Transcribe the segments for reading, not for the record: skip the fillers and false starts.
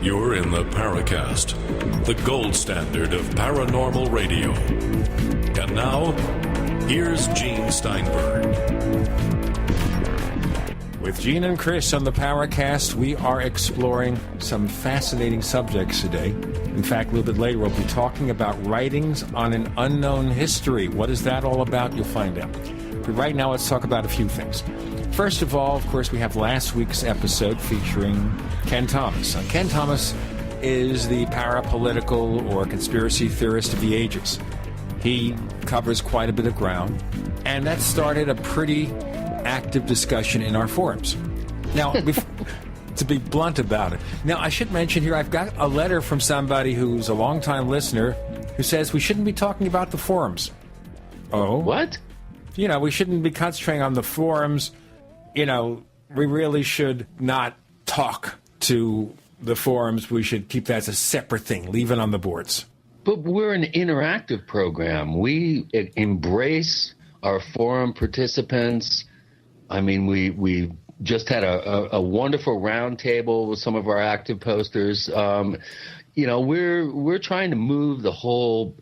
You're in the Paracast, the gold standard of paranormal radio. And now, here's Gene Steinberg. With Gene and Chris on the Paracast, we are exploring some fascinating subjects today. In fact, a little bit later, we'll be talking about writings on an unknown history. What is that all about? You'll find out. But right now, let's talk about a few things. First of all, of course, we have last week's episode featuring Ken Thomas. Now, Ken Thomas is the parapolitical or conspiracy theorist of the ages. He covers quite a bit of ground, and that started a pretty active discussion in our forums. Now, to be blunt about it, now I should mention here, I've got a letter from somebody who's a longtime listener who says we shouldn't be talking about the forums. Oh? What? You know, we shouldn't be concentrating on the forums. You know, we really should not talk to the forums. We should keep that as a separate thing, leave it on the boards. But we're an interactive program. We embrace our forum participants. I mean, we just had a wonderful roundtable with some of our active posters. You know, we're trying to move the whole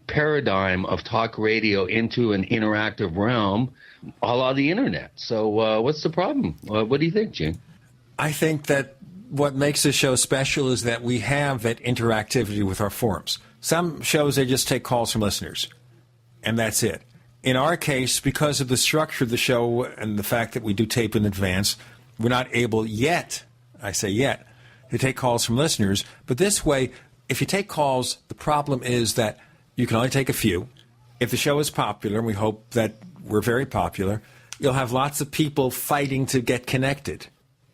paradigm of talk radio into an interactive realm, a la the internet. So what's the problem? What do you think, Gene? I think that what makes this show special is that we have that interactivity with our forums. Some shows, they just take calls from listeners, and that's it. In our case, because of the structure of the show and the fact that we do tape in advance, we're not able yet, I say yet, to take calls from listeners. But this way, if you take calls, the problem is that you can only take a few. If the show is popular, and we hope that we're very popular, you'll have lots of people fighting to get connected.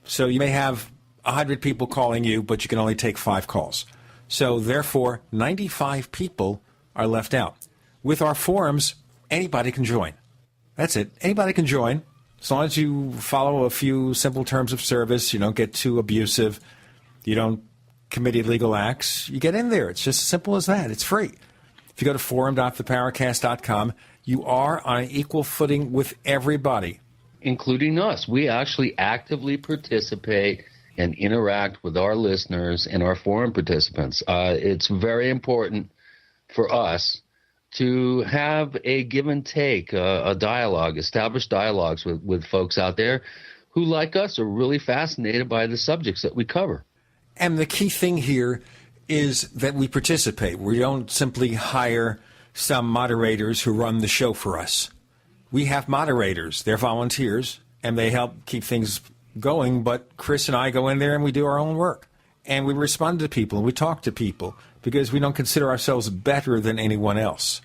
So you may have 100 people calling you, but you can only take 5 calls. So therefore, 95 people are left out. With our forums, anybody can join. That's it. Anybody can join. As long as you follow a few simple terms of service, you don't get too abusive, you don't commit illegal acts, you get in there. It's just as simple as that. It's free. If you go to forum.theparacast.com, you are on an equal footing with everybody. Including us. We actually actively participate and interact with our listeners and our forum participants. It's very important for us to have a give and take, a dialogue, establish dialogues with folks out there who, like us, are really fascinated by the subjects that we cover. And the key thing here is that we participate. We don't simply hire some moderators who run the show for us. We have moderators. They're volunteers, and they help keep things going, but Chris and I go in there and we do our own work. And we respond to people, and we talk to people, because we don't consider ourselves better than anyone else.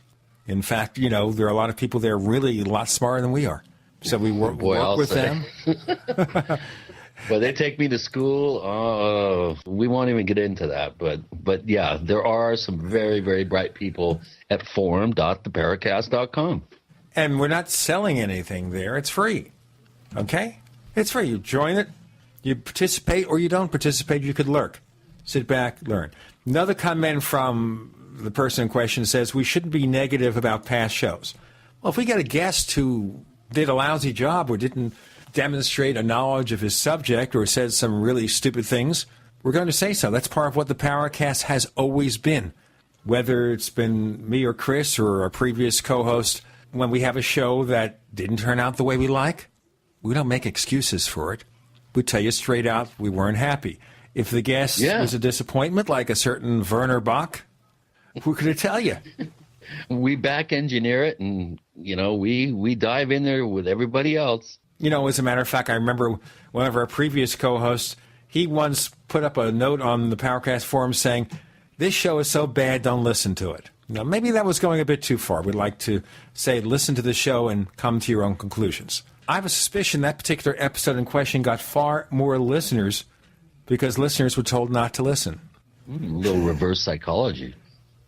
In fact, you know, there are a lot of people there really a lot smarter than we are. So we work with them. Well, they take me to school. We won't even get into that. But yeah, there are some very, very bright people at forum.theparacast.com. And we're not selling anything there. It's free. Okay? It's free. You join it, you participate, or you don't participate. You could lurk. Sit back, learn. Another comment from the person in question says we shouldn't be negative about past shows. Well, if we get a guest who did a lousy job or didn't demonstrate a knowledge of his subject or said some really stupid things, we're going to say so. That's part of what the Paracast has always been. Whether it's been me or Chris or our previous co-host, when we have a show that didn't turn out the way we like, we don't make excuses for it. We tell you straight out we weren't happy. If the guest was a disappointment, like a certain Werner Bach, who could tell you? We back engineer it, and, you know, we dive in there with everybody else. You know, as a matter of fact, I remember one of our previous co-hosts, he once put up a note on the Paracast forum saying, this show is so bad, don't listen to it. Now, maybe that was going a bit too far. We'd like to say, listen to the show and come to your own conclusions. I have a suspicion that particular episode in question got far more listeners because listeners were told not to listen. A little reverse psychology.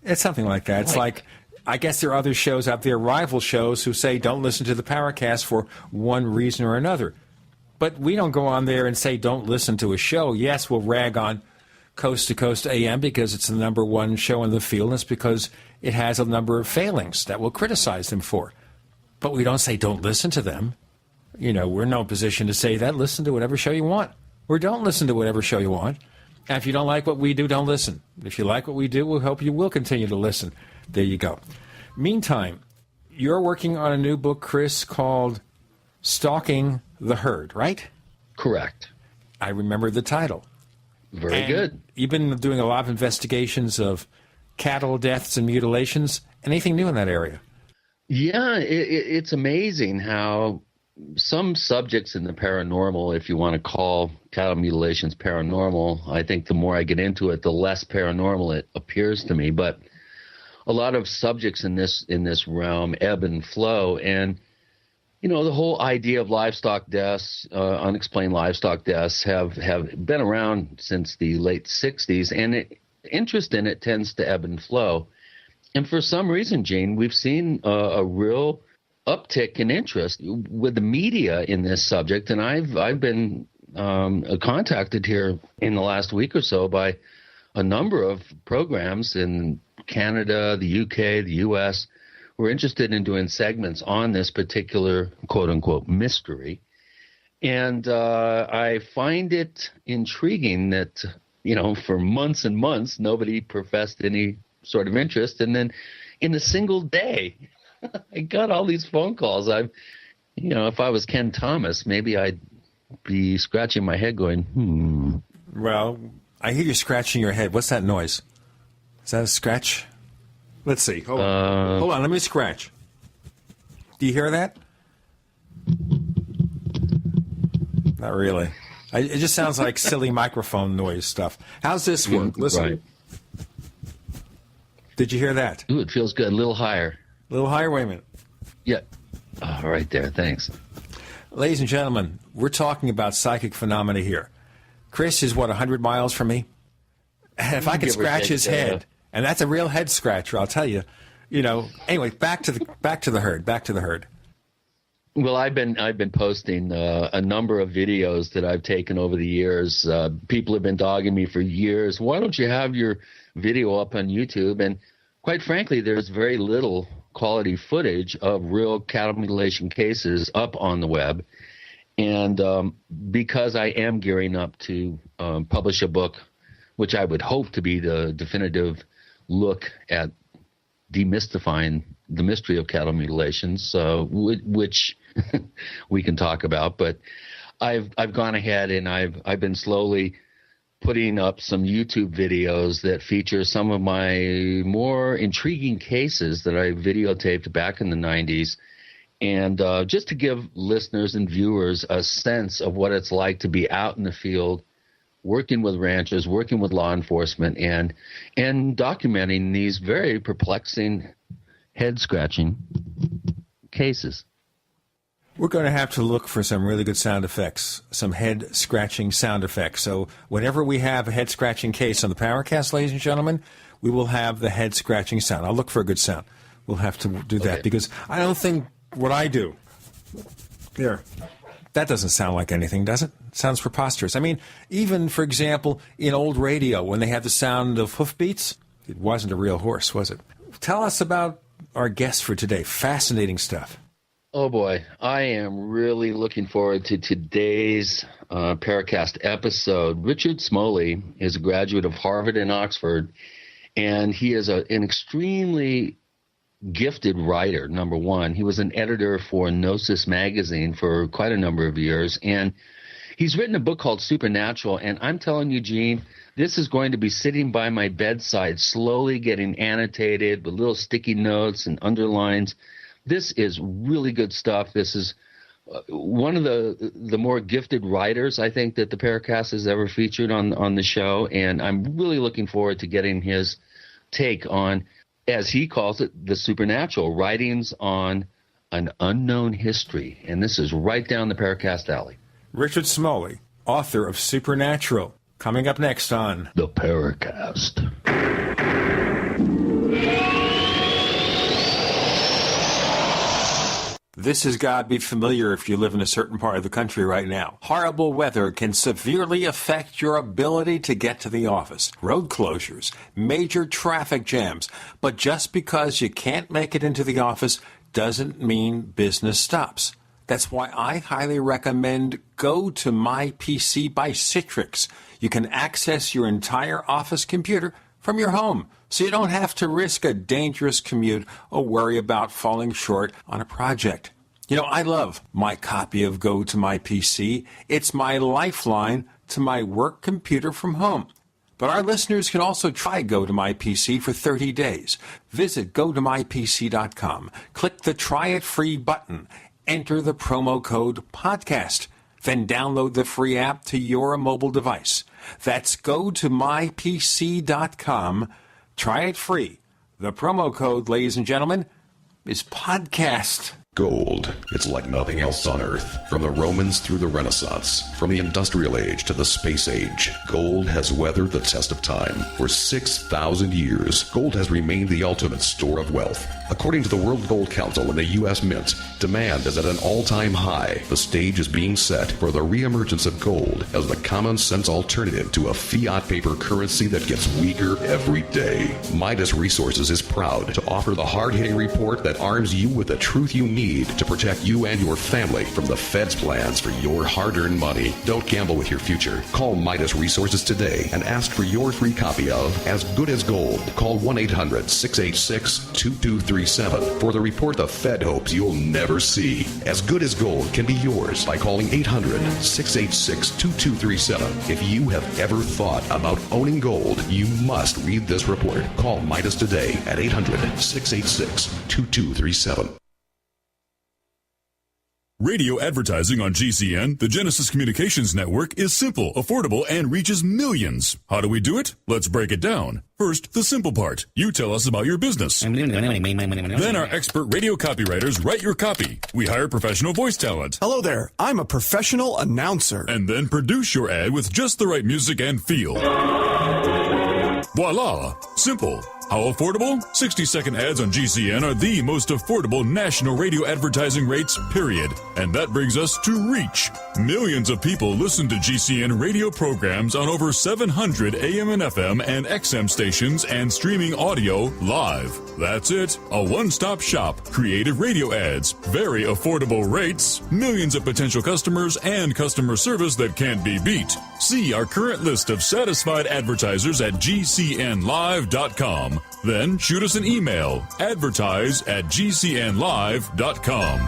It's something like that. It's like I guess there are other shows out there, rival shows, who say don't listen to the Paracast for one reason or another. But we don't go on there and say don't listen to a show. Yes, we'll rag on Coast to Coast AM because it's the number one show in the field, and it's because it has a number of failings that we'll criticize them for. But we don't say don't listen to them. You know, we're in no position to say that. Listen to whatever show you want. Or don't listen to whatever show you want. And if you don't like what we do, don't listen. If you like what we do, we hope you will continue to listen. There you go. Meantime, you're working on a new book, Chris, called Stalking the Herd, right? Correct. I remember the title. Very good. You've been doing a lot of investigations of cattle deaths and mutilations. Anything new in that area? Yeah, it's amazing how some subjects in the paranormal, if you want to call cattle mutilations paranormal, I think the more I get into it, the less paranormal it appears to me. But a lot of subjects in this realm ebb and flow, and the whole idea of livestock deaths, unexplained livestock deaths, have been around since the late 60s, and interest in it tends to ebb and flow. And for some reason, Gene, we've seen a real uptick in interest with the media in this subject, and I've been contacted here in the last week or so by a number of programs in Canada, the UK, the US, who are interested in doing segments on this particular quote-unquote mystery. And I find it intriguing that, for months and months, nobody professed any sort of interest. And then in a single day, I got all these phone calls. If I was Ken Thomas, maybe I'd be scratching my head going, Well, I hear you scratching your head. What's that noise? Is that a scratch? Let's see. Hold on. Let me scratch. Do you hear that? Not really. It just sounds like silly microphone noise stuff. How's this work? Listen. Right. Did you hear that? Ooh, it feels good. A little higher. A little higher? Wait a minute. Yeah. Oh, right there. Thanks. Ladies and gentlemen, we're talking about psychic phenomena here. Chris is, 100 miles from me? If I could scratch his head, and that's a real head scratcher, I'll tell you. Anyway, back to the herd. Well, I've been posting a number of videos that I've taken over the years. People have been dogging me for years. Why don't you have your video up on YouTube? And quite frankly, there's very little quality footage of real cattle mutilation cases up on the web. And because I am gearing up to publish a book, which I would hope to be the definitive look at demystifying the mystery of cattle mutilations, which we can talk about. But I've gone ahead and I've been slowly putting up some YouTube videos that feature some of my more intriguing cases that I videotaped back in the 90s. And just to give listeners and viewers a sense of what it's like to be out in the field, working with ranchers, working with law enforcement, and documenting these very perplexing, head-scratching cases. We're going to have to look for some really good sound effects, some head-scratching sound effects. So whenever we have a head-scratching case on the Paracast, ladies and gentlemen, we will have the head-scratching sound. I'll look for a good sound. We'll have to do that because I don't think what I do there, that doesn't sound like anything, does it? It sounds preposterous. I mean, even, for example, in old radio, when they had the sound of hoofbeats, it wasn't a real horse, was it? Tell us about our guest for today. Fascinating stuff. Oh, boy. I am really looking forward to today's Paracast episode. Richard Smoley is a graduate of Harvard and Oxford, and he is an extremely gifted writer, number one. He was an editor for Gnosis Magazine for quite a number of years, and he's written a book called Supernatural, and I'm telling you, Gene, this is going to be sitting by my bedside, slowly getting annotated with little sticky notes and underlines. This is really good stuff. This is one of the more gifted writers, I think, that the Paracast has ever featured on the show, and I'm really looking forward to getting his take on, as he calls it, the supernatural, writings on an unknown history. And this is right down the Paracast alley. Richard Smoley, author of Supernatural, coming up next on The Paracast. This has got to be familiar if you live in a certain part of the country right now. Horrible weather can severely affect your ability to get to the office. Road closures, major traffic jams. But just because you can't make it into the office doesn't mean business stops. That's why I highly recommend Go to My PC by Citrix. You can access your entire office computer from your home, so you don't have to risk a dangerous commute or worry about falling short on a project. You know, I love my copy of Go to My PC. It's my lifeline to my work computer from home. But our listeners can also try Go to My PC for 30 days. Visit gotomypc.com. Click the Try It Free button. Enter the promo code PODCAST. Then download the free app to your mobile device. That's gotomypc.com. Try it free. The promo code, ladies and gentlemen, is PODCAST. Gold. It's like nothing else on Earth. From the Romans through the Renaissance, from the Industrial Age to the Space Age, gold has weathered the test of time. For 6,000 years, gold has remained the ultimate store of wealth. According to the World Gold Council and the U.S. Mint, demand is at an all-time high. The stage is being set for the reemergence of gold as the common-sense alternative to a fiat paper currency that gets weaker every day. Midas Resources is proud to offer the hard-hitting report that arms you with the truth you need to protect you and your family from the Fed's plans for your hard-earned money. Don't gamble with your future. Call Midas Resources today and ask for your free copy of As Good as Gold. Call 1-800-686-2237 for the report the Fed hopes you'll never see. As Good as Gold can be yours by calling 800-686-2237. If you have ever thought about owning gold, you must read this report. Call Midas today at 800-686-2237. Radio advertising on GCN, the Genesis Communications Network, is simple, affordable, and reaches millions. How do we do it? Let's break it down. First, the simple part. You tell us about your business. Then our expert radio copywriters write your copy. We hire professional voice talent. Hello there, I'm a professional announcer. And then produce your ad with just the right music and feel. Voila! Simple. How affordable? 60-second ads on GCN are the most affordable national radio advertising rates, period. And that brings us to reach. Millions of people listen to GCN radio programs on over 700 AM and FM and XM stations and streaming audio live. That's it. A one-stop shop. Creative radio ads. Very affordable rates. Millions of potential customers and customer service that can't be beat. See our current list of satisfied advertisers at GCNlive.com. Then shoot us an email, advertise@gcnlive.com.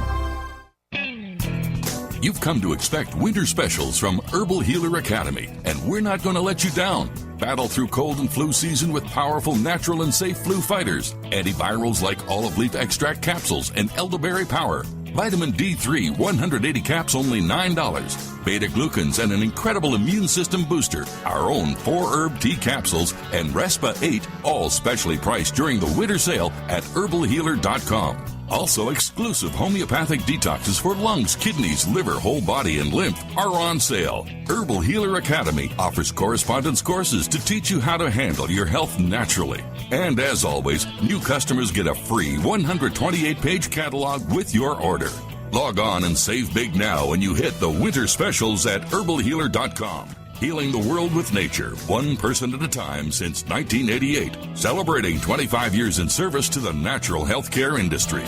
You've come to expect winter specials from Herbal Healer Academy, and we're not going to let you down. Battle through cold and flu season with powerful, natural, and safe flu fighters. Antivirals like olive leaf extract capsules and elderberry power. Vitamin D3, 180 caps, only $9. Beta-glucans and an incredible immune system booster. Our own 4-herb tea capsules and Respa 8, all specially priced during the winter sale at herbalhealer.com. Also, exclusive homeopathic detoxes for lungs, kidneys, liver, whole body, and lymph are on sale. Herbal Healer Academy offers correspondence courses to teach you how to handle your health naturally. And as always, new customers get a free 128-page catalog with your order. Log on and save big now when you hit the winter specials at herbalhealer.com. Healing the world with nature, one person at a time since 1988. Celebrating 25 years in service to the natural healthcare industry.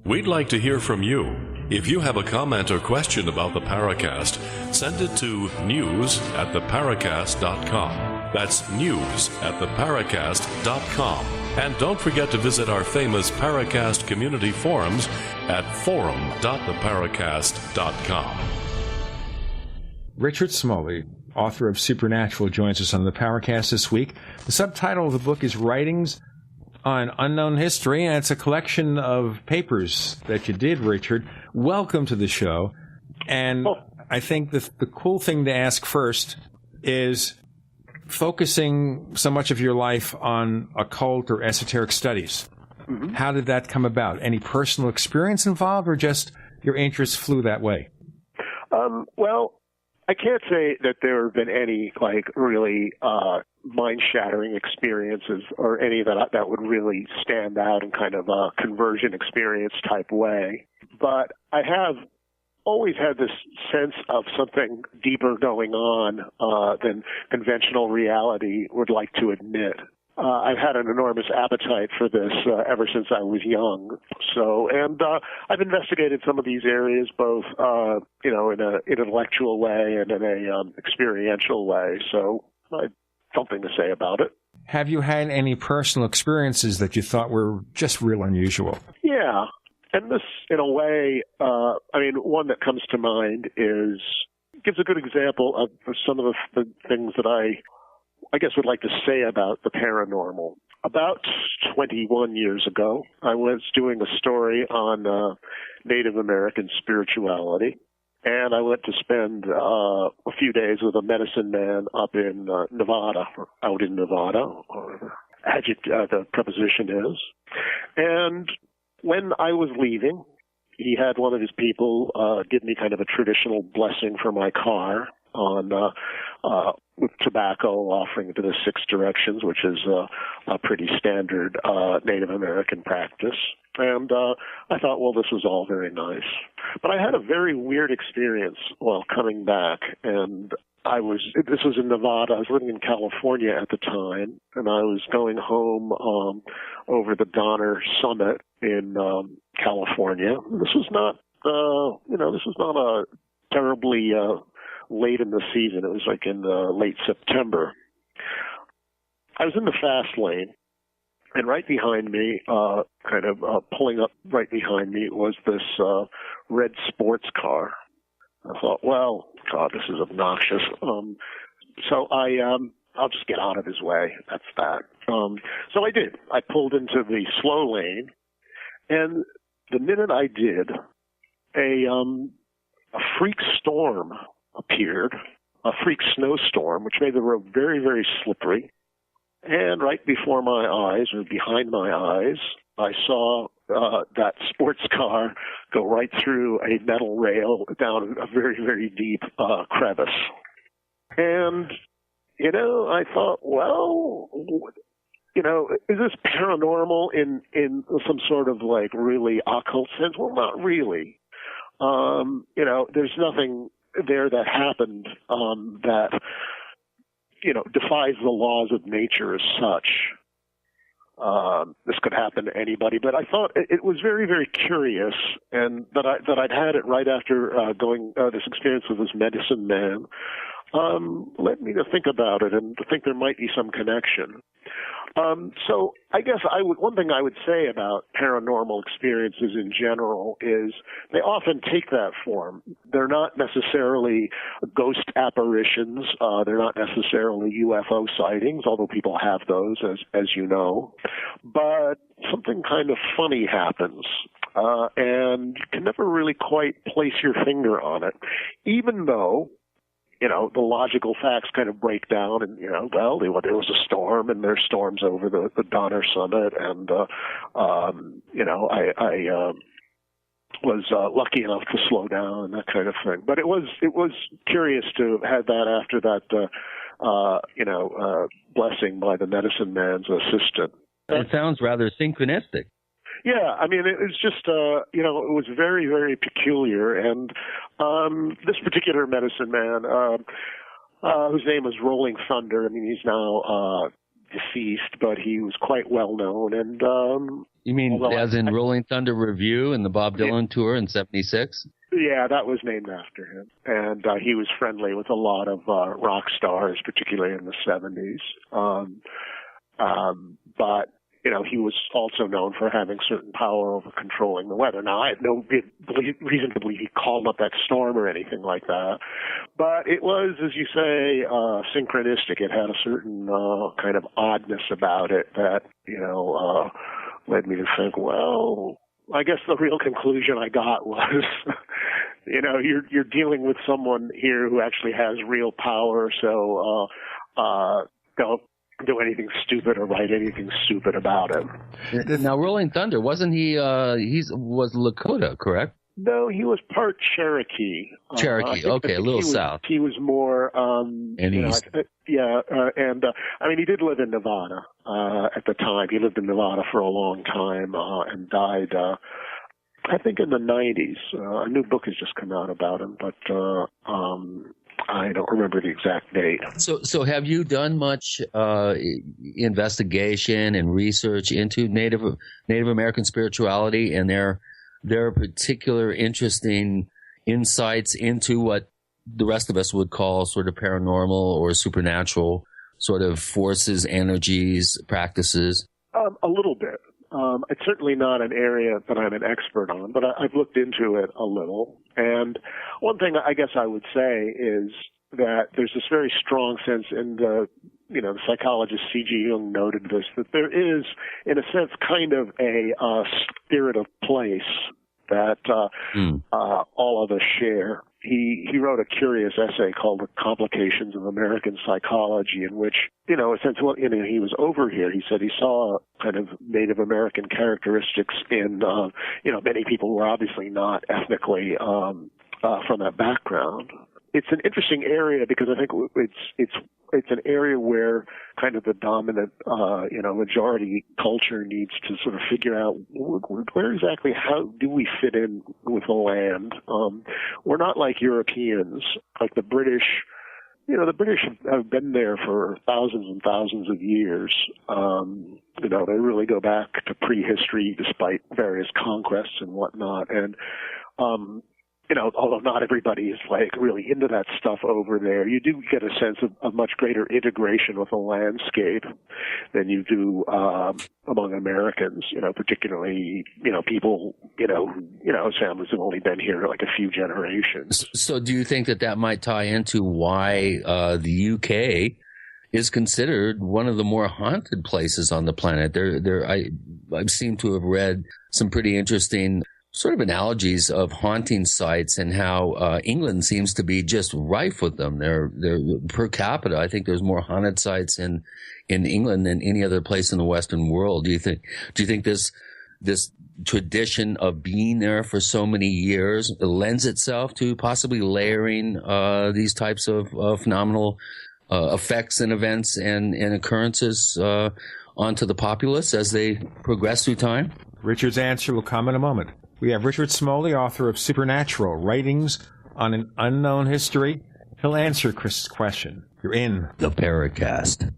We'd like to hear from you. If you have a comment or question about the Paracast, send it to news@theparacast.com. That's news@theparacast.com. And don't forget to visit our famous Paracast community forums at forum.theparacast.com. Richard Smoley, author of Supernatural, joins us on the Paracast this week. The subtitle of the book is Writings on Unknown History, and it's a collection of papers that you did, Richard. Welcome to the show. And I think the cool thing to ask first is, focusing so much of your life on occult or esoteric studies, how did that come about? Any personal experience involved, or just your interest flew that way? Well, I can't say that there have been any really mind-shattering experiences or any that would really stand out in kind of a conversion experience type way. But I have always had this sense of something deeper going on than conventional reality would like to admit. I've had an enormous appetite for this ever since I was young. So, and I've investigated some of these areas both, in an intellectual way and in a experiential way. So, I have something to say about it. Have you had any personal experiences that you thought were just real unusual? Yeah. And this, in a way, one that comes to mind gives a good example of some of the things that I guess would like to say about the paranormal. About 21 years ago, I was doing a story on Native American spirituality, and I went to spend a few days with a medicine man up in Nevada, or out in Nevada, or the preposition is. And when I was leaving, he had one of his people give me kind of a traditional blessing for my car with tobacco, offering to the 6 directions, which is a pretty standard Native American practice. And I thought, well, this was all very nice. But I had a very weird experience while coming back, and this was in Nevada. I was living in California at the time, and I was going home over the Donner Summit in California. This was not a terribly late in the season. It was like in late September. I was in the fast lane, and right behind me, pulling up right behind me, was this red sports car. I thought, well, God, this is obnoxious. So I'll just get out of his way. That's that. So I did. I pulled into the slow lane, and the minute I did, a freak storm appeared, a freak snowstorm, which made the road very, very slippery. And right before my eyes, or behind my eyes, I saw that sports car go right through a metal rail down a very, very deep crevice. And, I thought, well, is this paranormal in some sort of like really occult sense? Well, not really. There's nothing there that happened that, defies the laws of nature as such. This could happen to anybody, but I thought it was very, very curious, and that I'd had it right after this experience with this medicine man led me to think about it and to think there might be some connection. So I guess one thing I would say about paranormal experiences in general is they often take that form. They're not necessarily ghost apparitions. They're not necessarily UFO sightings, although people have those, as you know. But something kind of funny happens, and you can never really quite place your finger on it, even though the logical facts kind of break down, and, well, there was a storm, and there's storms over the Donner Summit, and, I was lucky enough to slow down and that kind of thing. But it was curious to have that after that, blessing by the medicine man's assistant. That sounds rather synchronistic. Yeah, I mean, it was just, it was very, very peculiar. And this particular medicine man, whose name was Rolling Thunder, I mean, he's now deceased, but he was quite well known. And you mean as in Rolling Thunder Review and the Bob Dylan tour in '76? Yeah, that was named after him. And he was friendly with a lot of rock stars, particularly in the 70s. But he was also known for having certain power over controlling the weather. Now, I had no reason to believe he called up that storm or anything like that. But it was, as you say, synchronistic. It had a certain kind of oddness about it that, led me to think, well, I guess the real conclusion I got was, you're dealing with someone here who actually has real power, so don't do anything stupid or write anything stupid about him. Now, Rolling Thunder, wasn't he, was Lakota, correct? No, he was part Cherokee. Cherokee, okay, a little south. He was more, and east. He did live in Nevada at the time. He lived in Nevada for a long time and died, I think, in the 90s. A new book has just come out about him, but I don't remember the exact date. So have you done much investigation and research into Native American spirituality and their particular interesting insights into what the rest of us would call sort of paranormal or supernatural sort of forces, energies, practices? A little bit. It's certainly not an area that I'm an expert on, but I've looked into it a little. And one thing I guess I would say is that there's this very strong sense in the psychologist C.G. Jung noted this, that there is, in a sense, kind of a spirit of place that all of us share. He wrote a curious essay called The Complications of American Psychology, in which, essentially, he was over here. He said he saw kind of Native American characteristics in, many people who are obviously not ethnically from that background. It's an interesting area because I think it's an area where kind of the dominant, majority culture needs to sort of figure out where exactly, how do we fit in with the land? We're not like Europeans, like the British. The British have been there for thousands and thousands of years. They really go back to prehistory despite various conquests and whatnot. And, although not everybody is like really into that stuff over there, you do get a sense of much greater integration with the landscape than you do among Americans. Particularly people whose families have only been here like a few generations. So, do you think that might tie into why the UK is considered one of the more haunted places on the planet? I seem to have read some pretty interesting sort of analogies of haunting sites and how England seems to be just rife with them. They're per capita. I think there's more haunted sites in England than any other place in the Western world. Do you think this tradition of being there for so many years lends itself to possibly layering these types of phenomenal effects and events and occurrences onto the populace as they progress through time? Richard's answer will come in a moment. We have Richard Smoley, author of Supernatural, Writings on an Unknown History. He'll answer Chris's question. You're in the Paracast.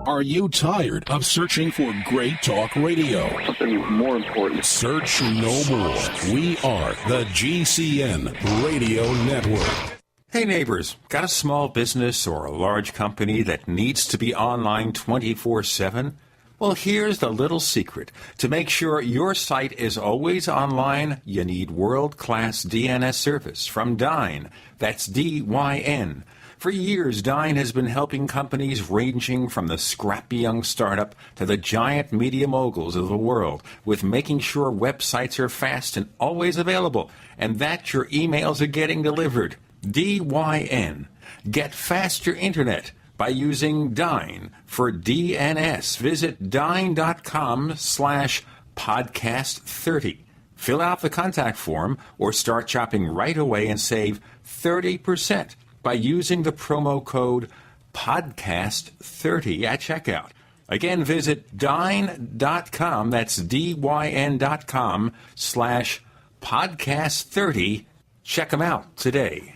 Are you tired of searching for great talk radio? Something more important. Search no more. We are the GCN Radio Network. Hey neighbors, got a small business or a large company that needs to be online 24/7? Well, here's the little secret. To make sure your site is always online, you need world-class DNS service from Dyn. That's D-Y-N. For years, Dyn has been helping companies ranging from the scrappy young startup to the giant media moguls of the world with making sure websites are fast and always available, and that your emails are getting delivered. DYN. Get faster internet by using Dyn for DNS. Visit dyn.com/podcast30. Fill out the contact form or start shopping right away and save 30% by using the promo code podcast30 at checkout. Again, visit dyn.com, that's dyn.com/podcast30. Check them out today.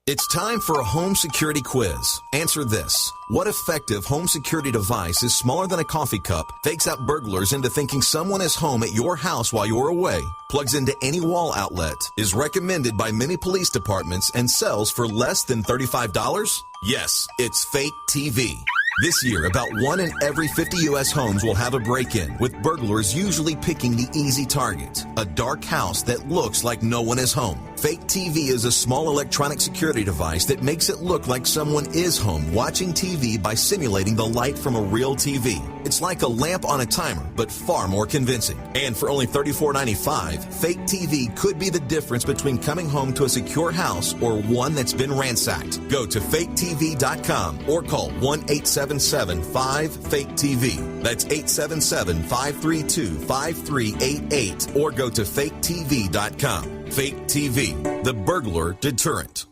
It's time for a home security quiz. Answer this. What effective home security device is smaller than a coffee cup, fakes out burglars into thinking someone is home at your house while you're away, plugs into any wall outlet, is recommended by many police departments, and sells for less than $35? Yes, it's Fake TV. This year, about 1 in every 50 U.S. homes will have a break-in, with burglars usually picking the easy target, a dark house that looks like no one is home. Fake TV is a small electronic security device that makes it look like someone is home watching TV by simulating the light from a real TV. It's like a lamp on a timer, but far more convincing. And for only $34.95, Fake TV could be the difference between coming home to a secure house or one that's been ransacked. Go to faketv.com or call 1-877-5-FAKE-TV. That's 877-532-5388 or go to faketv.com. Fake TV, the burglar deterrent.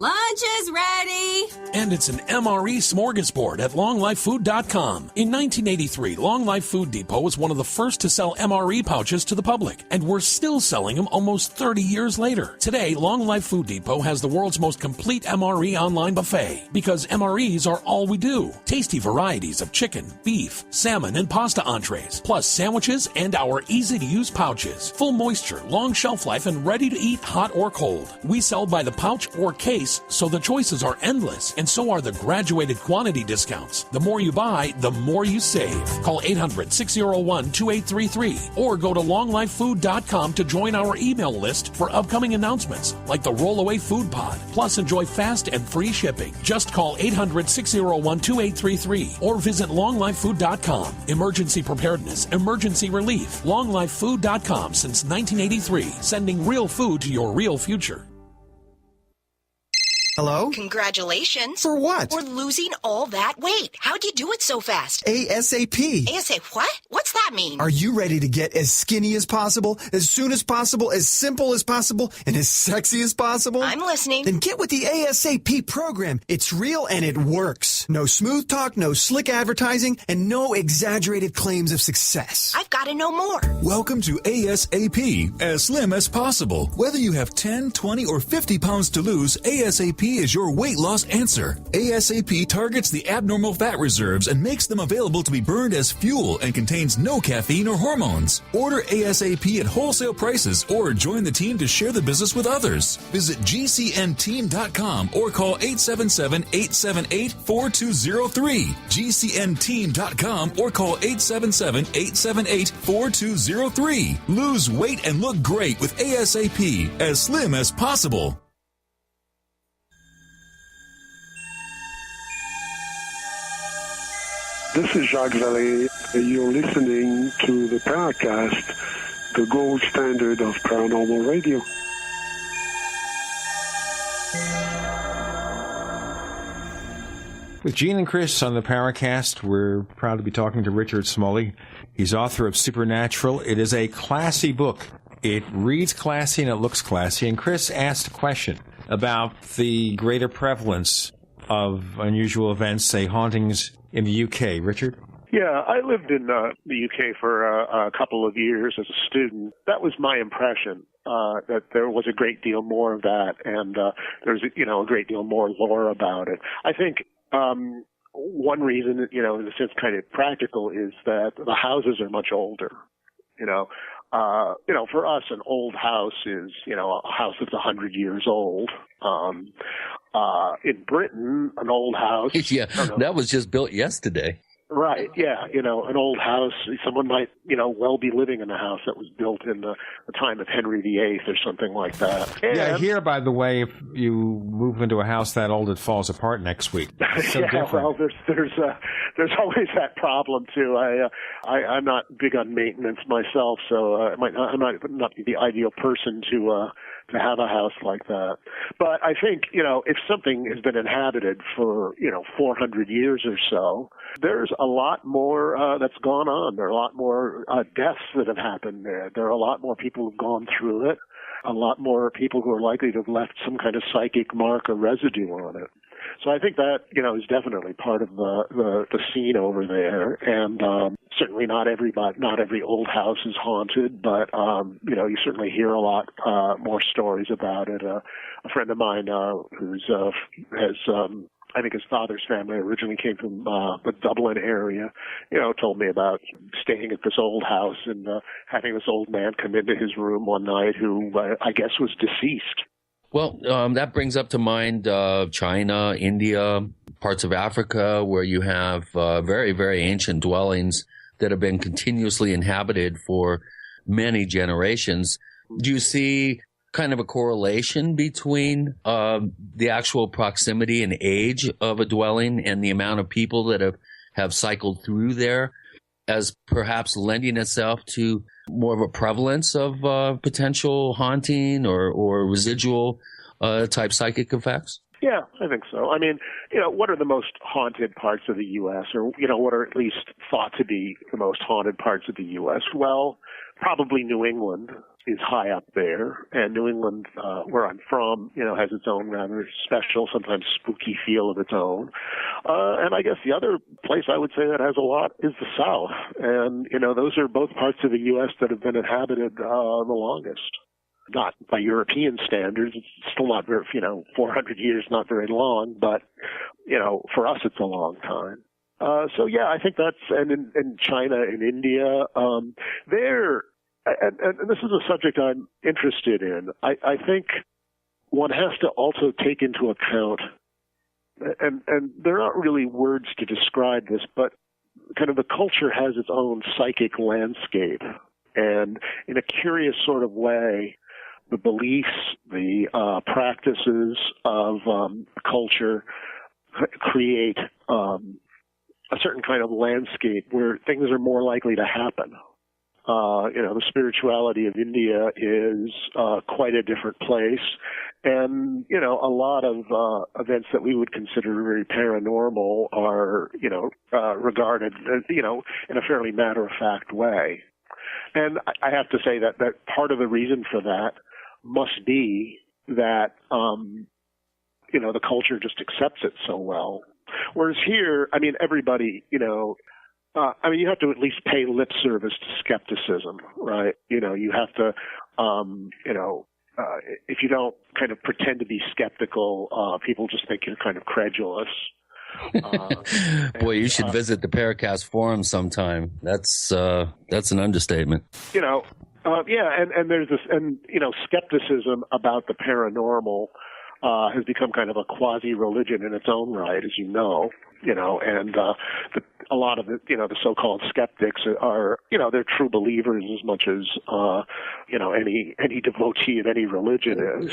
Lunch is ready. And it's an MRE smorgasbord at longlifefood.com. In 1983, Long Life Food Depot was one of the first to sell MRE pouches to the public, and we're still selling them almost 30 years later. Today, Long Life Food Depot has the world's most complete MRE online buffet, because MREs are all we do. Tasty varieties of chicken, beef, salmon, and pasta entrees, plus sandwiches and our easy-to-use pouches. Full moisture, long shelf life, and ready to eat hot or cold. We sell by the pouch or case, so the choices are endless, and so are the graduated quantity discounts. The more you buy, the more you save. Call 800-601-2833 or go to longlifefood.com to join our email list for upcoming announcements like the Rollaway Food Pod. Plus, enjoy fast and free shipping. Just call 800-601-2833 or visit longlifefood.com. Emergency preparedness, emergency relief. Longlifefood.com since 1983, sending real food to your real future. Hello? Congratulations. For what? For losing all that weight. How'd you do it so fast? ASAP. ASAP what? What's that mean? Are you ready to get as skinny as possible, as soon as possible, as simple as possible, and as sexy as possible? I'm listening. Then get with the ASAP program. It's real and it works. No smooth talk, no slick advertising, and no exaggerated claims of success. I've got to know more. Welcome to ASAP, as slim as possible. Whether you have 10, 20, or 50 pounds to lose, ASAP is your weight loss answer. ASAP targets the abnormal fat reserves and makes them available to be burned as fuel and contains no caffeine or hormones. Order ASAP at wholesale prices or join the team to share the business with others. Visit GCNteam.com or call 877-878-4203. GCNteam.com or call 877-878-4203. Lose weight and look great with ASAP, as slim as possible. This is Jacques Vallée. You're listening to the Paracast, the gold standard of paranormal radio. With Gene and Chris on the Paracast, we're proud to be talking to Richard Smoley. He's author of Supernatural. It is a classy book. It reads classy and it looks classy. And Chris asked a question about the greater prevalence of unusual events, say hauntings, in the UK. Richard? Yeah, I lived in the UK for a couple of years as a student. That was my impression, that there was a great deal more of that, and there's a great deal more lore about it. I think one reason, in a sense kind of practical, is that the houses are much older. For us, an old house is, a house that's 100 years old. In Britain, an old house. Yeah, that was just built yesterday. Right, yeah. An old house, someone might, well be living in a house that was built in the time of Henry VIII or something like that. And, yeah, here, by the way, if you move into a house that old, it falls apart next week. So different. Well, there's always that problem, too. I'm not big on maintenance myself, so I might not be the ideal person to have a house like that. But I think, if something has been inhabited for, 400 years or so, there's a lot more that's gone on. There are a lot more deaths that have happened there. There are a lot more people who've gone through it, a lot more people who are likely to have left some kind of psychic mark or residue on it. So I think that, is definitely part of the scene over there. And certainly not every old house is haunted, but, you certainly hear a lot more stories about it. A friend of mine I think his father's family originally came from the Dublin area, told me about staying at this old house and having this old man come into his room one night who I guess was deceased. Well, that brings up to mind China, India, parts of Africa, where you have very, very ancient dwellings that have been continuously inhabited for many generations. Do you see kind of a correlation between the actual proximity and age of a dwelling and the amount of people that have cycled through there as perhaps lending itself to more of a prevalence of potential haunting or residual type psychic effects? Yeah, I think so. I mean, what are the most haunted parts of the U.S. or, what are at least thought to be the most haunted parts of the U.S.? Well, probably New England. is high up there, and New England, where I'm from, has its own rather special, sometimes spooky feel of its own. And I guess the other place I would say that has a lot is the South, and those are both parts of the U.S. that have been inhabited the longest. Not by European standards, it's still not very, 400 years, not very long, but for us it's a long time. So yeah, I think that's, and in China and India, and this is a subject I'm interested in. I think one has to also take into account, and there aren't really words to describe this, but kind of the culture has its own psychic landscape. And in a curious sort of way, the beliefs, the practices of culture create a certain kind of landscape where things are more likely to happen. The spirituality of India is quite a different place. And, a lot of events that we would consider very paranormal are, regarded, in a fairly matter-of-fact way. And I have to say that part of the reason for that must be that, the culture just accepts it so well. Whereas here, everybody, you have to at least pay lip service to skepticism, right? You have to, if you don't kind of pretend to be skeptical, people just think you're kind of credulous. Boy, you should visit the Paracast forum sometime. That's an understatement. And there's this, skepticism about the paranormal has become kind of a quasi-religion in its own right, as you know, and a lot of it, the so-called skeptics are, they're true believers as much as, any devotee of any religion is.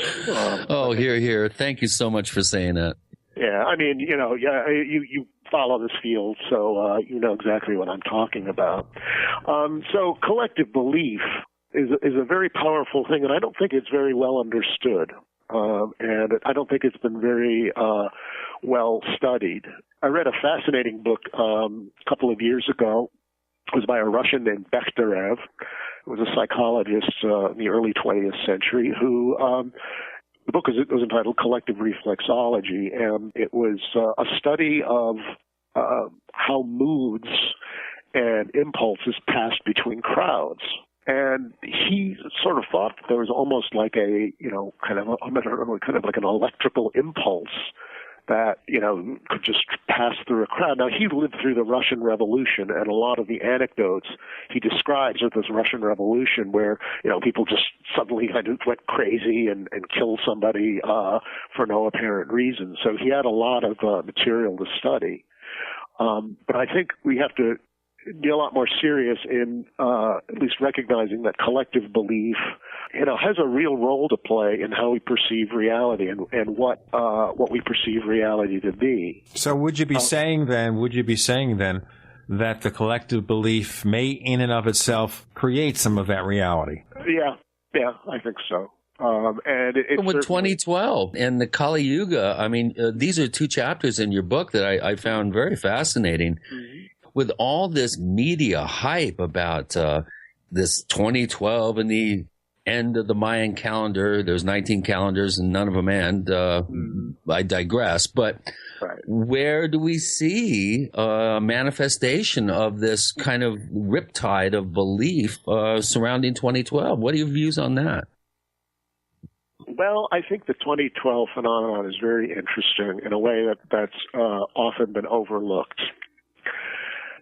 Here. Thank you so much for saying that. Yeah, you follow this field, so you know exactly what I'm talking about. So collective belief is a very powerful thing, and I don't think it's very well understood. And I don't think it's been very well studied. I read a fascinating book a couple of years ago. It was by a Russian named Bekhterev. It was a psychologist in the early 20th century who the book was entitled Collective Reflexology, and it was a study of how moods and impulses passed between crowds. And he sort of thought that there was almost like kind of like an electrical impulse that, could just pass through a crowd. Now, he lived through the Russian Revolution, and a lot of the anecdotes he describes of this Russian Revolution where, people just suddenly kind of went crazy and killed somebody for no apparent reason. So he had a lot of material to study. But I think we have to be a lot more serious in at least recognizing that collective belief, has a real role to play in how we perceive reality and what we perceive reality to be. So would you be saying then that the collective belief may in and of itself create some of that reality? Yeah, I think so. And with 2012 and the Kali Yuga, these are two chapters in your book that I found very fascinating. Mm-hmm. With all this media hype about this 2012 and the end of the Mayan calendar, there's 19 calendars and none of them end. I digress. But where do we see a manifestation of this kind of riptide of belief surrounding 2012? What are your views on that? Well, I think the 2012 phenomenon is very interesting in a way that's often been overlooked.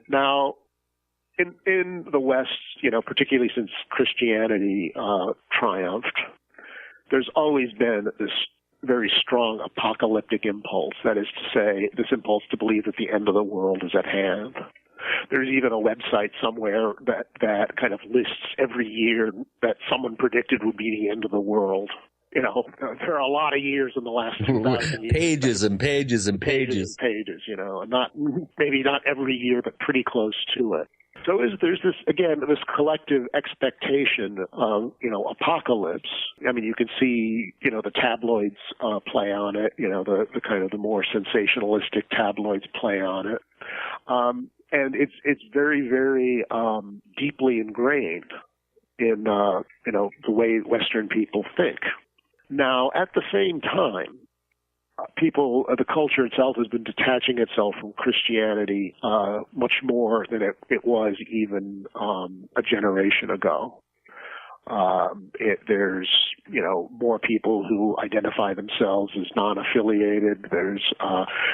Now, in the West, particularly since Christianity triumphed, there's always been this very strong apocalyptic impulse. That is to say, this impulse to believe that the end of the world is at hand. There's even a website somewhere that kind of lists every year that someone predicted would be the end of the world. There are a lot of years in the last 2,000 years. Pages and pages and pages. And maybe not every year, but pretty close to it. So there's this collective expectation of, apocalypse. You can see, the tabloids play on it, the kind of the more sensationalistic tabloids play on it. And it's very, very deeply ingrained. in the way Western people think. Now, at the same time, the culture itself has been detaching itself from Christianity much more than it was even a generation ago. There's more people who identify themselves as non-affiliated. There's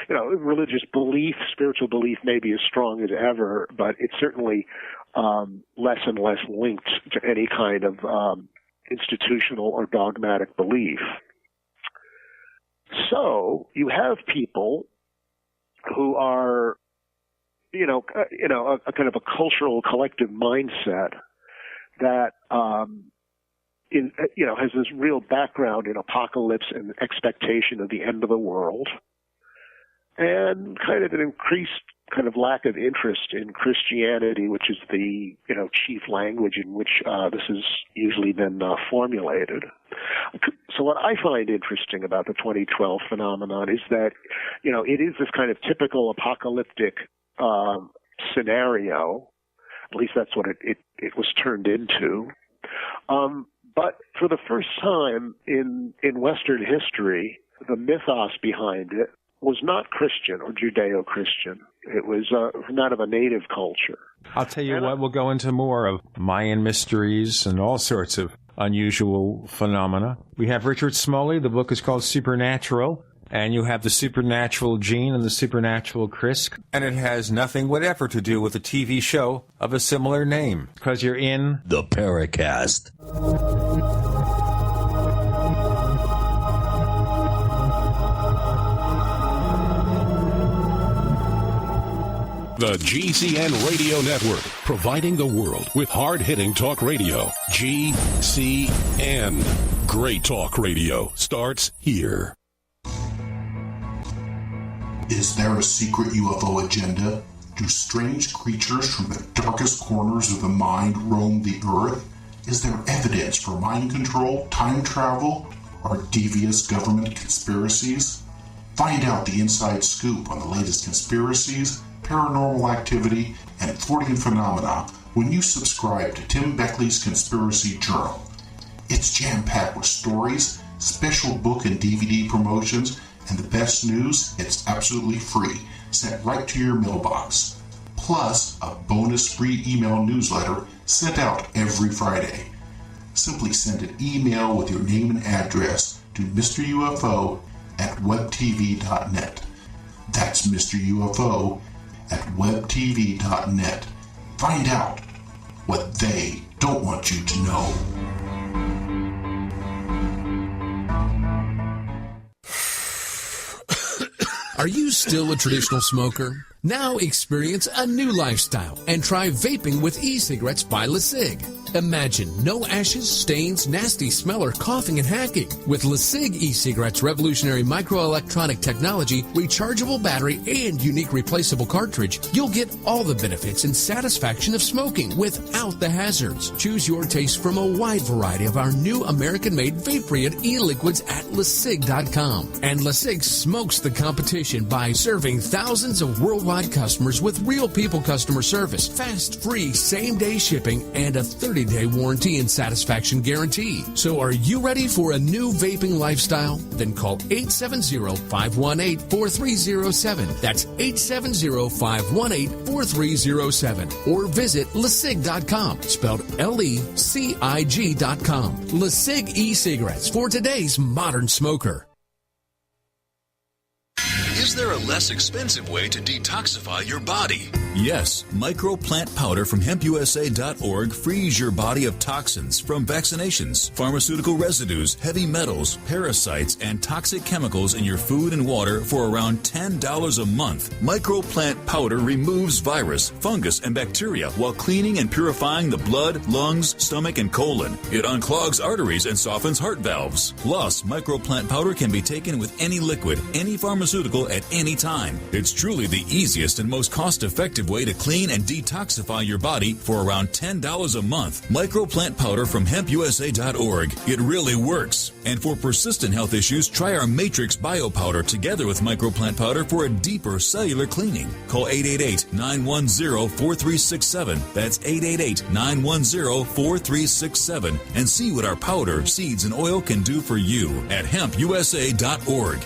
religious belief, spiritual belief may be as strong as ever, but it's certainly less and less linked to any kind of institutional or dogmatic belief. So you have people who are, a kind of a cultural collective mindset that has this real background in apocalypse and expectation of the end of the world, and kind of an increased kind of lack of interest in Christianity, which is the chief language in which this has usually been formulated. So what I find interesting about the 2012 phenomenon is that it is this kind of typical apocalyptic scenario. At least that's what it was turned into. But for the first time in Western history, the mythos behind it was not Christian or Judeo-Christian. It was not of a native culture. I'll tell you what, we'll go into more of Mayan mysteries and all sorts of unusual phenomena. We have Richard Smoley. The book is called Supernatural. And you have the supernatural Gene and the supernatural Chris. And it has nothing whatever to do with a TV show of a similar name, because you're in the Paracast. The GCN Radio Network, providing the world with hard-hitting talk radio. GCN. Great talk radio starts here. Is there a secret UFO agenda? Do strange creatures from the darkest corners of the mind roam the Earth? Is there evidence for mind control, time travel, or devious government conspiracies? Find out the inside scoop on the latest conspiracies, paranormal activity, and Fortean phenomena when you subscribe to Tim Beckley's Conspiracy Journal. It's jam-packed with stories, special book and DVD promotions, and the best news, it's absolutely free, sent right to your mailbox. Plus, a bonus free email newsletter sent out every Friday. Simply send an email with your name and address to Mr. UFO at webtv.net. That's Mr. UFO at webtv.net. Find out what they don't want you to know. Are you still a traditional smoker? Now experience a new lifestyle and try vaping with e-cigarettes by LeSig. Imagine no ashes, stains, nasty smell, or coughing and hacking. With LeSig e-cigarettes' revolutionary microelectronic technology, rechargeable battery, and unique replaceable cartridge, you'll get all the benefits and satisfaction of smoking without the hazards. Choose your taste from a wide variety of our new American-made vape-free e-liquids at LeSig.com. And LeSig smokes the competition by serving thousands of worldwide customers with real people customer service, fast, free, same-day shipping, and a 30-day warranty and satisfaction guarantee. So are you ready for a new vaping lifestyle? Then call 870-518-4307. That's 870-518-4307. Or visit LeSig.com, spelled LECIG.com. LeSig e-cigarettes for today's modern smoker. Is there a less expensive way to detoxify your body? Yes, microplant powder from hempusa.org frees your body of toxins from vaccinations, pharmaceutical residues, heavy metals, parasites, and toxic chemicals in your food and water for around $10 a month. Microplant powder removes virus, fungus, and bacteria while cleaning and purifying the blood, lungs, stomach, and colon. It unclogs arteries and softens heart valves. Plus, microplant powder can be taken with any liquid, any pharmaceutical at any time. It's truly the easiest and most cost-effective effective way to clean and detoxify your body for around $10 a month. Microplant powder from hempusa.org. It really works. And for persistent health issues, try our Matrix Bio Powder together with microplant powder for a deeper cellular cleaning. Call 888-910-4367. That's 888-910-4367. And see what our powder, seeds, and oil can do for you at hempusa.org.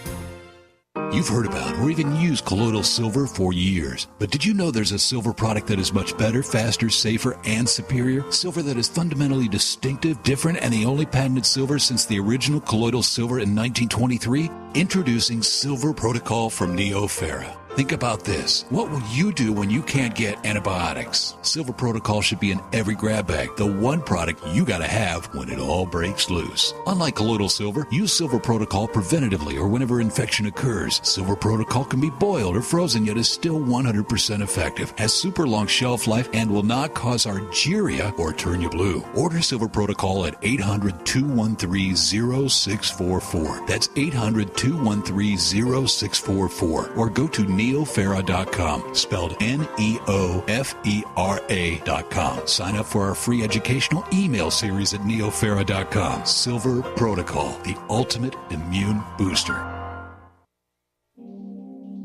You've heard about or even used colloidal silver for years. But did you know there's a silver product that is much better, faster, safer, and superior? Silver that is fundamentally distinctive, different, and the only patented silver since the original colloidal silver in 1923? Introducing Silver Protocol from Neoferra. Think about this. What will you do when you can't get antibiotics? Silver Protocol should be in every grab bag, the one product you gotta have when it all breaks loose. Unlike colloidal silver, use Silver Protocol preventatively or whenever infection occurs. Silver Protocol can be boiled or frozen, yet is still 100% effective, has super long shelf life, and will not cause argyria or turn you blue. Order Silver Protocol at 800-213-0644. That's 800-213-0644. Or go to neofera.com, spelled Neofera.com. Sign up for our free educational email series at neofera.com. Silver Protocol, the ultimate immune booster.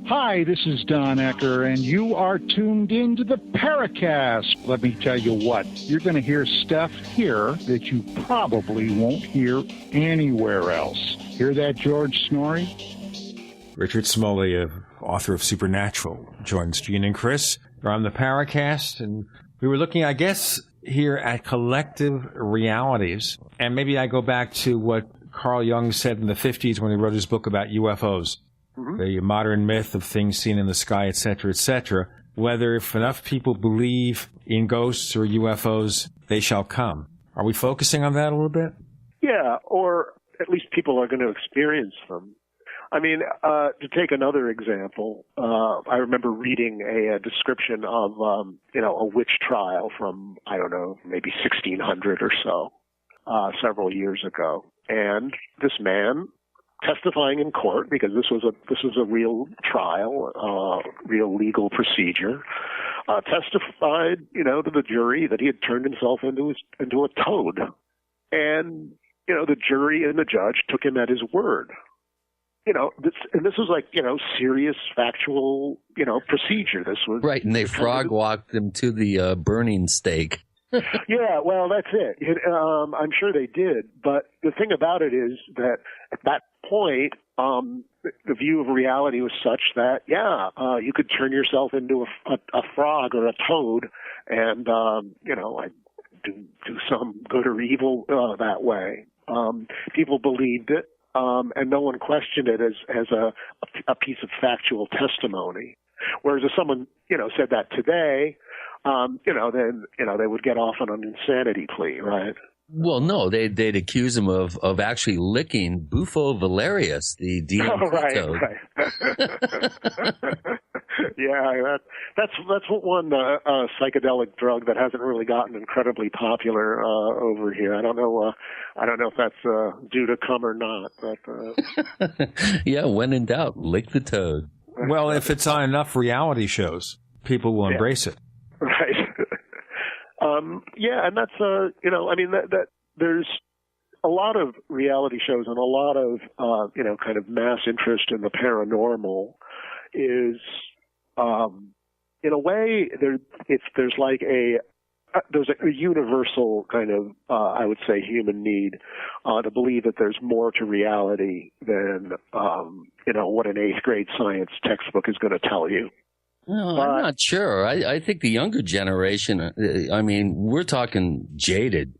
Hi, this is Don Ecker, and you are tuned in to the Paracast. Let me tell you what, you're going to hear stuff here that you probably won't hear anywhere else. Hear that, George Snorri? Richard Smoley, author of Supernatural, joins Gene and Chris. They're on the Paracast, and we were looking, I guess, here at collective realities. And maybe I go back to what Carl Jung said in the 50s when he wrote his book about UFOs, the modern myth of things seen in the sky, etc., whether if enough people believe in ghosts or UFOs, they shall come. Are we focusing on that a little bit? Yeah, or at least people are going to experience them. I mean, to take another example, I remember reading a description of, a witch trial from, I don't know, maybe 1600 or so, several years ago. And this man testifying in court, because this was a real trial, real legal procedure, testified, to the jury that he had turned himself into a toad. And, the jury and the judge took him at his word. This was like, serious factual, procedure. This was right, and they frog walked him to the burning stake. Yeah, well, that's it. I'm sure they did, but the thing about it is that at that point, the view of reality was such that, you could turn yourself into a frog or a toad, and like do some good or evil that way. People believed it. And no one questioned it as a piece of factual testimony. Whereas if someone, said that today, then, they would get off on an insanity plea, right? Well, no, they'd accuse him of actually licking Bufo valerius, the DMT toad. Right. Yeah, that's one psychedelic drug that hasn't really gotten incredibly popular over here. I don't know if that's due to come or not. But yeah, when in doubt, lick the toad. Well, if it's on enough reality shows, people will embrace it. Right. And that's that there's a lot of reality shows and a lot of kind of mass interest in the paranormal is. In a way, there's like there's a universal kind of, I would say, human need to believe that there's more to reality than, what an 8th grade science textbook is going to tell you. No, I'm not sure. I think the younger generation, we're talking jaded.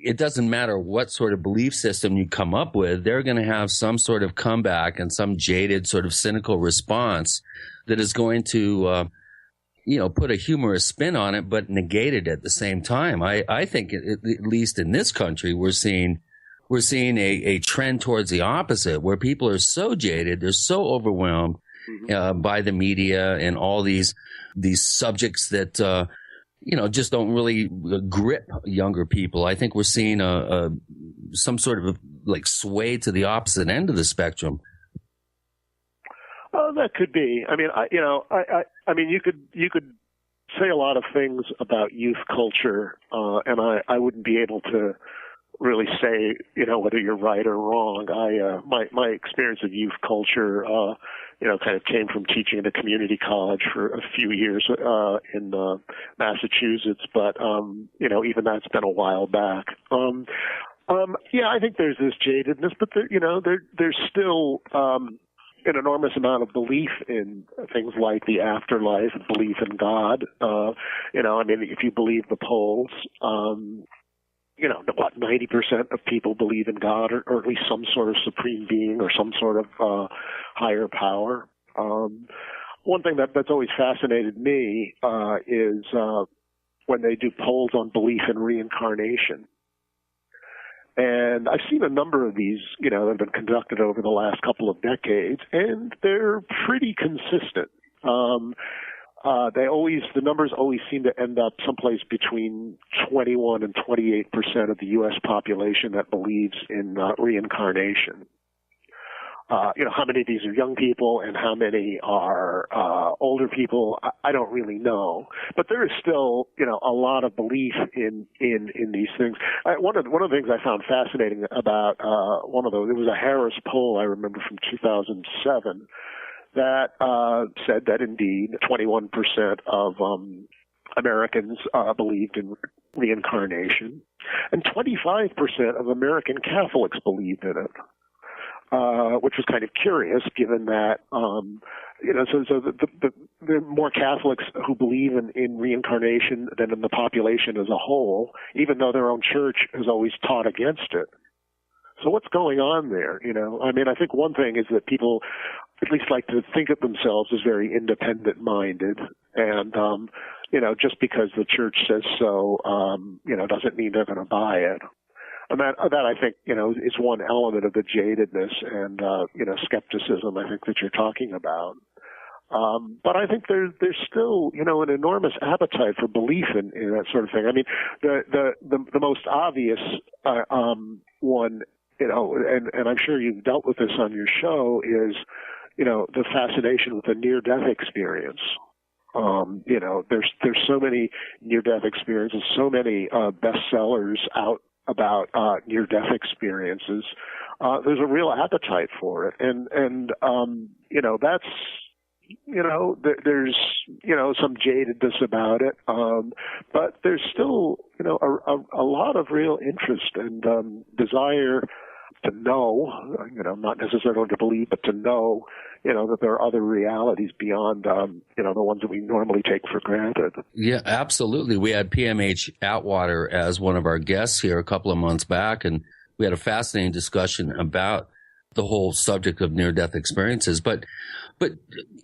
It doesn't matter what sort of belief system you come up with, they're going to have some sort of comeback and some jaded sort of cynical response that is going to, put a humorous spin on it, but negate it at the same time. I think, at least in this country, we're seeing a trend towards the opposite, where people are so jaded, they're so overwhelmed by the media and all these subjects that, just don't really grip younger people. I think we're seeing some sort of like sway to the opposite end of the spectrum. Oh, that could be. I mean, I mean, you could say a lot of things about youth culture, and I wouldn't be able to really say, whether you're right or wrong. My experience of youth culture, kind of came from teaching at a community college for a few years in Massachusetts, but even that's been a while back. Yeah, I think there's this jadedness, but there's still an enormous amount of belief in things like the afterlife, belief in God. I mean, if you believe the polls, 90% of people believe in God or at least some sort of supreme being or some sort of higher power. One thing that's always fascinated me is when they do polls on belief in reincarnation. And I've seen a number of these, that have been conducted over the last couple of decades, and they're pretty consistent. The numbers always seem to end up someplace between 21 and 28% of the U.S. population that believes in reincarnation. How many of these are young people and how many are older people, I don't really know. But there is still, a lot of belief in these things. One of the things I found fascinating about one of those, it was a Harris poll I remember from 2007 that said that indeed 21% of Americans believed in reincarnation, and 25% of American Catholics believed in it. Which was kind of curious, given that so the more Catholics who believe in reincarnation than in the population as a whole, even though their own church has always taught against it. So what's going on there? I mean, I think one thing is that people at least like to think of themselves as very independent-minded, and just because the church says so, doesn't mean they're going to buy it. And that I think, is one element of the jadedness and, skepticism I think that you're talking about. But I think there's still, an enormous appetite for belief in that sort of thing. I mean, the most obvious, one, and I'm sure you've dealt with this on your show is, the fascination with the near-death experience. There's so many near-death experiences, so many, bestsellers out about near-death experiences. There's a real appetite for it, and that's there's some jadedness about it, but there's still a lot of real interest and desire to know, not necessarily to believe, but to know, that there are other realities beyond, the ones that we normally take for granted. Yeah, absolutely. We had PMH Atwater as one of our guests here a couple of months back, and we had a fascinating discussion about the whole subject of near-death experiences. But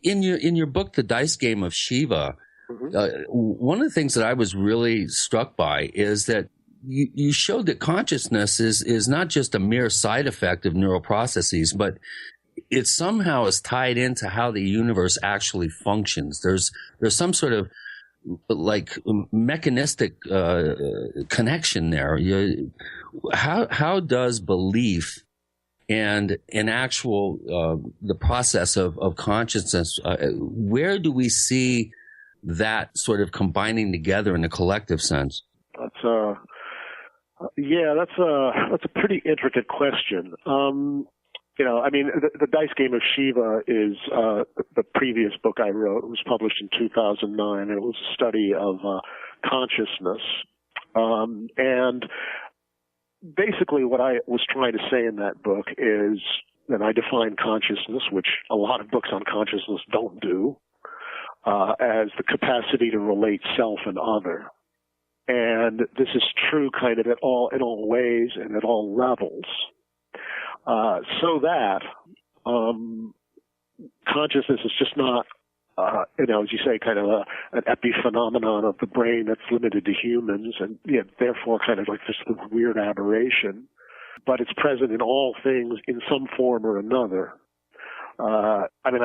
in your book, The Dice Game of Shiva, one of the things that I was really struck by is that you showed that consciousness is not just a mere side effect of neural processes, but it somehow is tied into how the universe actually functions. There's some sort of like mechanistic connection there. How does belief and an actual the process of consciousness, where do we see that sort of combining together in a collective sense? That's a pretty intricate question. I mean, the Dice Game of Shiva is the previous book I wrote. It was published in 2009, and it was a study of consciousness. And basically what I was trying to say in that book is that I define consciousness, which a lot of books on consciousness don't do, as the capacity to relate self and other. And this is true kind of in all ways and at all levels. So that consciousness is just not, as you say, kind of an epiphenomenon of the brain that's limited to humans, and therefore kind of like this weird aberration. But it's present in all things in some form or another. I mean,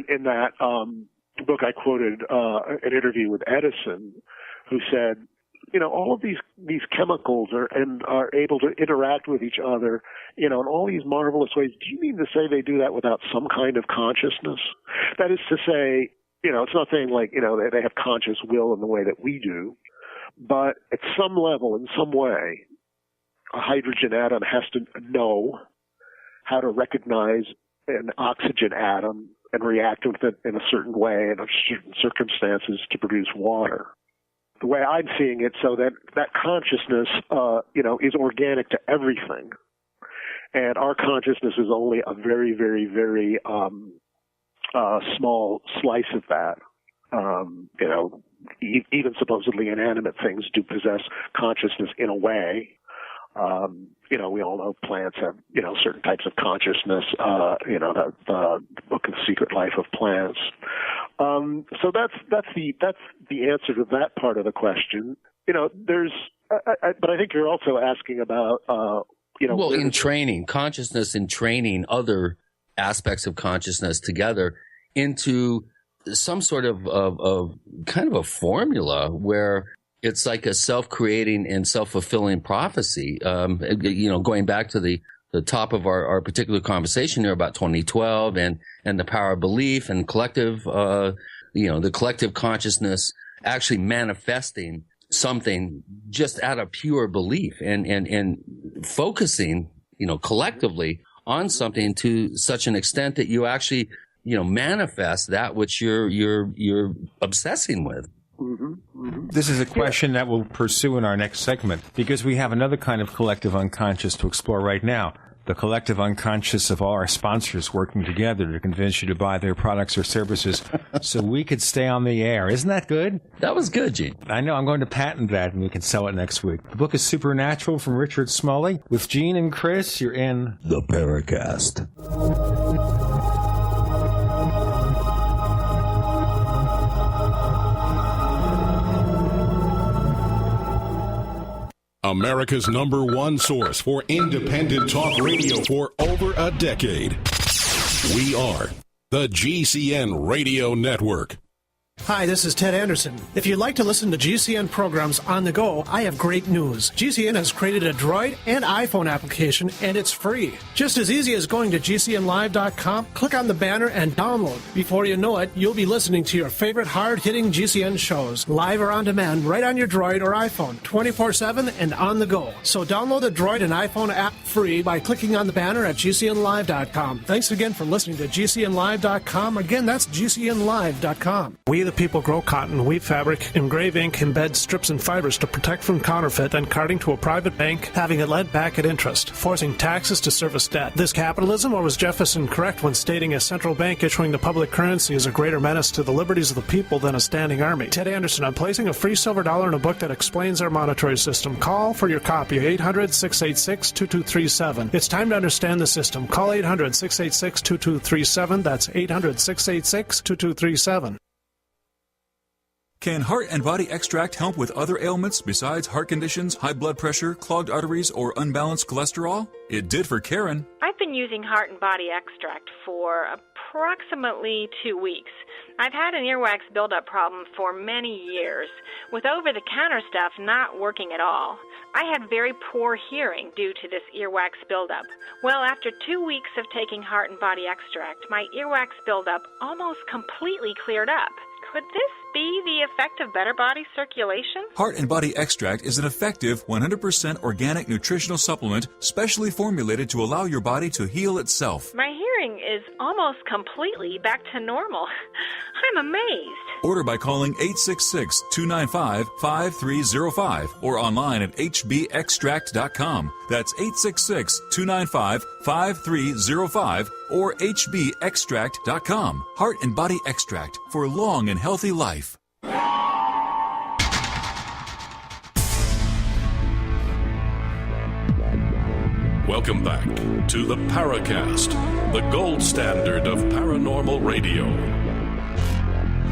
in that book, I quoted an interview with Edison, who said, all of these chemicals are able to interact with each other, in all these marvelous ways. Do you mean to say they do that without some kind of consciousness? That is to say, it's not saying like, they have conscious will in the way that we do, but at some level, in some way, a hydrogen atom has to know how to recognize an oxygen atom and react with it in a certain way in certain circumstances to produce water. The way I'm seeing it, so that consciousness, is organic to everything. And our consciousness is only a very, very, very small slice of that. Even supposedly inanimate things do possess consciousness in a way. We all know plants have, certain types of consciousness, the book of the Secret Life of Plants. So that's the answer to that part of the question. But I think you're also asking about, Well, in training, consciousness in training other aspects of consciousness together into some sort of kind of a formula where it's like a self-creating and self-fulfilling prophecy. Going back to the top of our particular conversation here about 2012 and the power of belief and collective, the collective consciousness actually manifesting something just out of pure belief and focusing, collectively on something to such an extent that you actually, manifest that which you're obsessing with. Mm-hmm, mm-hmm. This is a question that we'll pursue in our next segment because we have another kind of collective unconscious to explore right now. The collective unconscious of all our sponsors working together to convince you to buy their products or services so we could stay on the air. Isn't that good? That was good, Gene. I know. I'm going to patent that and we can sell it next week. The book is Supernatural from Richard Smoley. With Gene and Chris, you're in the Paracast. America's #1 source for independent talk radio for over a decade. We are the GCN Radio Network. Hi, this is Ted Anderson. If you'd like to listen to GCN programs on the go, I have great news. GCN has created a Droid and iPhone application, and it's free. Just as easy as going to GCNlive.com, click on the banner, and download. Before you know it, you'll be listening to your favorite hard-hitting GCN shows, live or on demand, right on your Droid or iPhone, 24/7 and on the go. So download the Droid and iPhone app free by clicking on the banner at GCNlive.com. Thanks again for listening to GCNlive.com. Again, that's GCNlive.com. We the people grow cotton, weave fabric, engrave ink, embed strips and fibers to protect from counterfeit and carting to a private bank, having it lent back at interest, forcing taxes to service debt. This capitalism, or was Jefferson correct when stating a central bank issuing the public currency is a greater menace to the liberties of the people than a standing army? Ted Anderson, I'm placing a free silver dollar in a book that explains our monetary system. Call for your copy, 800-686-2237. It's time to understand the system. Call 800-686-2237. That's 800-686-2237. Can Heart and Body Extract help with other ailments besides heart conditions, high blood pressure, clogged arteries, or unbalanced cholesterol? It did for Karen. I've been using Heart and Body Extract for approximately 2 weeks. I've had an earwax buildup problem for many years, with over-the-counter stuff not working at all. I had very poor hearing due to this earwax buildup. Well, after 2 weeks of taking Heart and Body Extract, my earwax buildup almost completely cleared up. Could this be the effect of better body circulation? Heart and Body Extract is an effective 100% organic nutritional supplement specially formulated to allow your body to heal itself. My hearing is almost completely back to normal. I'm amazed. Order by calling 866-295-5305 or online at hbextract.com. That's 866-295-5305 or hbextract.com. Heart and Body Extract for long and healthy life. Welcome back to the Paracast, the gold standard of paranormal radio.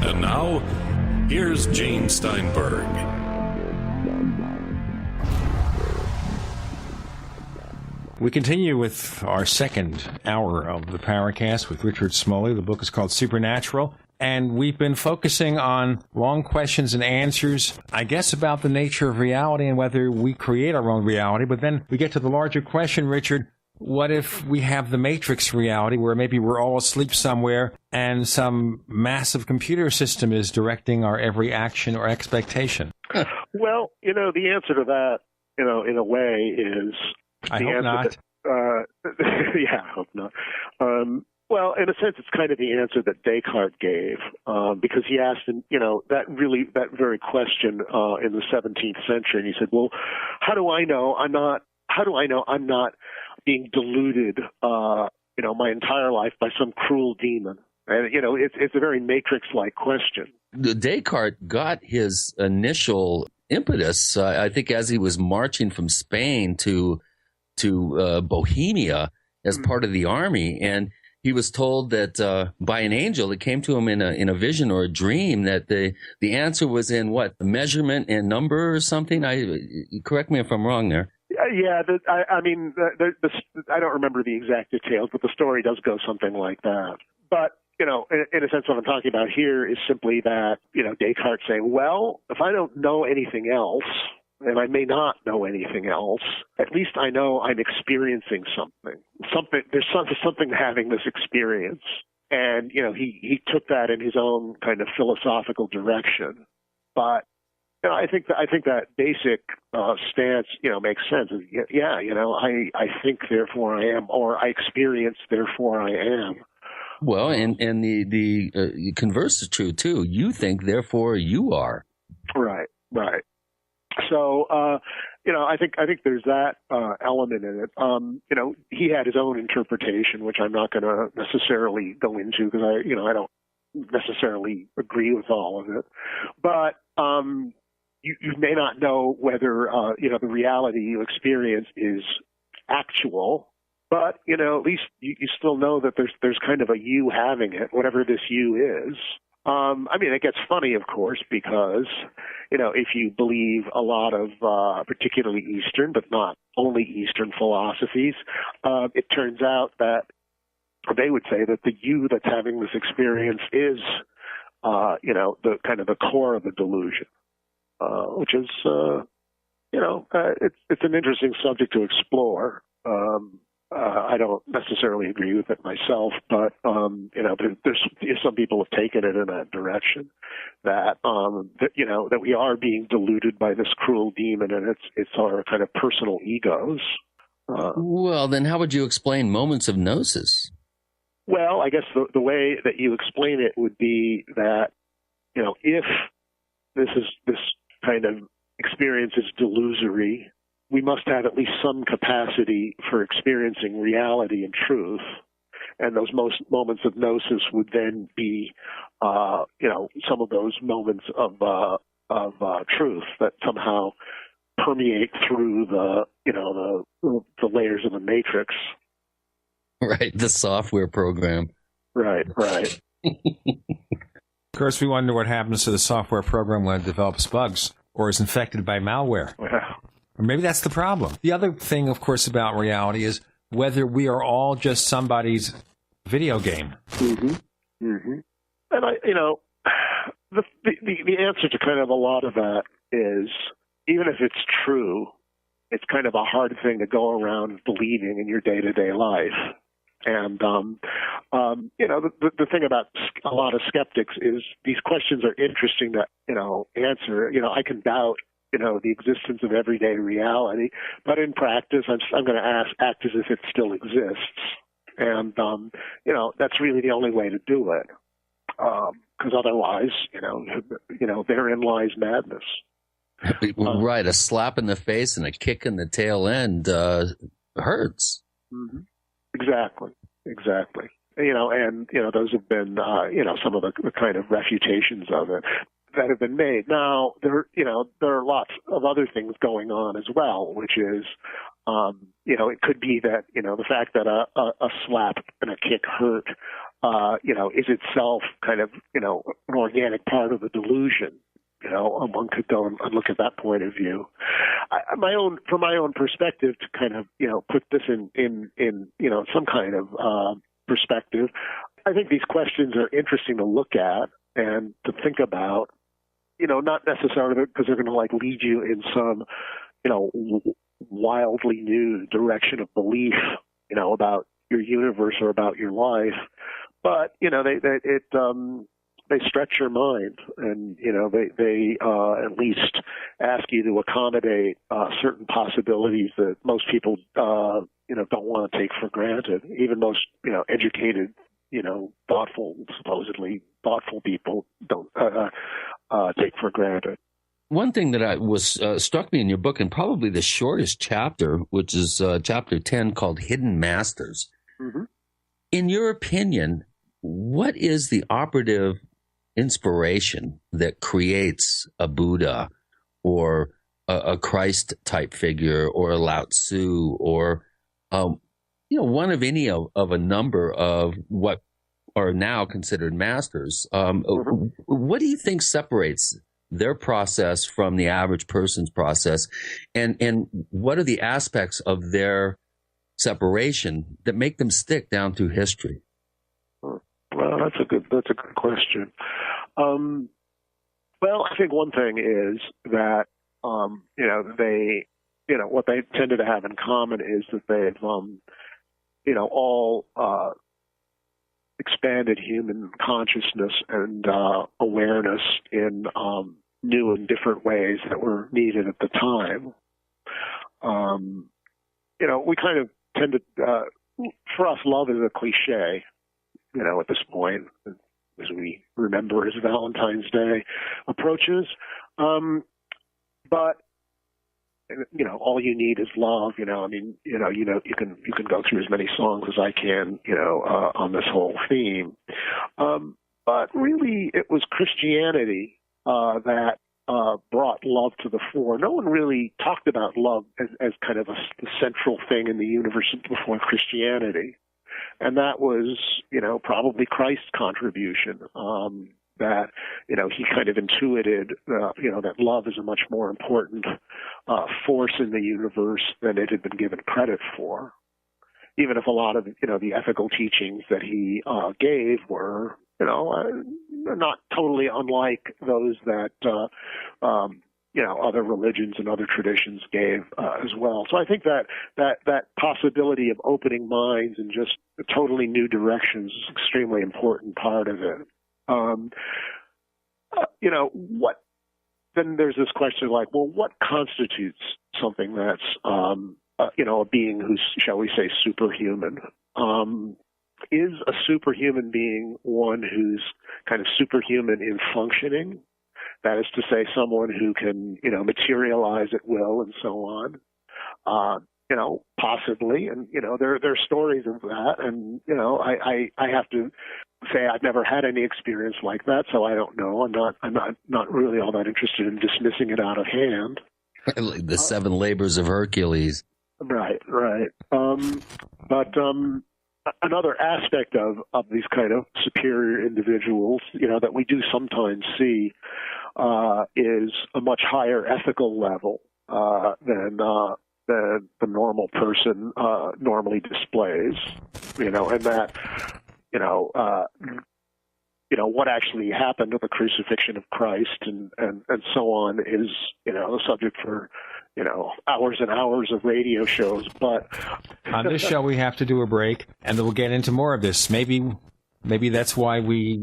And now, here's Gene Steinberg. We continue with our second hour of the Paracast with Richard Smoley. The book is called Supernatural And we've been focusing on long questions and answers, I guess, about the nature of reality and whether we create our own reality. But then we get to the larger question, Richard, what if we have the matrix reality where maybe we're all asleep somewhere and some massive computer system is directing our every action or expectation? Well, the answer to that, in a way is... I hope not. Yeah, I hope not. Well, in a sense, it's kind of the answer that Descartes gave, because he asked, that very question in the 17th century, and he said, "Well, how do I know I'm not being deluded, my entire life by some cruel demon?" And it's a very Matrix-like question. Descartes got his initial impetus, I think, as he was marching from Spain to Bohemia as part of the army, and he was told that by an angel that came to him in a vision or a dream that the answer was in what, measurement and number or something. Correct me if I'm wrong there. Yeah, I don't remember the exact details, but the story does go something like that. But in a sense, what I'm talking about here is simply that Descartes saying, well, if I don't know anything else, and I may not know anything else, at least I know I'm experiencing something. There's something having this experience. And, he took that in his own kind of philosophical direction. But, I think that basic stance, makes sense. Yeah, I think, therefore I am, or I experience, therefore I am. Well, and the converse is true, too. You think, therefore you are. Right. So, I think there's that element in it. He had his own interpretation, which I'm not going to necessarily go into because I don't necessarily agree with all of it. But you may not know whether the reality you experience is actual, but at least you still know that there's kind of a you having it, whatever this you is. It gets funny, of course, because, if you believe a lot of particularly Eastern, but not only Eastern philosophies, it turns out that they would say that the you that's having this experience is, the kind of the core of the delusion, which is, it's an interesting subject to explore. I don't necessarily agree with it myself, but there's some people have taken it in that direction. That we are being deluded by this cruel demon, and it's our kind of personal egos. Well, then how would you explain moments of gnosis? Well, I guess the way that you explain it would be that if this kind of experience is delusory, we must have at least some capacity for experiencing reality and truth. And those moments of gnosis would then be, some of those moments of truth that somehow permeate through the layers of the matrix. Right, the software program. Right. Of course, we wonder what happens to the software program when it develops bugs or is infected by malware. Wow. Or maybe that's the problem. The other thing, of course, about reality is whether we are all just somebody's video game. Mm-hmm. Mm-hmm. And the answer to kind of a lot of that is, even if it's true, it's kind of a hard thing to go around believing in your day-to-day life. And, the thing about a lot of skeptics is these questions are interesting to, answer. I can doubt, the existence of everyday reality, but in practice, I'm going to act as if it still exists. And, that's really the only way to do it. Because otherwise, therein lies madness. Right. A slap in the face and a kick in the tail end hurts. Mm-hmm. Exactly. Those have been, some of the kind of refutations of it that have been made. Now, there are lots of other things going on as well, which is, it could be that, the fact that a slap and a kick hurt, is itself kind of, an organic part of the delusion. One could go and look at that point of view. From my own perspective, to kind of, put this in some kind of perspective, I think these questions are interesting to look at and to think about, not necessarily because they're going to lead you in some, wildly new direction of belief, about your universe or about your life. But, they stretch your mind, and they at least ask you to accommodate certain possibilities that most people don't want to take for granted. Even most educated, supposedly thoughtful people don't take for granted. One thing that struck me in your book, and probably the shortest chapter, which is chapter 10, called Hidden Masters. Mm-hmm. In your opinion, what is the operative inspiration that creates a Buddha or a Christ-type figure or a Lao Tzu or, one of any of a number of what are now considered masters? What do you think separates their process from the average person's process, and what are the aspects of their separation that make them stick down through history? Well, that's a good question. Well, I think one thing is that they, what they tended to have in common is that they've all expanded human consciousness and awareness in new and different ways that were needed at the time. We kind of tend to, for us, love is a cliche, at this point, as we remember as Valentine's Day approaches. But all you need is love. You can go through as many songs as I can, on this whole theme. But really, it was Christianity that brought love to the fore. No one really talked about love as kind of the central thing in the universe before Christianity. And that was, probably Christ's contribution, that, he kind of intuited, that love is a much more important force in the universe than it had been given credit for. Even if a lot of, the ethical teachings that he gave were, not totally unlike those that, other religions and other traditions gave as well. So I think that possibility of opening minds and just totally new directions is an extremely important part of it. Then there's this question what constitutes something that's, a being who's, shall we say, superhuman? Is a superhuman being one who's kind of superhuman in functioning? That is to say, someone who can, materialize at will and so on. Possibly, and there are stories of that, and I have to say I've never had any experience like that, so I don't know. I'm not really all that interested in dismissing it out of hand. The 7 labors of Hercules. Right. But another aspect of these kind of superior individuals, that we do sometimes see, is a much higher ethical level than the normal person normally displays, and that, what actually happened with the crucifixion of Christ and so on is, the subject for, hours and hours of radio shows. But on this show, we have to do a break, and then we'll get into more of this. Maybe that's why we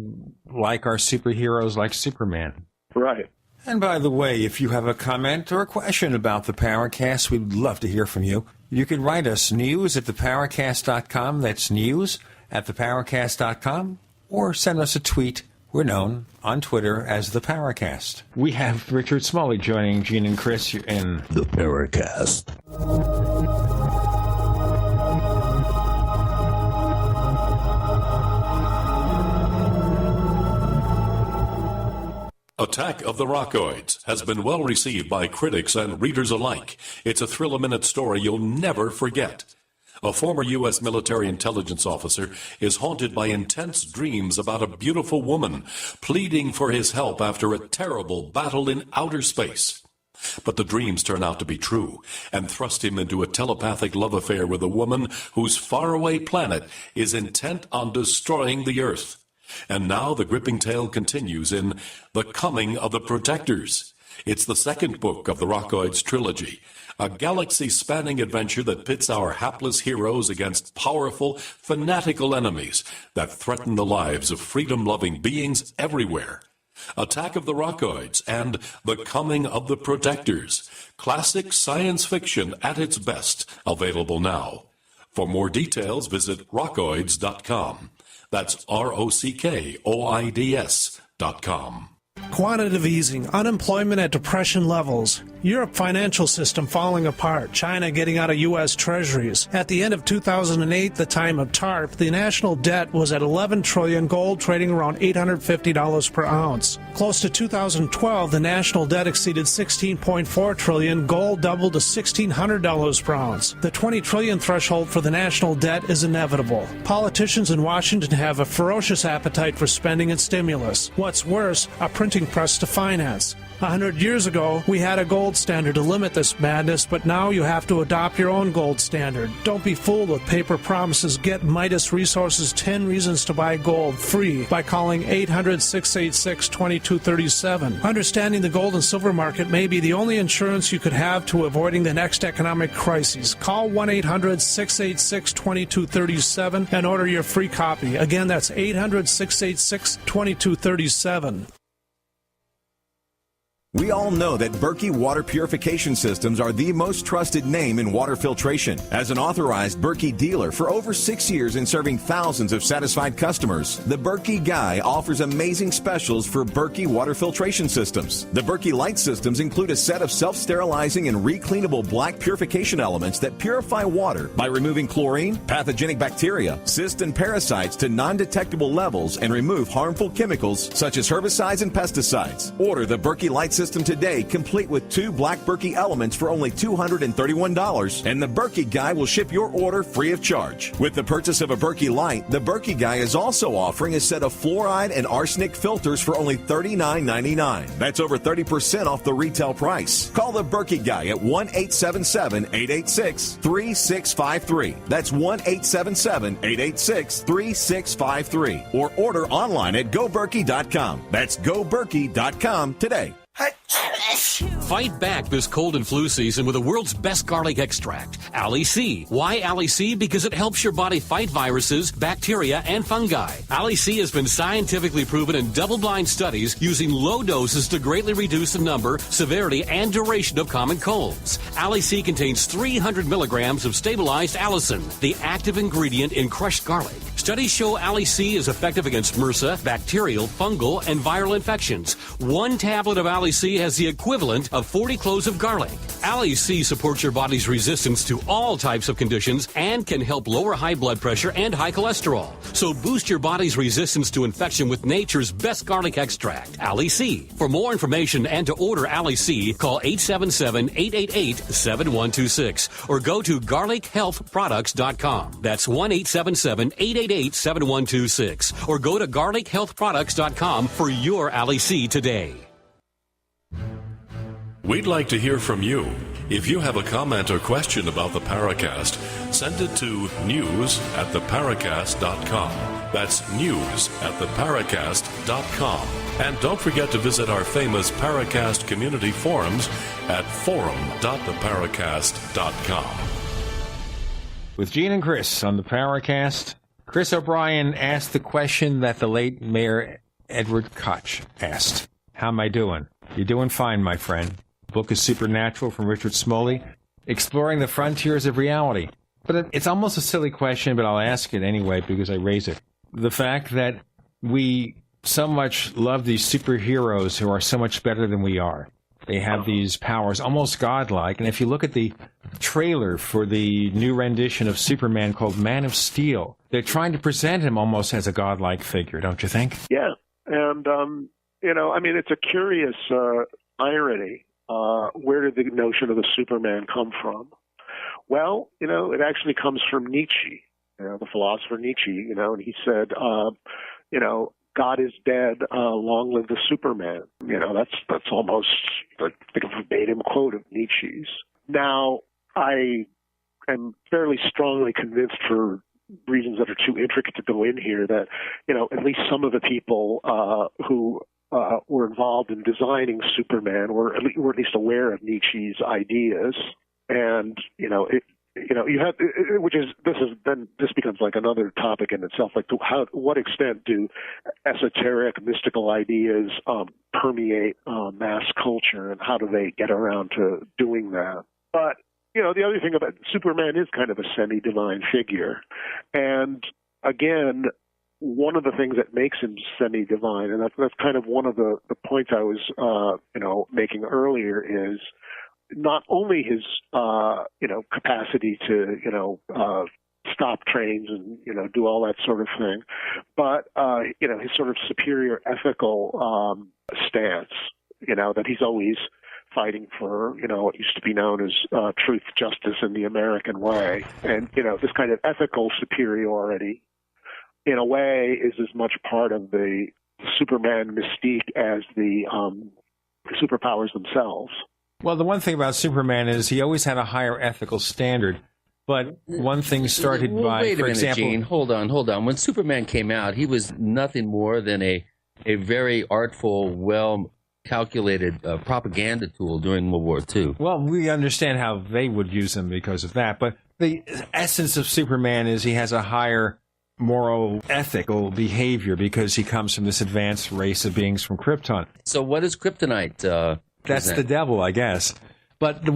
like our superheroes like Superman. Right. And by the way, if you have a comment or a question about the Paracast, we'd love to hear from you. You can write us news@theparacast.com. That's news@theparacast.com. Or send us a tweet. We're known on Twitter as The Paracast. We have Richard Smoley joining Gene and Chris in The Paracast. Attack of the Rockoids has been well received by critics and readers alike. It's a thrill-a-minute story you'll never forget. A former U.S. military intelligence officer is haunted by intense dreams about a beautiful woman pleading for his help after a terrible battle in outer space. But the dreams turn out to be true and thrust him into a telepathic love affair with a woman whose faraway planet is intent on destroying the Earth. And now the gripping tale continues in The Coming of the Protectors. It's the second book of the Rockoids trilogy, a galaxy-spanning adventure that pits our hapless heroes against powerful, fanatical enemies that threaten the lives of freedom-loving beings everywhere. Attack of the Rockoids and The Coming of the Protectors. Classic science fiction at its best, available now. For more details, visit rockoids.com. That's ROCKOIDS.com. Quantitative easing, unemployment at depression levels, Europe financial system falling apart, China getting out of U.S. treasuries. At the end of 2008, the time of TARP, the national debt was at $11 trillion, gold trading around $850 per ounce. Close to 2012, the national debt exceeded $16.4 trillion, gold doubled to $1,600 per ounce. The $20 trillion threshold for the national debt is inevitable. Politicians in Washington have a ferocious appetite for spending and stimulus. What's worse, a printing press to finance. 100 years ago, we had a gold standard to limit this madness, but now you have to adopt your own gold standard. Don't be fooled with paper promises. Get Midas Resources 10 Reasons to Buy Gold free by calling 800-686-2237. Understanding the gold and silver market may be the only insurance you could have to avoiding the next economic crisis. Call 1-800-686-2237 and order your free copy. Again, that's 800-686-2237. We all know that Berkey water purification systems are the most trusted name in water filtration. As an authorized Berkey dealer for over 6 years and serving thousands of satisfied customers, the Berkey Guy offers amazing specials for Berkey water filtration systems. The Berkey Light systems include a set of self-sterilizing and recleanable black purification elements that purify water by removing chlorine, pathogenic bacteria, cysts, and parasites to non-detectable levels and remove harmful chemicals such as herbicides and pesticides. Order the Berkey Light system today, complete with 2 black Berkey elements for only $231, and the Berkey Guy will ship your order free of charge. With the purchase of a Berkey Light, the Berkey Guy is also offering a set of fluoride and arsenic filters for only $39.99. That's over 30% off the retail price. Call the Berkey Guy at 1-877-886-3653. That's 1-877-886-3653. Or order online at goberkey.com. That's goberkey.com today. Fight back this cold and flu season with the world's best garlic extract, Ali C. Why Ali C? Because it helps your body fight viruses, bacteria, and fungi. Ali C has been scientifically proven in double-blind studies using low doses to greatly reduce the number, severity, and duration of common colds. Ali C contains 300 milligrams of stabilized allicin, the active ingredient in crushed garlic. Studies show Ali C is effective against MRSA, bacterial, fungal, and viral infections. 1 tablet of Ali C has the equivalent of 40 cloves of garlic. Ali C supports your body's resistance to all types of conditions and can help lower high blood pressure and high cholesterol. So boost your body's resistance to infection with nature's best garlic extract, Ali C. For more information and to order Ali C, call 877-888-7126 or go to garlichealthproducts.com. That's 1-877-888-7126 or go to garlichealthproducts.com for your Ali C today. We'd like to hear from you. If you have a comment or question about the Paracast, send it to news@theparacast.com. That's news@theparacast.com. And don't forget to visit our famous Paracast community forums at forum.theparacast.com. With Gene and Chris on the Paracast, Chris O'Brien asked the question that the late Mayor Edward Koch asked. How am I doing? You're doing fine, my friend. The book is Supernatural from Richard Smoley, exploring the frontiers of reality. But it's almost a silly question, but I'll ask it anyway because I raise it. The fact that we so much love these superheroes who are so much better than we are. They have these powers, almost godlike. And if you look at the trailer for the new rendition of Superman called Man of Steel, they're trying to present him almost as a godlike figure, don't you think? Yeah. And, it's a curious irony. Where did the notion of the Superman come from? Well, it actually comes from Nietzsche, the philosopher Nietzsche, and he said, God is dead, long live the Superman. That's almost like a verbatim quote of Nietzsche's. Now, I am fairly strongly convinced, for reasons that are too intricate to go in here, that, at least some of the people who were involved in designing Superman were at least aware of Nietzsche's ideas. And, this becomes like another topic in itself, like to what extent do esoteric, mystical ideas permeate mass culture, and how do they get around to doing that? But, the other thing about Superman is kind of a semi-divine figure. And again, one of the things that makes him semi-divine, and that's kind of one of the points I was, making earlier, is not only his, capacity to, stop trains and, do all that sort of thing, but, his sort of superior ethical stance, that he's always fighting for, what used to be known as truth, justice, and the American way. And, this kind of ethical superiority, in a way, is as much part of the Superman mystique as the superpowers themselves. Well, the one thing about Superman is he always had a higher ethical standard. But one thing started by, wait a for minute, example... Gene. Hold on. When Superman came out, he was nothing more than a very artful, well-calculated propaganda tool during World War II. Well, we understand how they would use him because of that. But the essence of Superman is he has a higher moral, ethical behavior because he comes from this advanced race of beings from Krypton. So what is kryptonite? That's the devil, I guess. But the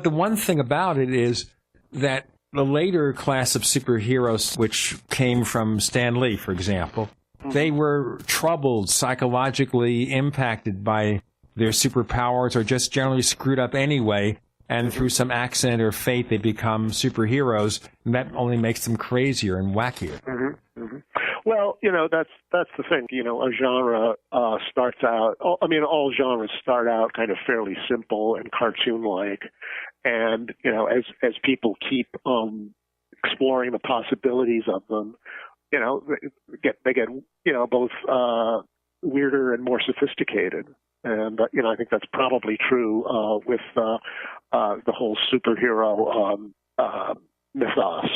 one thing about it is that the later class of superheroes, which came from Stan Lee, for example, they were troubled, psychologically impacted by their superpowers, or just generally screwed up anyway, and through some accident or fate they become superheroes, and that only makes them crazier and wackier. Mm-hmm. Mm-hmm. Well, that's the thing. A genre starts out. All genres start out kind of fairly simple and cartoon-like, and as people keep exploring the possibilities of them, they get both weirder and more sophisticated. And I think that's probably true with the whole superhero mythos.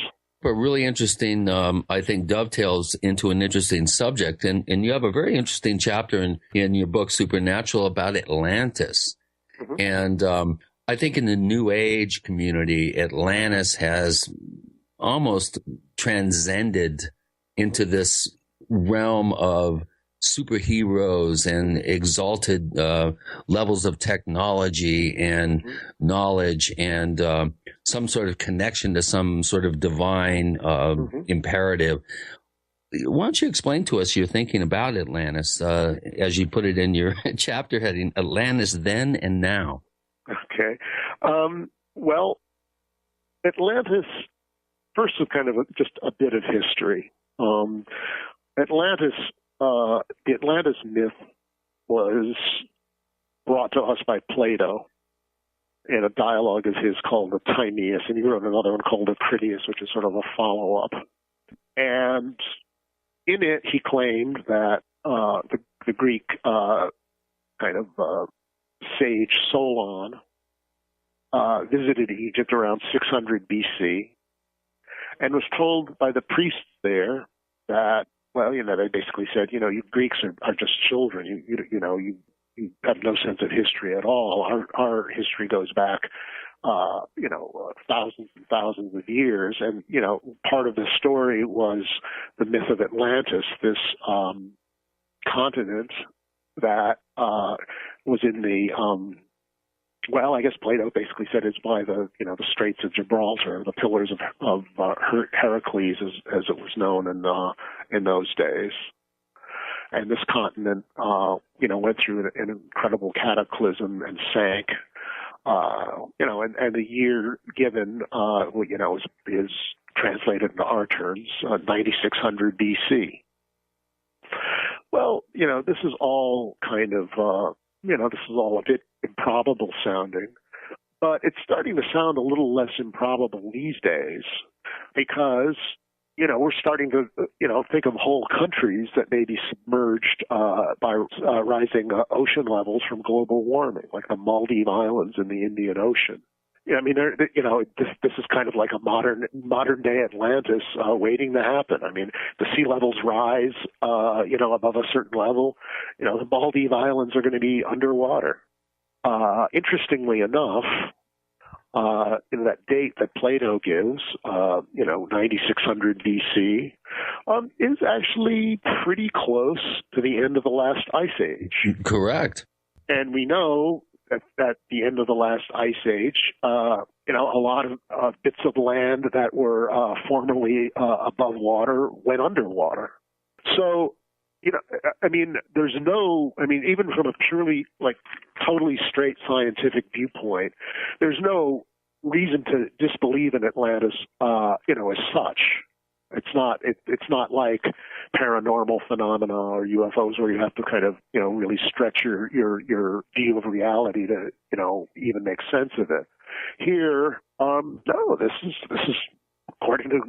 But really interesting, I think, dovetails into an interesting subject. And you have a very interesting chapter in your book, Supernatural, about Atlantis. Mm-hmm. And I think in the New Age community, Atlantis has almost transcended into this realm of superheroes and exalted levels of technology and knowledge and some sort of connection to some sort of divine imperative. Why don't you explain to us your thinking about Atlantis, as you put it in your chapter heading, Atlantis Then and Now? Okay. Well, Atlantis, first is kind of just a bit of history. The Atlantis myth was brought to us by Plato in a dialogue of his called the Timaeus, and he wrote another one called the Critias, which is sort of a follow-up. And in it, he claimed that the Greek sage Solon visited Egypt around 600 BC and was told by the priests there that, they basically said, you Greeks are just children. You have no sense of history at all. Our history goes back, thousands and thousands of years. And, part of the story was the myth of Atlantis, this continent that was in the, I guess Plato basically said it's by the Straits of Gibraltar, the Pillars of Heracles, as it was known in those days. And this continent, went through an incredible cataclysm and sank. And the year given, is translated into our terms, 9600 BC. Well, this is all kind of, this is all a bit improbable sounding, but it's starting to sound a little less improbable these days because we're starting to, think of whole countries that may be submerged by rising ocean levels from global warming, like the Maldive Islands in the Indian Ocean. I mean, this is kind of like a modern day Atlantis waiting to happen. I mean, the sea levels rise, above a certain level. The Maldive Islands are going to be underwater. Interestingly enough, that date that Plato gives, 9600 BC, is actually pretty close to the end of the last ice age. Correct. And we know that at the end of the last ice age, a lot of bits of land that were formerly above water went underwater. So, even from a purely, totally straight scientific viewpoint, there's no reason to disbelieve in Atlantis, as such. It's not like paranormal phenomena or UFOs where you have to kind of, really stretch your view of reality to, even make sense of it. Here, no, this is according to,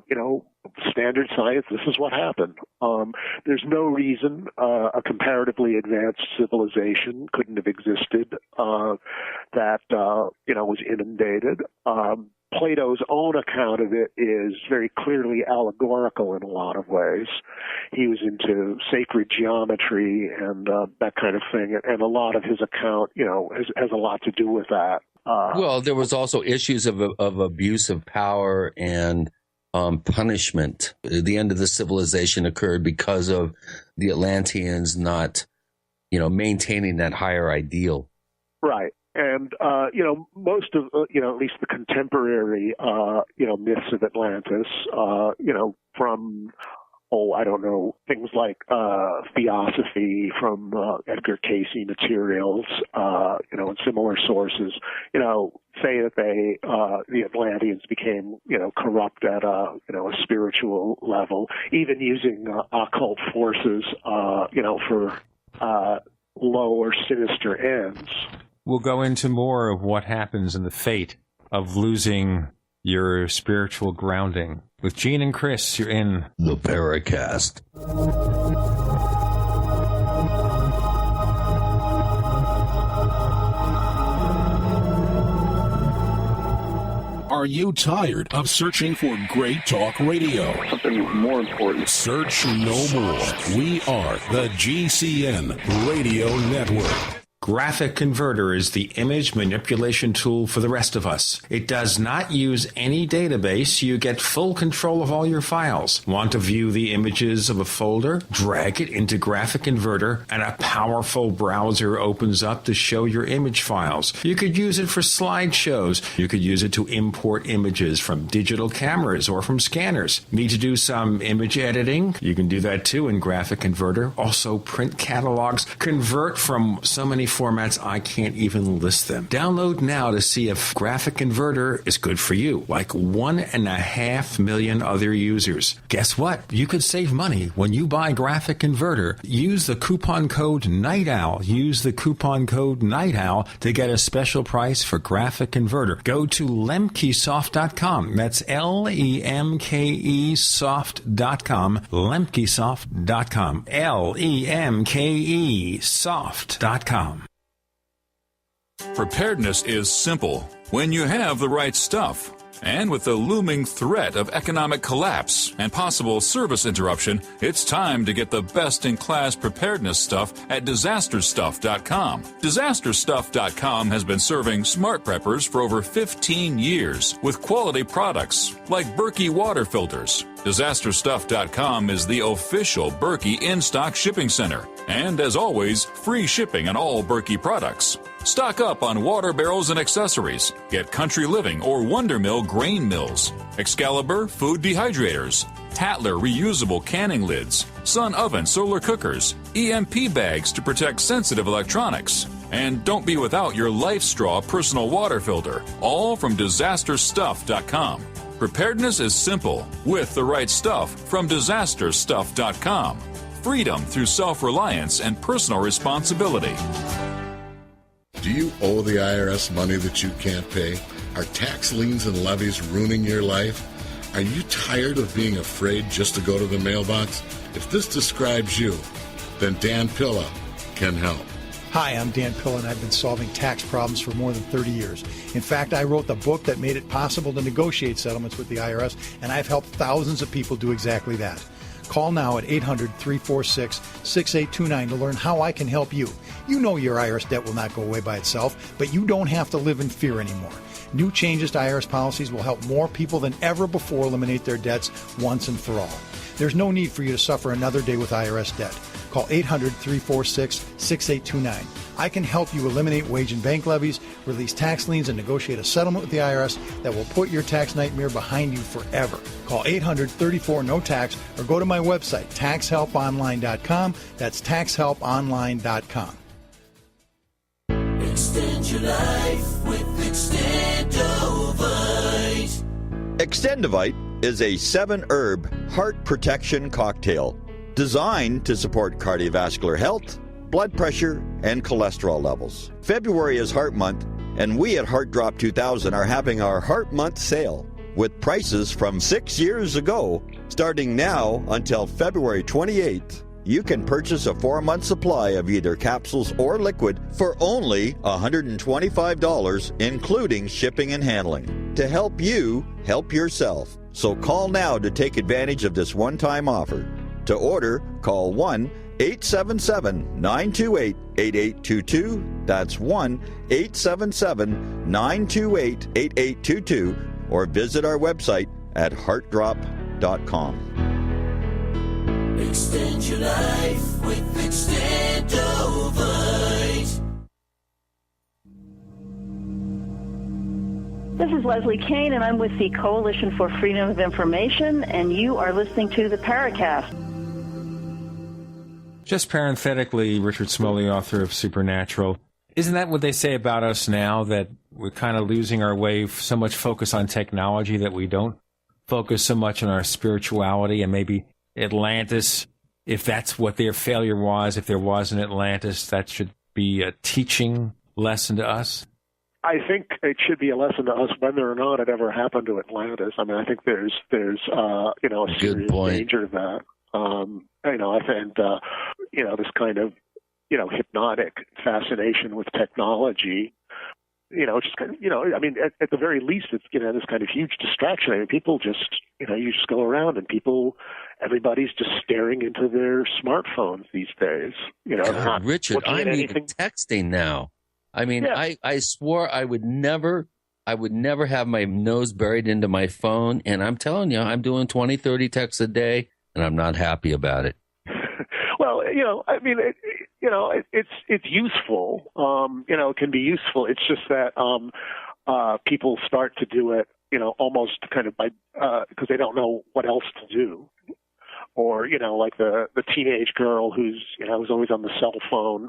standard science, this is what happened. There's no reason a comparatively advanced civilization couldn't have existed that, was inundated. Plato's own account of it is very clearly allegorical in a lot of ways. He was into sacred geometry and that kind of thing, and a lot of his account, has a lot to do with that. Well, there was also issues of abuse of power and punishment. The end of the civilization occurred because of the Atlanteans not, maintaining that higher ideal. Right. And, most of, at least the contemporary, myths of Atlantis, from, things like Theosophy from Edgar Cayce materials, and similar sources, say that the Atlanteans became, corrupt at a spiritual level, even using occult forces, for low or sinister ends. We'll go into more of what happens in the fate of losing your spiritual grounding. With Gene and Chris, you're in the Paracast. Are you tired of searching for great talk radio? Something more important. Search no more. We are the GCN Radio Network. Graphic Converter is the image manipulation tool for the rest of us. It does not use any database. You get full control of all your files. Want to view the images of a folder? Drag it into Graphic Converter, and a powerful browser opens up to show your image files. You could use it for slideshows. You could use it to import images from digital cameras or from scanners. Need to do some image editing? You can do that too in Graphic Converter. Also print catalogs. Convert from so many formats I can't even list them. Download now to see if Graphic Converter is good for you, like 1.5 million other users. Guess what? You could save money when you buy Graphic Converter. Use the coupon code Night Owl. Use the coupon code Night Owl to get a special price for Graphic Converter. Go to lemkesoft.com. That's LEMKE soft.com. lemkesoft.com. LEMKE soft.com. Preparedness is simple when you have the right stuff. And with the looming threat of economic collapse and possible service interruption, it's time to get the best-in-class preparedness stuff at disasterstuff.com. Disasterstuff.com has been serving smart preppers for over 15 years with quality products like Berkey water filters. Disasterstuff.com is the official Berkey in-stock shipping center. And as always, free shipping on all Berkey products. Stock up on water barrels and accessories. Get Country Living or Wonder Mill grain mills, Excalibur food dehydrators, Tatler reusable canning lids, Sun oven solar cookers, EMP bags to protect sensitive electronics. And don't be without your Life Straw personal water filter, all from disasterstuff.com. Preparedness is simple with the right stuff from disasterstuff.com. Freedom through self-reliance and personal responsibility. Do you owe the IRS money that you can't pay? Are tax liens and levies ruining your life? Are you tired of being afraid just to go to the mailbox? If this describes you, then Dan Pilla can help. Hi, I'm Dan Pilla, and I've been solving tax problems for more than 30 years. In fact, I wrote the book that made it possible to negotiate settlements with the IRS, and I've helped thousands of people do exactly that. Call now at 800-346-6829 to learn how I can help you. You know your IRS debt will not go away by itself, but you don't have to live in fear anymore. New changes to IRS policies will help more people than ever before eliminate their debts once and for all. There's no need for you to suffer another day with IRS debt. Call 800-346-6829. I can help you eliminate wage and bank levies, release tax liens, and negotiate a settlement with the IRS that will put your tax nightmare behind you forever. Call 800-34-NO-TAX or go to my website, taxhelponline.com. That's taxhelponline.com. Extend your life with Extendovite. Extendovite is a 7-herb heart protection cocktail designed to support cardiovascular health, blood pressure, and cholesterol levels. February is Heart Month, and we at Heart Drop 2000 are having our Heart Month sale with prices from 6 years ago. Starting now until February 28th, you can purchase a 4-month supply of either capsules or liquid for only $125, including shipping and handling, to help you help yourself. So call now to take advantage of this one-time offer. To order, call 1-877-928-8822. That's 1-877-928-8822. Or visit our website at heartdrop.com. Extend your life with Extendovite. This is Leslie Kane, and I'm with the Coalition for Freedom of Information, and you are listening to the Paracast. Just parenthetically, Richard Smoley, author of Supernatural. Isn't that what they say about us now, that we're kind of losing our way, so much focus on technology that we don't focus so much on our spirituality? And maybe Atlantis, if that's what their failure was, if there was an Atlantis, that should be a teaching lesson to us? I think it should be a lesson to us whether or not it ever happened to Atlantis. I mean, I think there's a serious danger of that. This kind of, hypnotic fascination with technology, just kind of, at the very least, it's, this kind of huge distraction. I mean, people just, you just go around and everybody's just staring into their smartphones these days. God, Richard, I'm even texting now. I mean, yeah. I swore I would never have my nose buried into my phone. And I'm telling you, I'm doing 20, 30 texts a day, and I'm not happy about it. Well, it's useful. It can be useful. It's just that people start to do it, almost kind of by because they don't know what else to do. Or, like the teenage girl who's always on the cell phone,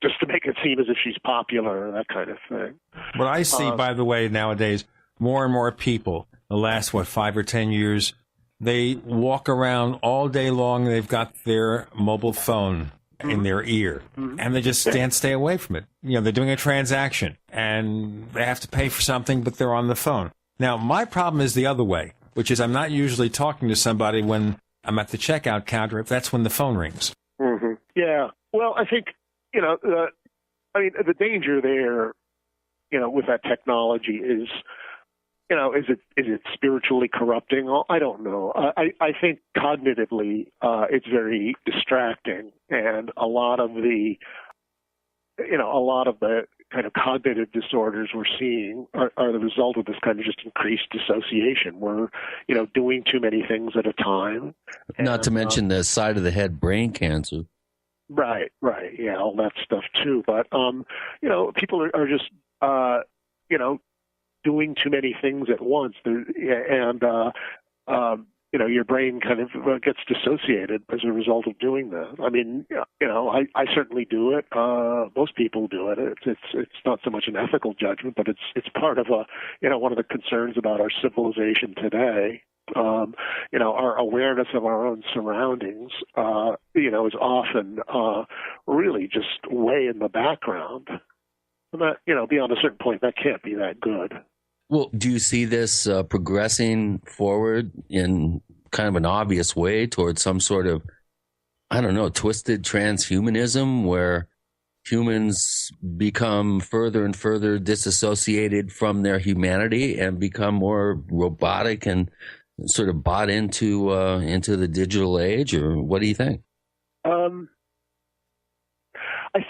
just to make it seem as if she's popular, that kind of thing. What I see, by the way, nowadays, more and more people, the last, 5 or 10 years, they walk around all day long. They've got their mobile phone in their ear, and they just can't stay away from it. They're doing a transaction, and they have to pay for something, but they're on the phone. Now, my problem is the other way, which is I'm not usually talking to somebody when I'm at the checkout counter, if that's when the phone rings. Mm-hmm. Yeah. Well, I think, the danger there, with that technology is, is it spiritually corrupting? I don't know. I think cognitively, it's very distracting, and a lot of the kind of cognitive disorders we're seeing are the result of this kind of just increased dissociation. We're, doing too many things at a time. Not to mention the side of the head brain cancer. Right. Yeah, all that stuff too. But, people are just, doing too many things at once. Your brain kind of gets dissociated as a result of doing that. I mean, I certainly do it. Most people do it. It's not so much an ethical judgment, but it's part of one of the concerns about our civilization today. Our awareness of our own surroundings, is often really just way in the background. And that, beyond a certain point, that can't be that good. Well, do you see this progressing forward in kind of an obvious way towards some sort of, I don't know, twisted transhumanism where humans become further and further disassociated from their humanity and become more robotic and sort of bought into the digital age? Or what do you think? I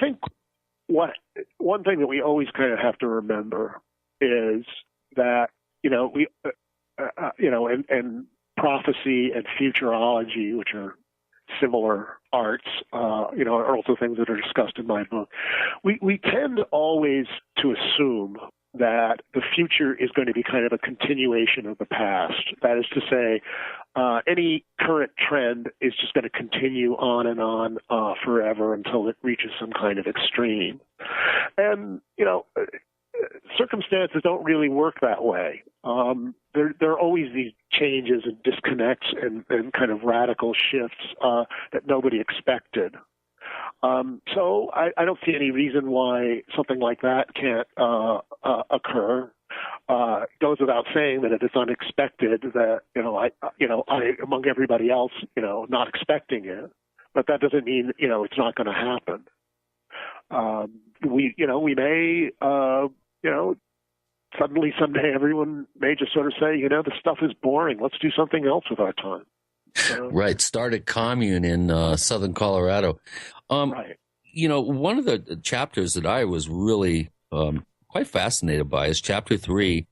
think one thing that we always kind of have to remember is that, and prophecy and futurology, which are similar arts, are also things that are discussed in my book. We tend always to assume that the future is going to be kind of a continuation of the past. That is to say, any current trend is just going to continue on and on forever until it reaches some kind of extreme. And, circumstances don't really work that way. There are always these changes and disconnects and kind of radical shifts that nobody expected. So I don't see any reason why something like that can't occur. It goes without saying that if it's unexpected, that I among everybody else, not expecting it, but that doesn't mean it's not going to happen. We may suddenly someday everyone may just sort of say, this stuff is boring. Let's do something else with our time. Right. Start a commune in southern Colorado. Right. One of the chapters that I was really quite fascinated by is chapter 3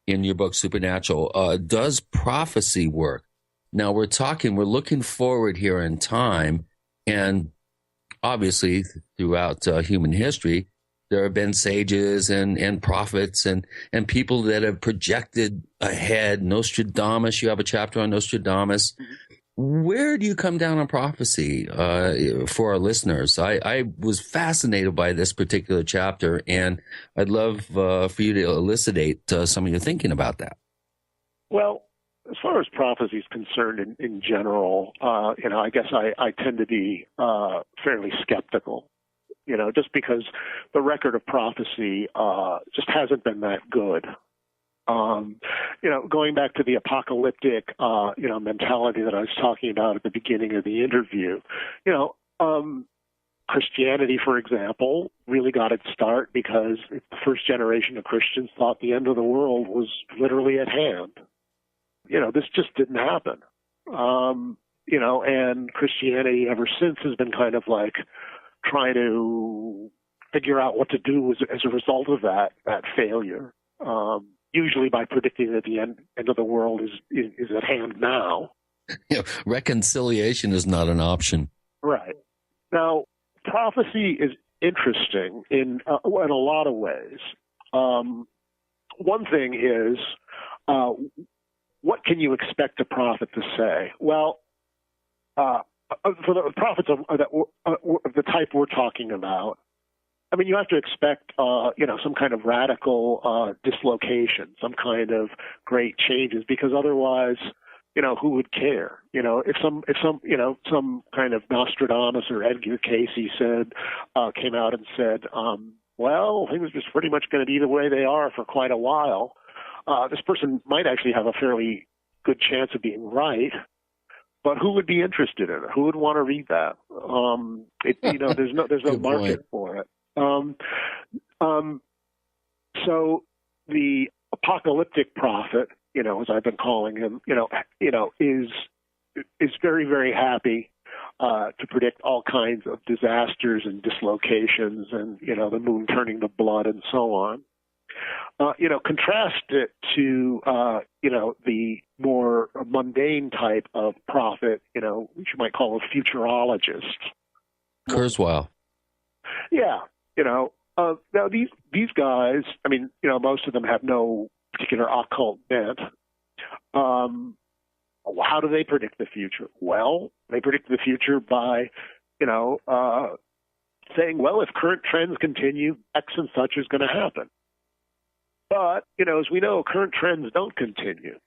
in your book, Supernatural. Does prophecy work? Now we're looking forward here in time, and obviously throughout human history, there have been sages and prophets and people that have projected ahead. Nostradamus, you have a chapter on Nostradamus. Mm-hmm. Where do you come down on prophecy for our listeners? I was fascinated by this particular chapter, and I'd love for you to elucidate some of your thinking about that. Well, as far as prophecy is concerned in general, I guess I tend to be fairly skeptical. Just because the record of prophecy just hasn't been that good. Going back to the apocalyptic, mentality that I was talking about at the beginning of the interview, Christianity, for example, really got its start because the first generation of Christians thought the end of the world was literally at hand. This just didn't happen. And Christianity ever since has been kind of like trying to figure out what to do as a result of that failure, usually by predicting that the end of the world is at hand now. Reconciliation is not an option. Right. Now, prophecy is interesting in a lot of ways. One thing is, what can you expect a prophet to say? Well, for the prophets of the type we're talking about, I mean, you have to expect, some kind of radical dislocation, some kind of great changes, because otherwise, who would care? If some kind of Nostrodamus or Edgar Casey came out and said, well, things are just pretty much going to be the way they are for quite a while, this person might actually have a fairly good chance of being right. But who would be interested in it? Who would want to read that? There's no market for it. So the apocalyptic prophet, as I've been calling him, is very, very happy to predict all kinds of disasters and dislocations, and the moon turning to blood and so on. Contrast it to the more mundane type of prophet, which you might call a futurologist. Kurzweil. Yeah, now these guys, I mean, most of them have no particular occult bent. How do they predict the future? Well, they predict the future by, saying, well, if current trends continue, X and such is going to happen. But, as we know, current trends don't continue.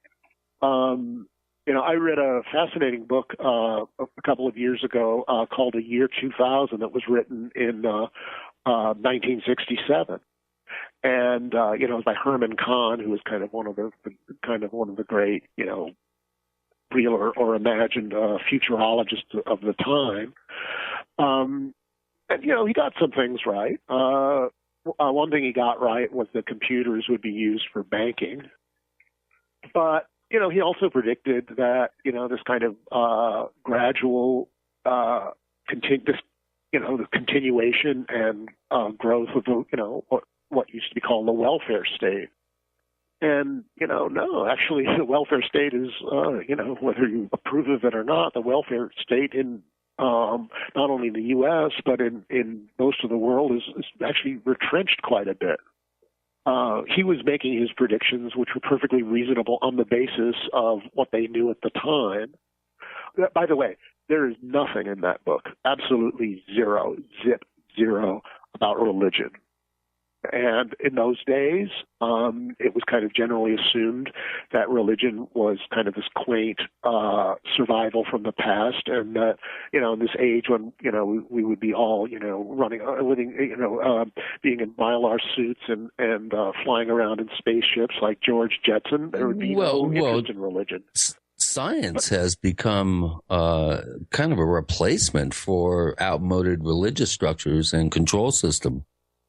I read a fascinating book a couple of years ago called The Year 2000 that was written in 1967. And it was by Herman Kahn, who was kind of one of the great, real or imagined futurologists of the time. And he got some things right. One thing he got right was that computers would be used for banking. But he also predicted that this kind of gradual the continuation and growth of what used to be called the welfare state. And, no, actually the welfare state is, whether you approve of it or not, the welfare state in not only in the U.S., but in most of the world is actually retrenched quite a bit. He was making his predictions, which were perfectly reasonable on the basis of what they knew at the time. By the way, there is nothing in that book, absolutely zero, about religion. And in those days, it was kind of generally assumed that religion was kind of this quaint survival from the past, and that in this age when we would be all living being in Mylar suits and flying around in spaceships like George Jetson, there would be no interest in religion. Science has become kind of a replacement for outmoded religious structures and control system.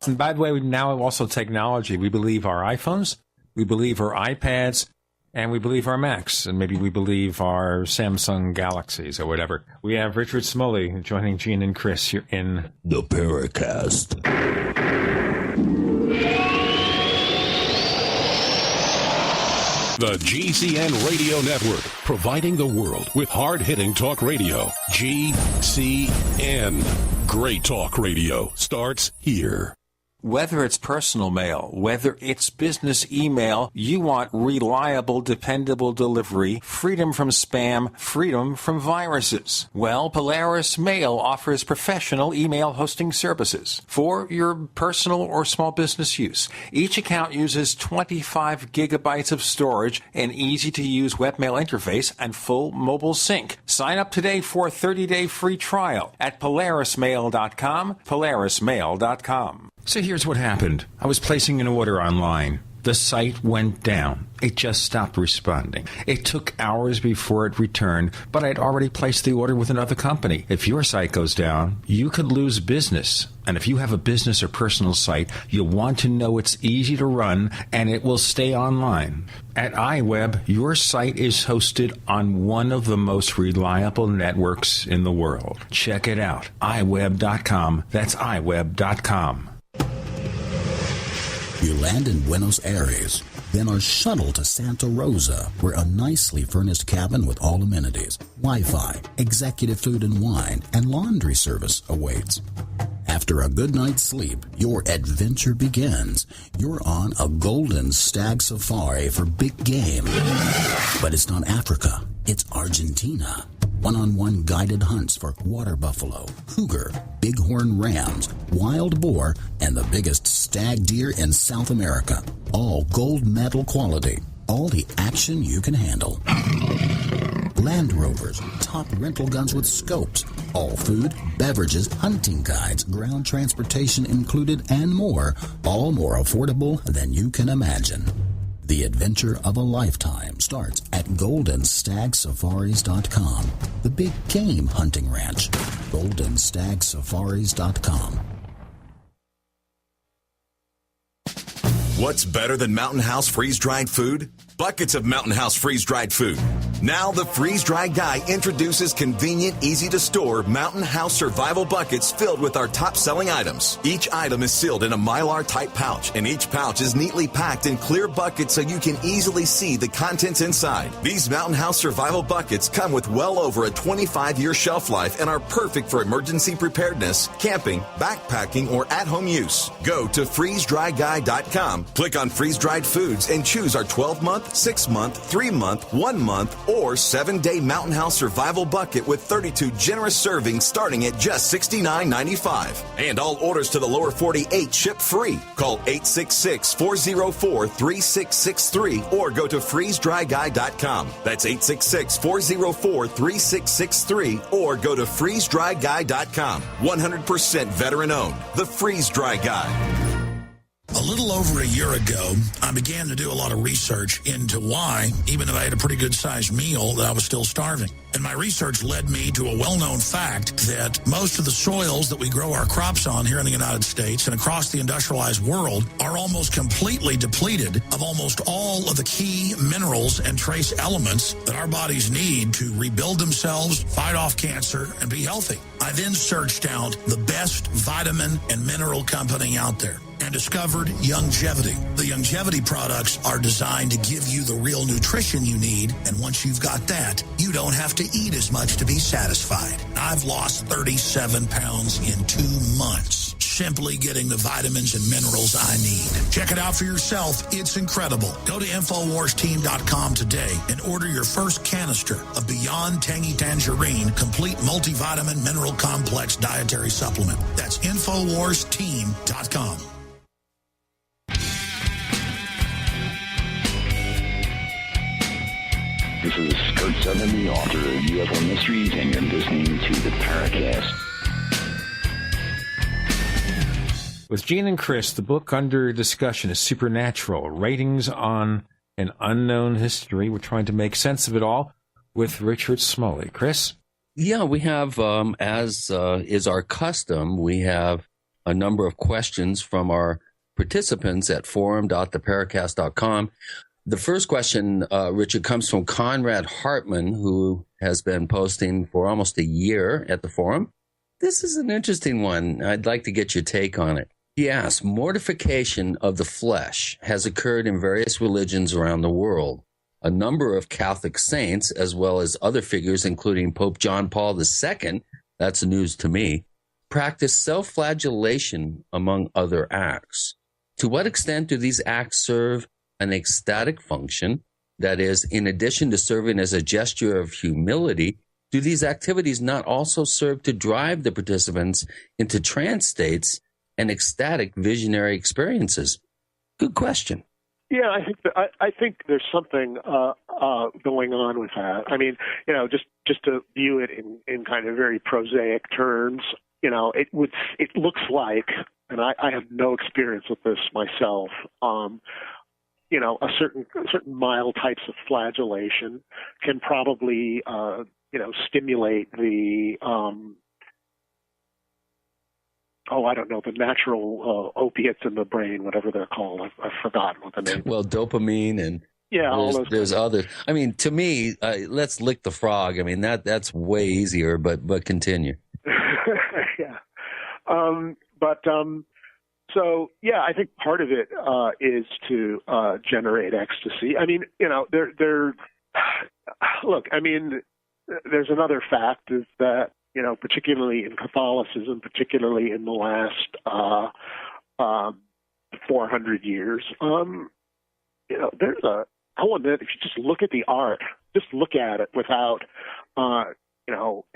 And by the way, now also technology. We believe our iPhones, we believe our iPads, and we believe our Macs, and maybe we believe our Samsung Galaxies or whatever. We have Richard Smoley joining Gene and Chris here in the Paracast. The GCN Radio Network, providing the world with hard-hitting talk radio. GCN. Great talk radio starts here. Whether it's personal mail, whether it's business email, you want reliable, dependable delivery, freedom from spam, freedom from viruses. Well, Polaris Mail offers professional email hosting services for your personal or small business use. Each account uses 25 gigabytes of storage, an easy-to-use webmail interface, and full mobile sync. Sign up today for a 30-day free trial at polarismail.com, polarismail.com. So here's what happened. I was placing an order online. The site went down. It just stopped responding. It took hours before it returned, but I'd already placed the order with another company. If your site goes down, you could lose business. And if you have a business or personal site, you'll want to know it's easy to run and it will stay online. At iWeb, your site is hosted on one of the most reliable networks in the world. Check it out. iWeb.com. That's iWeb.com. You land in Buenos Aires, then are shuttled to Santa Rosa, where a nicely furnished cabin with all amenities, Wi-Fi, executive food and wine, and laundry service awaits. After a good night's sleep, your adventure begins. You're on a golden stag safari for big game. But it's not Africa, it's Argentina. One-on-one guided hunts for water buffalo, cougar, bighorn rams, wild boar, and the biggest stag deer in South America. All gold medal quality. All the action you can handle. Land Rovers, top rental guns with scopes. All food, beverages, hunting guides, ground transportation included, and more. All more affordable than you can imagine. The adventure of a lifetime starts at goldenstagsafaris.com. The big game hunting ranch. goldenstagsafaris.com. What's better than Mountain House freeze-dried food? Buckets of Mountain House freeze-dried food. Now the freeze-dried guy introduces convenient, easy-to-store Mountain House survival buckets filled with our top-selling items. Each item is sealed in a Mylar-type pouch, and each pouch is neatly packed in clear buckets so you can easily see the contents inside. These Mountain House survival buckets come with well over a 25-year shelf life and are perfect for emergency preparedness, camping, backpacking, or at-home use. Go to freezedryguy.com, click on freeze-dried foods, and choose our 12-month, 6-month, 3-month, 1-month, or 7-day Mountain House survival bucket with 32 generous servings starting at just $69.95. And all orders to the lower 48 ship free. Call 866-404-3663 or go to freezedryguy.com. That's 866-404-3663 or go to freezedryguy.com. 100% veteran owned. The Freeze Dry Guy. A little over a year ago, I began to do a lot of research into why, even if I had a pretty good-sized meal, that I was still starving. And my research led me to a well-known fact that most of the soils that we grow our crops on here in the United States and across the industrialized world are almost completely depleted of almost all of the key minerals and trace elements that our bodies need to rebuild themselves, fight off cancer, and be healthy. I then searched out the best vitamin and mineral company out there and discovered Youngevity. The Youngevity products are designed to give you the real nutrition you need, and once you've got that, you don't have to eat as much to be satisfied. I've lost 37 pounds in 2 months, simply getting the vitamins and minerals I need. Check it out for yourself. It's incredible. Go to InfoWarsTeam.com today and order your first canister of Beyond Tangy Tangerine Complete Multivitamin Mineral Complex Dietary Supplement. That's InfoWarsTeam.com. This is Kurt Sutton, the author of UFO Mysteries, and you're listening to the Paracast. With Gene and Chris, the book under discussion is Supernatural, Ratings on an Unknown History. We're trying to make sense of it all with Richard Smoley. Chris? Yeah, we have, as is our custom, we have a number of questions from our participants at forum.theparacast.com. The first question, Richard, comes from Conrad Hartman, who has been posting for almost a year at the forum. This is an interesting one. I'd like to get your take on it. He asks, mortification of the flesh has occurred in various religions around the world. A number of Catholic saints, as well as other figures, including Pope John Paul II, that's news to me, practice self-flagellation among other acts. To what extent do these acts serve an ecstatic function? That is, in addition to serving as a gesture of humility, do these activities not also serve to drive the participants into trance states and ecstatic visionary experiences? Good question. Yeah, I think there's something going on with that. I mean, just to view it in kind of very prosaic terms, it looks like, and I have no experience with this myself. A certain mild types of flagellation can probably, stimulate the, the natural opiates in the brain, whatever they're called. I've forgotten what the name. Well, dopamine and there's others. I mean, to me, let's lick the frog. I mean, that's way easier, but continue. Yeah. So, yeah, I think part of it is to generate ecstasy. I mean, look, I mean, there's another fact is that, particularly in Catholicism, particularly in the last 400 years, there's I'll admit, if you just look at the art, just look at it without,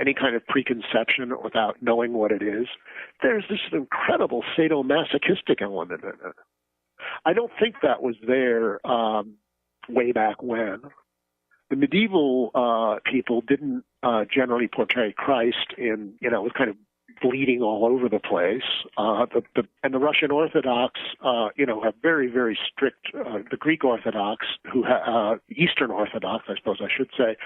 any kind of preconception, without knowing what it is, there's this incredible sadomasochistic element in it. I don't think that was there way back when. The medieval people didn't generally portray Christ in, with kind of bleeding all over the place. And the Russian Orthodox, have very, very strict, the Greek Orthodox, Eastern Orthodox, I suppose I should say,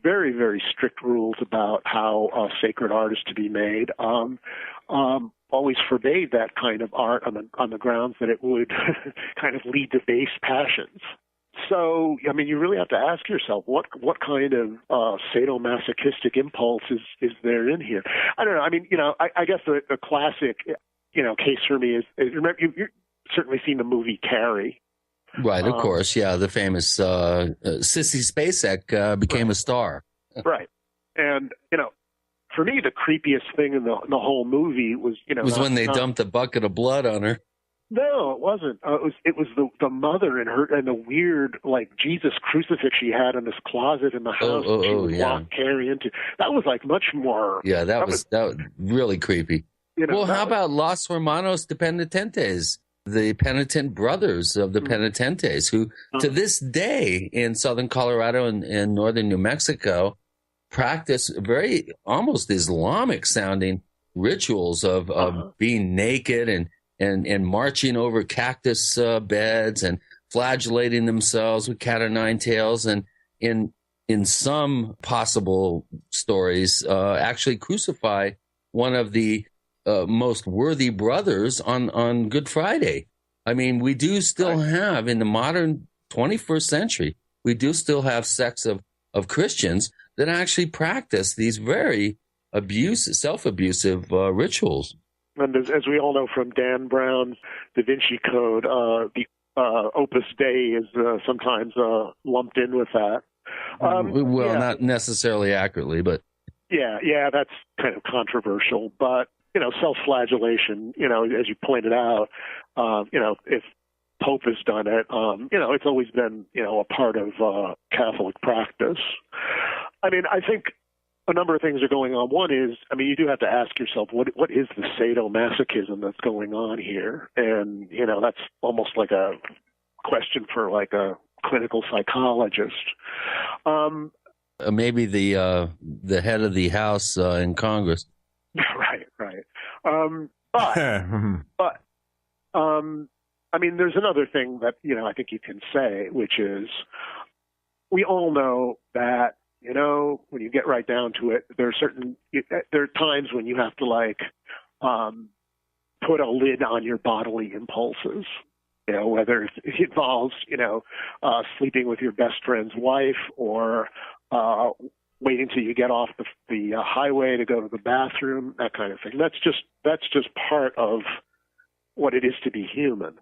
very, very strict rules about how sacred art is to be made. Always forbade that kind of art on the grounds that it would kind of lead to base passions. So, I mean, you really have to ask yourself, what kind of sadomasochistic impulse is there in here? I don't know. I mean, I guess the classic, case for me is remember, you've certainly seen the movie Carrie. Right, of course. Yeah, the famous Sissy Spacek became a star. Right. And, for me, the creepiest thing in the whole movie was, was when they dumped a bucket of blood on her. No, it wasn't. It was the mother and the weird Jesus crucifix she had in this closet in the house. She would walk Carrie into. That was much more. Yeah, that was really creepy. Well, how about Los Hermanos de Penitentes, the penitent brothers of the Penitentes, who to this day in southern Colorado and northern New Mexico practice very almost Islamic sounding rituals of being naked and and marching over cactus beds and flagellating themselves with cat o' nine tails, and in some possible stories, actually crucify one of the most worthy brothers on Good Friday. I mean, we do still have, in the modern 21st century, we do still have sects of Christians that actually practice these very self-abusive rituals. And as we all know from Dan Brown's Da Vinci Code, the Opus Dei is sometimes lumped in with that. Not necessarily accurately, but yeah, that's kind of controversial. But self-flagellation, as you pointed out, if Pope has done it, it's always been a part of Catholic practice. I mean, I think a number of things are going on. One is, you do have to ask yourself, what is the sadomasochism that's going on here? And, that's almost like a question for like a clinical psychologist. Maybe the head of the House in Congress. Right. There's another thing that, I think you can say, which is we all know that, when you get right down to it, there are times when you have to put a lid on your bodily impulses, whether it involves, sleeping with your best friend's wife or waiting till you get off the highway to go to the bathroom, that kind of thing. That's just part of what it is to be human.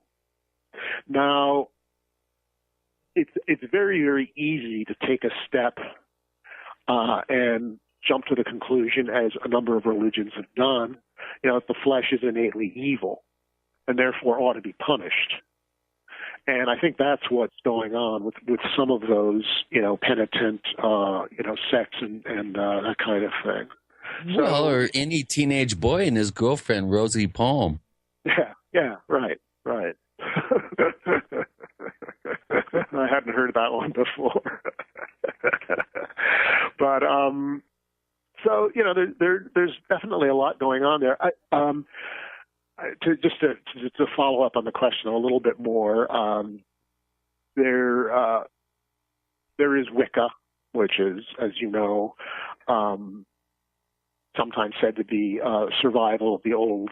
Now, it's very, very easy to take a step and jump to the conclusion, as a number of religions have done, that the flesh is innately evil and therefore ought to be punished. And I think that's what's going on with some of those, penitent, sects and that kind of thing. Or any teenage boy and his girlfriend, Rosie Palm. Yeah, right. I hadn't heard that one before. But, there's definitely a lot going on there. To follow up on the question a little bit more, there is Wicca, which is, as you know, sometimes said to be survival of the old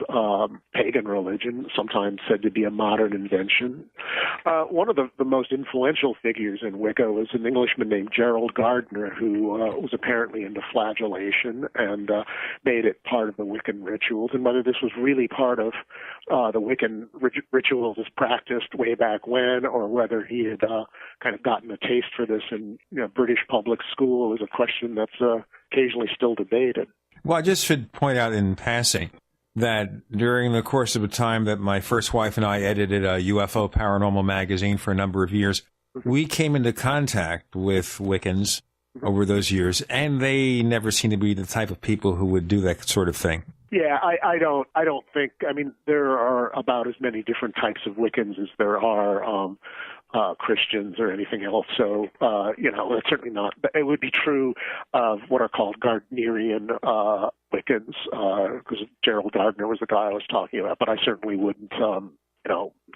pagan religion, sometimes said to be a modern invention. One of the most influential figures in Wicca was an Englishman named Gerald Gardner, who was apparently into flagellation and made it part of the Wiccan rituals. And whether this was really part of the Wiccan rituals as practiced way back when, or whether he had kind of gotten a taste for this in British public school, is a question that's occasionally still debated. Well, I just should point out in passing that during the course of a time that my first wife and I edited a UFO paranormal magazine for a number of years, we came into contact with Wiccans over those years, and they never seemed to be the type of people who would do that sort of thing. Yeah, I don't think, there are about as many different types of Wiccans as there are Christians or anything else. So, it's certainly not. It would be true of what are called Gardnerian Wiccans, because Gerald Gardner was the guy I was talking about. But I certainly wouldn't,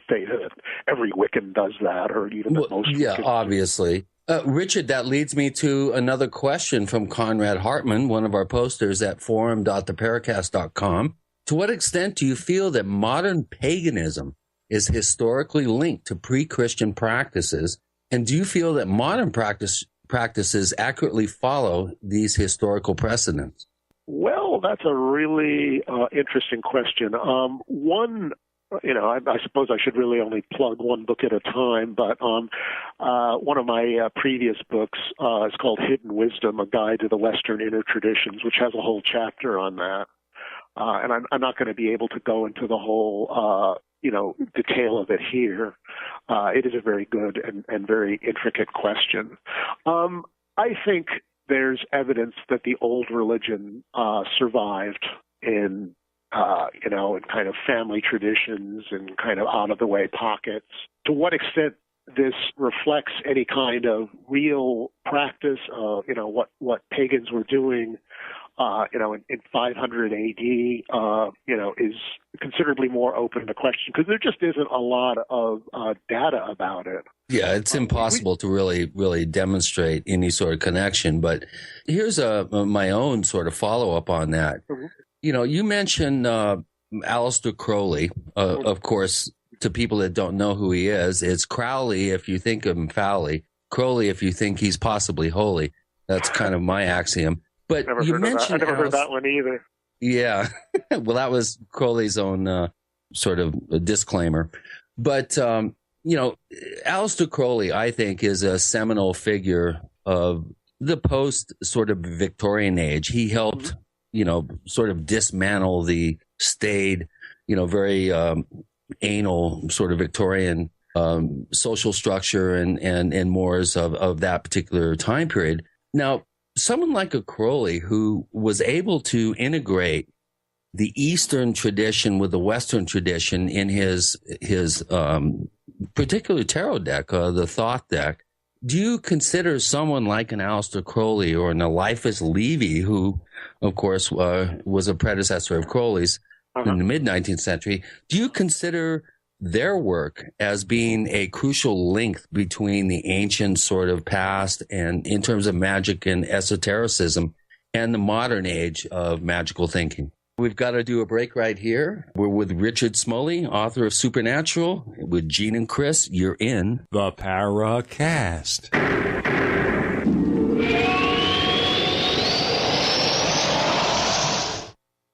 say that every Wiccan does that, or even that most. Yeah, Wiccans obviously. Richard, that leads me to another question from Conrad Hartman, one of our posters at forum.theparacast.com. To what extent do you feel that modern paganism is historically linked to pre-Christian practices? And do you feel that modern practices accurately follow these historical precedents? Well, that's a really interesting question. I suppose I should really only plug one book at a time, but one of my previous books is called Hidden Wisdom, A Guide to the Western Inner Traditions, which has a whole chapter on that. And I'm not going to be able to go into the whole detail of it here. It is a very good and very intricate question. I think there's evidence that the old religion survived in kind of family traditions and kind of out-of-the-way pockets. To what extent this reflects any kind of real practice of, what pagans were doing, in 500 AD, is considerably more open to question because there just isn't a lot of data about it. Yeah, it's impossible to really demonstrate any sort of connection. But here's my own sort of follow-up on that. Mm-hmm. You mentioned Aleister Crowley. Of course, to people that don't know who he is, it's Crowley if you think of him foully, Crowley if you think he's possibly holy. That's kind of my axiom. But you mentioned I never heard that one either. Yeah. Well, that was Crowley's own sort of disclaimer. But, Aleister Crowley, I think, is a seminal figure of the post sort of Victorian age. He helped, sort of dismantle the staid, very anal sort of Victorian social structure and mores of that particular time period. Now, someone like a Crowley who was able to integrate the Eastern tradition with the Western tradition in his particular tarot deck, the Thoth deck, do you consider someone like an Aleister Crowley or an Eliphas Levi, who, of course, was a predecessor of Crowley's in the mid-19th century, do you consider their work as being a crucial link between the ancient sort of past and in terms of magic and esotericism and the modern age of magical thinking? We've got to do a break right here. We're with Richard Smoley, author of Supernatural. With Gene and Chris, you're in the Paracast.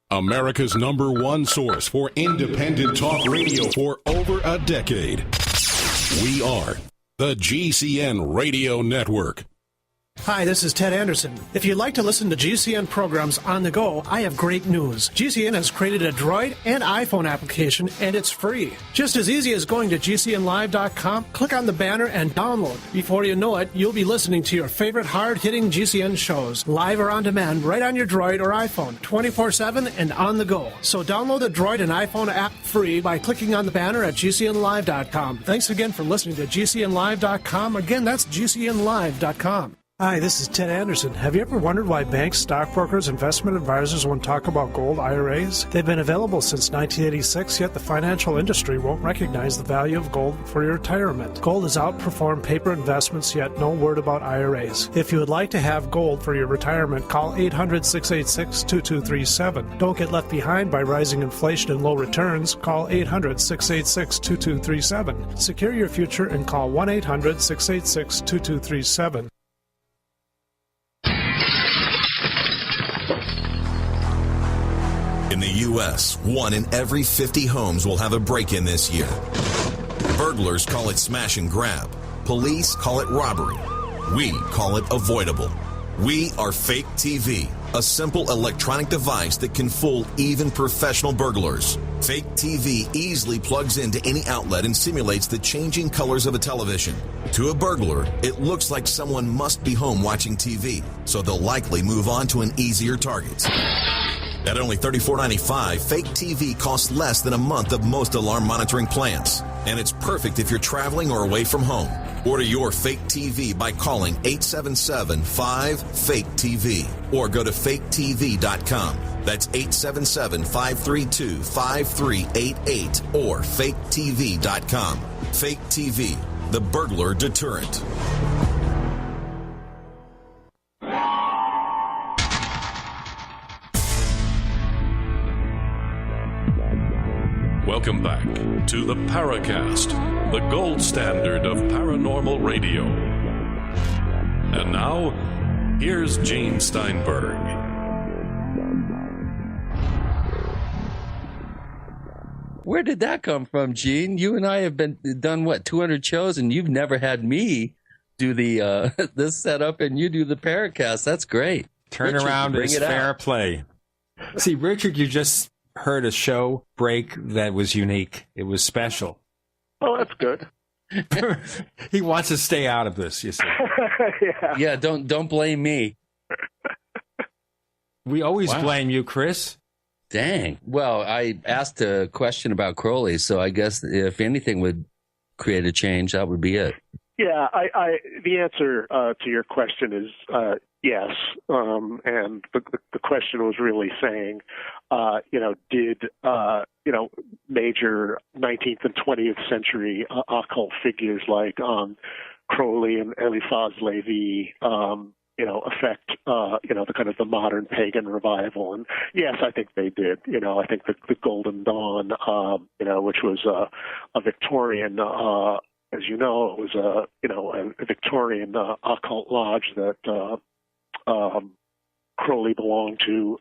America's #1 source for independent talk radio for over a decade. We are the GCN Radio Network. Hi, this is Ted Anderson. If you'd like to listen to GCN programs on the go, I have great news. GCN has created a Droid and iPhone application, and it's free. Just as easy as going to GCNlive.com, click on the banner, and download. Before you know it, you'll be listening to your favorite hard-hitting GCN shows, live or on demand, right on your Droid or iPhone, 24/7 and on the go. So download the Droid and iPhone app free by clicking on the banner at GCNlive.com. Thanks again for listening to GCNlive.com. Again, that's GCNlive.com. Hi, this is Ted Anderson. Have you ever wondered why banks, stockbrokers, investment advisors won't talk about gold IRAs? They've been available since 1986, yet the financial industry won't recognize the value of gold for your retirement. Gold has outperformed paper investments, yet no word about IRAs. If you would like to have gold for your retirement, call 800-686-2237. Don't get left behind by rising inflation and low returns. Call 800-686-2237. Secure your future and call 1-800-686-2237. In the U.S., 1 in every 50 homes will have a break-in this year. Burglars call it smash and grab. Police call it robbery. We call it avoidable. We are Fake TV, a simple electronic device that can fool even professional burglars. Fake TV easily plugs into any outlet and simulates the changing colors of a television. To a burglar, it looks like someone must be home watching TV, so they'll likely move on to an easier target. At only $34.95, Fake TV costs less than a month of most alarm monitoring plans. And it's perfect if you're traveling or away from home. Order your Fake TV by calling 877-5-FAKE-TV or go to faketv.com. That's 877-532-5388 or faketv.com. Fake TV, the burglar deterrent. Welcome back to the Paracast, the gold standard of paranormal radio. And now, here's Gene Steinberg. Where did that come from, Gene? You and I have done 200 shows, and you've never had me do the this setup, and you do the Paracast. That's great. Turn Richard, around is fair play. See, Richard, you just heard a show break that was unique. It was special. Oh, that's good. He wants to stay out of this, you see. Yeah, don't blame me. We always blame you, Chris. Dang. Well, I asked a question about Crowley, so I guess if anything would create a change, that would be it. Yeah, the answer to your question is yes. And the question was really saying, did major 19th and 20th century occult figures like Crowley and Eliphaz Levi, affect, the kind of the modern pagan revival? And yes, I think they did. I think the Golden Dawn, which was a Victorian, as you know, it was a Victorian occult lodge that Crowley belonged to,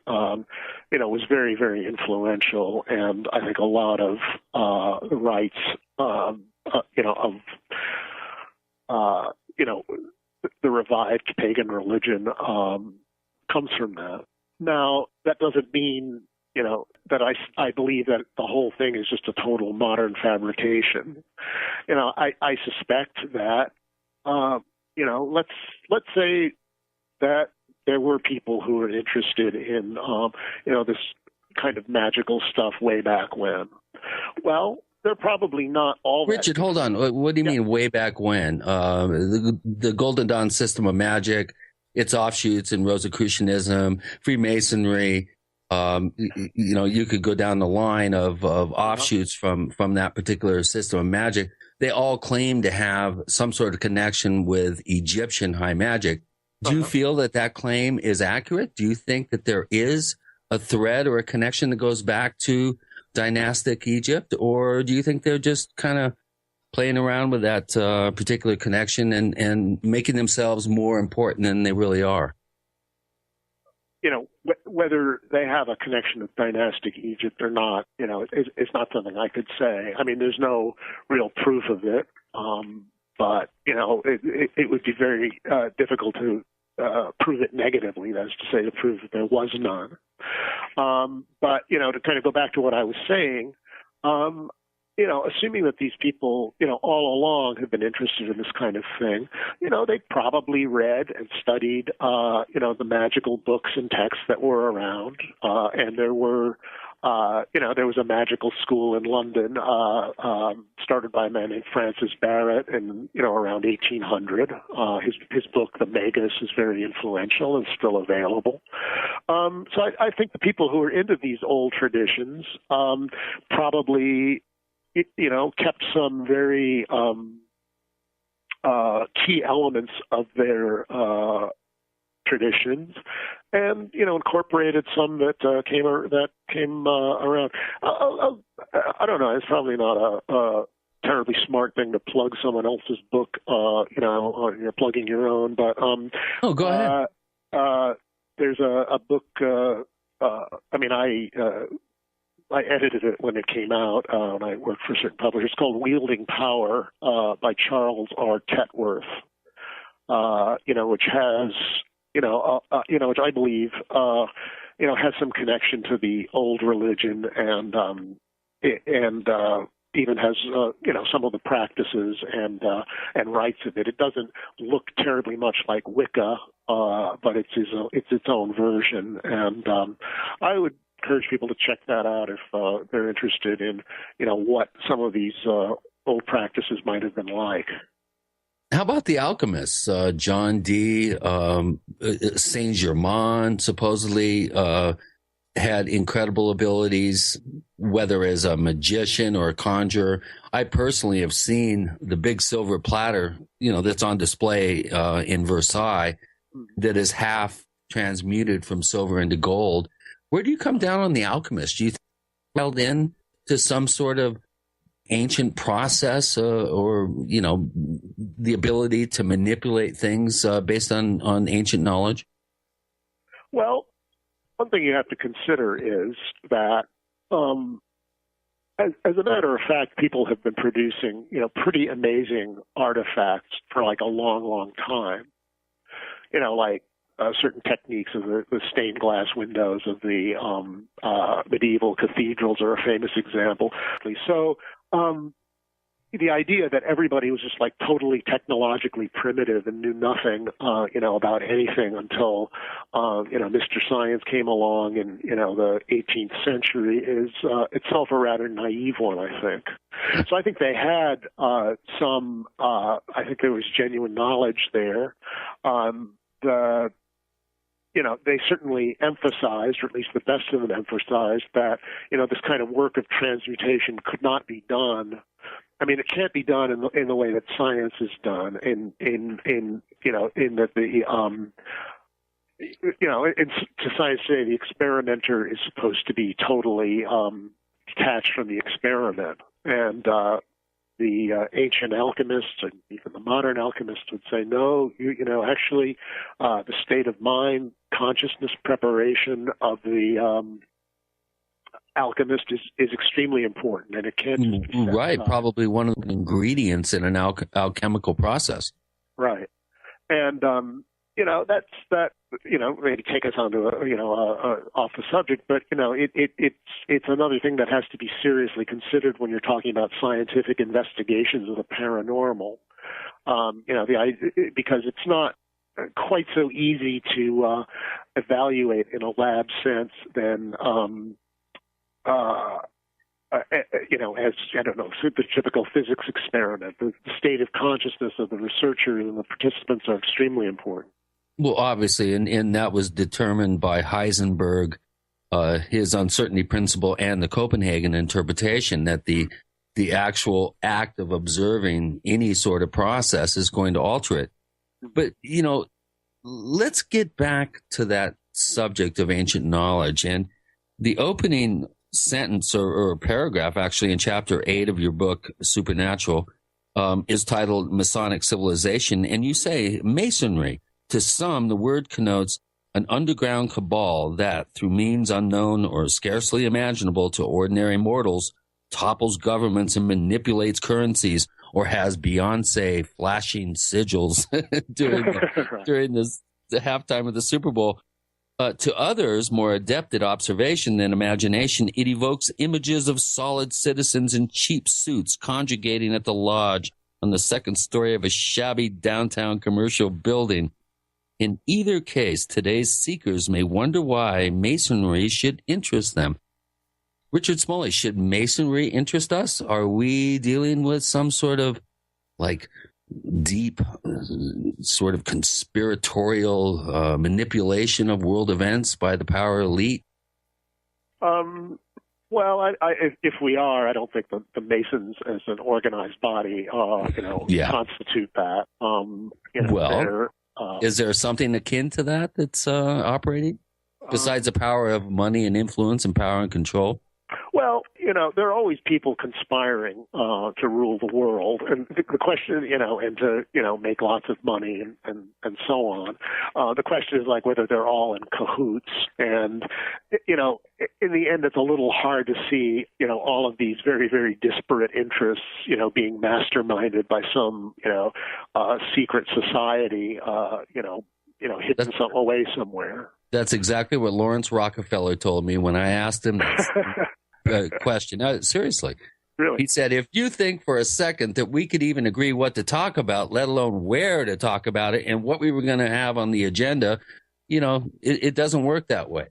was very, very influential, and I think a lot of the rites, the revived pagan religion comes from that. Now, that doesn't mean, that I believe that the whole thing is just a total modern fabrication. I suspect that, let's say that there were people who were interested in, this kind of magical stuff way back when. Well, they're probably not all. Richard, hold on. What do you mean way back when? The Golden Dawn system of magic, its offshoots in Rosicrucianism, Freemasonry. You could go down the line of offshoots from that particular system of magic. They all claim to have some sort of connection with Egyptian high magic. Do you feel that claim is accurate? Do you think that there is a thread or a connection that goes back to dynastic Egypt, or do you think they're just kind of playing around with that particular connection and making themselves more important than they really are? Whether they have a connection with dynastic Egypt or not, it's not something I could say. I mean, there's no real proof of it, but it would be very difficult to prove it negatively. That is to say, to prove that there was none. But to kind of go back to what I was saying, assuming that these people, all along have been interested in this kind of thing, they probably read and studied, the magical books and texts that were around. And there were, there was a magical school in London, started by a man named Francis Barrett in, around 1800. His book, The Magus, is very influential and still available. So I think the people who are into these old traditions, probably, kept some very key elements of their traditions, and incorporated some that came around. I don't know. It's probably not a terribly smart thing to plug someone else's book. Or you're plugging your own, but go ahead. There's a book. I edited it when it came out, and I worked for certain publishers. It's called Wielding Power by Charles R. Tetworth, which has, which I believe, has some connection to the old religion and even has, some of the practices and rites of it. It doesn't look terribly much like Wicca, but it's its own version, and I would encourage people to check that out if they're interested in, what some of these old practices might have been like. How about the alchemists? John Dee, Saint Germain supposedly had incredible abilities, whether as a magician or a conjurer. I personally have seen the big silver platter, that's on display in Versailles, that is half transmuted from silver into gold. Where do you come down on the alchemist? Do you think held in to some sort of ancient process or the ability to manipulate things based on ancient knowledge? Well, one thing you have to consider is that, as a matter of fact, people have been producing, pretty amazing artifacts for like a long, long time. Like certain techniques of the stained glass windows of the medieval cathedrals are a famous example. So the idea that everybody was just like totally technologically primitive and knew nothing, about anything until, Mr. Science came along in, the 18th century is itself a rather naive one, I think. So I think they had I think there was genuine knowledge there. they certainly emphasized, or at least the best of them emphasized, that, this kind of work of transmutation could not be done. I mean, it can't be done in the way that science is done, in that to science today, the experimenter is supposed to be totally detached from the experiment. And the ancient alchemists and even the modern alchemists would say, no, actually, the state of mind, consciousness, preparation of the alchemist is extremely important, and it can't just be right. Probably one of the ingredients in an alchemical process. Right, and that's maybe take us on to off the subject, but it's another thing that has to be seriously considered when you're talking about scientific investigations of the paranormal. Because it's not quite so easy to evaluate in a lab sense than as the typical physics experiment. The state of consciousness of the researchers and the participants are extremely important. Well, obviously, and that was determined by Heisenberg, his uncertainty principle, and the Copenhagen interpretation that the actual act of observing any sort of process is going to alter it. But, let's get back to that subject of ancient knowledge. And the opening sentence or paragraph, actually, in chapter 8 of your book, Supernatural, is titled Masonic Civilization. And you say Masonry. To some, the word connotes an underground cabal that, through means unknown or scarcely imaginable to ordinary mortals, topples governments and manipulates currencies, or has Beyonce flashing sigils during the halftime of the Super Bowl. To others, more adept at observation than imagination, it evokes images of solid citizens in cheap suits conjugating at the lodge on the second story of a shabby downtown commercial building. In either case, today's seekers may wonder why Masonry should interest them. Richard Smoley, should Masonry interest us? Are we dealing with some sort of deep sort of conspiratorial manipulation of world events by the power elite? Well, if we are, I don't think the Masons as an organized body, constitute that. Is there something akin to that that's operating besides the power of money and influence and power and control? Well, there are always people conspiring to rule the world, and the question, and to make lots of money and so on. The question is whether they're all in cahoots, and in the end, it's a little hard to see all of these very, very disparate interests being masterminded by some secret society hidden away somewhere. That's exactly what Lawrence Rockefeller told me when I asked him this question. No, seriously. Really? He said, if you think for a second that we could even agree what to talk about, let alone where to talk about it and what we were going to have on the agenda, it doesn't work that way.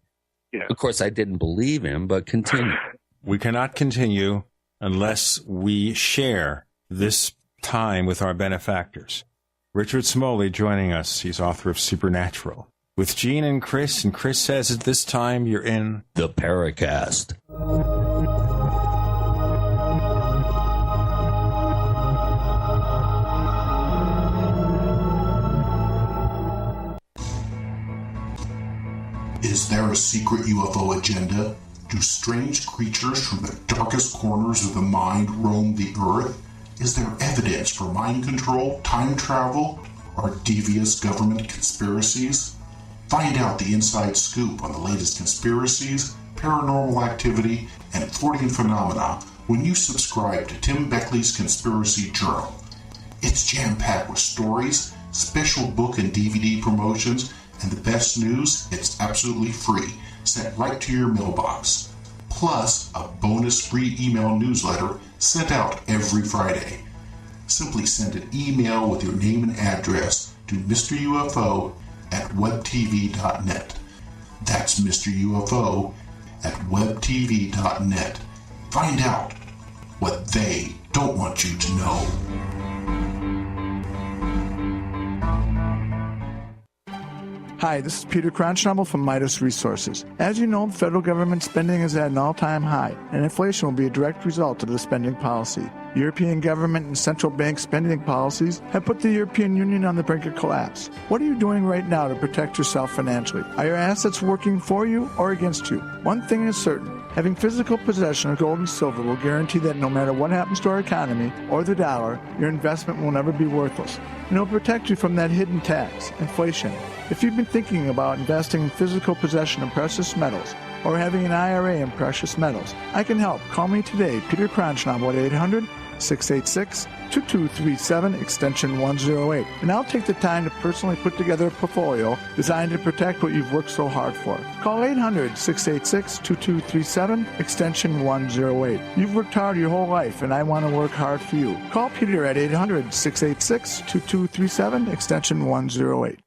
Yeah. Of course, I didn't believe him, but continue. We cannot continue unless we share this time with our benefactors. Richard Smoley joining us. He's author of Supernatural. With Gene and Chris says at this time you're in the Paracast. Is there a secret UFO agenda? Do strange creatures from the darkest corners of the mind roam the Earth? Is there evidence for mind control, time travel, or devious government conspiracies? Find out the inside scoop on the latest conspiracies, paranormal activity, and Fortean phenomena when you subscribe to Tim Beckley's Conspiracy Journal. It's jam-packed with stories, special book and DVD promotions, and the best news, it's absolutely free, sent right to your mailbox. Plus, a bonus free email newsletter sent out every Friday. Simply send an email with your name and address to Mr. UFO at webtv.net. That's Mr. UFO at webtv.net. Find out what they don't want you to know. Hi, this is Peter Cronschnabel from Midas Resources. As you know, federal government spending is at an all-time high, and inflation will be a direct result of the spending policy. European government and central bank spending policies have put the European Union on the brink of collapse. What are you doing right now to protect yourself financially? Are your assets working for you or against you? One thing is certain. Having physical possession of gold and silver will guarantee that no matter what happens to our economy or the dollar, your investment will never be worthless. And it'll protect you from that hidden tax, inflation. If you've been thinking about investing in physical possession of precious metals or having an IRA in precious metals, I can help. Call me today, Peter Cronschnabel at 800-686-2237, extension 108. And I'll take the time to personally put together a portfolio designed to protect what you've worked so hard for. Call 800-686-2237, extension 108. You've worked hard your whole life, and I want to work hard for you. Call Peter at 800-686-2237, extension 108.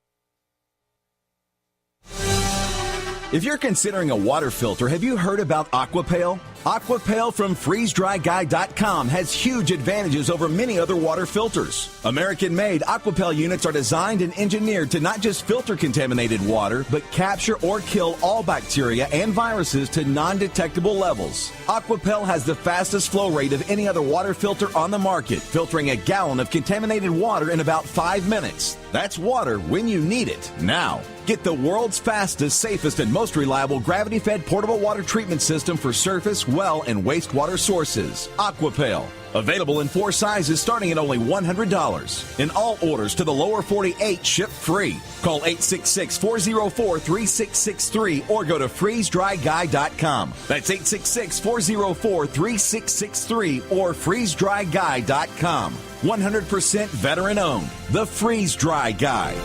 If you're considering a water filter, have you heard about Aquapale? Aquapale from FreezeDryGuy.com has huge advantages over many other water filters. American-made Aquapale units are designed and engineered to not just filter contaminated water, but capture or kill all bacteria and viruses to non-detectable levels. Aquapale has the fastest flow rate of any other water filter on the market, filtering a gallon of contaminated water in about 5 minutes. That's water when you need it, now. Get the world's fastest, safest, and most reliable gravity-fed portable water treatment system for surface, well, and wastewater sources. Aquapale. Available in 4 sizes starting at only $100. And all orders to the lower 48 ship free. Call 866-404-3663 or go to freezedryguy.com. That's 866-404-3663 or freezedryguy.com. 100% veteran owned. The Freeze Dry Guy.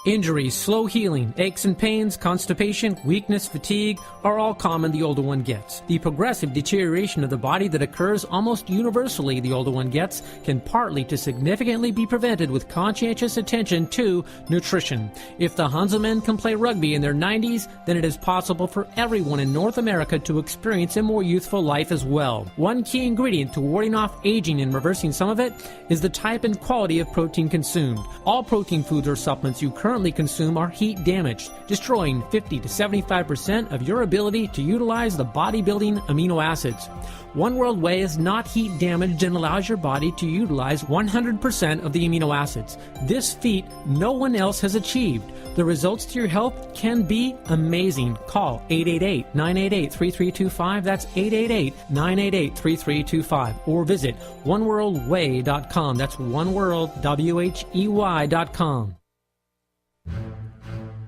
Injuries, slow healing, aches and pains, constipation, weakness, fatigue are all common the older one gets. The progressive deterioration of the body that occurs almost universally the older one gets can partly to significantly be prevented with conscientious attention to nutrition. If the Hanselmen can play rugby in their 90s, then it is possible for everyone in North America to experience a more youthful life as well. One key ingredient to warding off aging and reversing some of it is the type and quality of protein consumed. All protein foods or supplements you currently consume are heat damaged, destroying 50 to 75% of your ability to utilize the bodybuilding amino acids. One World Whey is not heat damaged and allows your body to utilize 100% of the amino acids. This feat no one else has achieved. The results to your health can be amazing. Call 888-988-3325. That's 888-988-3325. Or visit oneworldwhey.com. That's oneworld.com.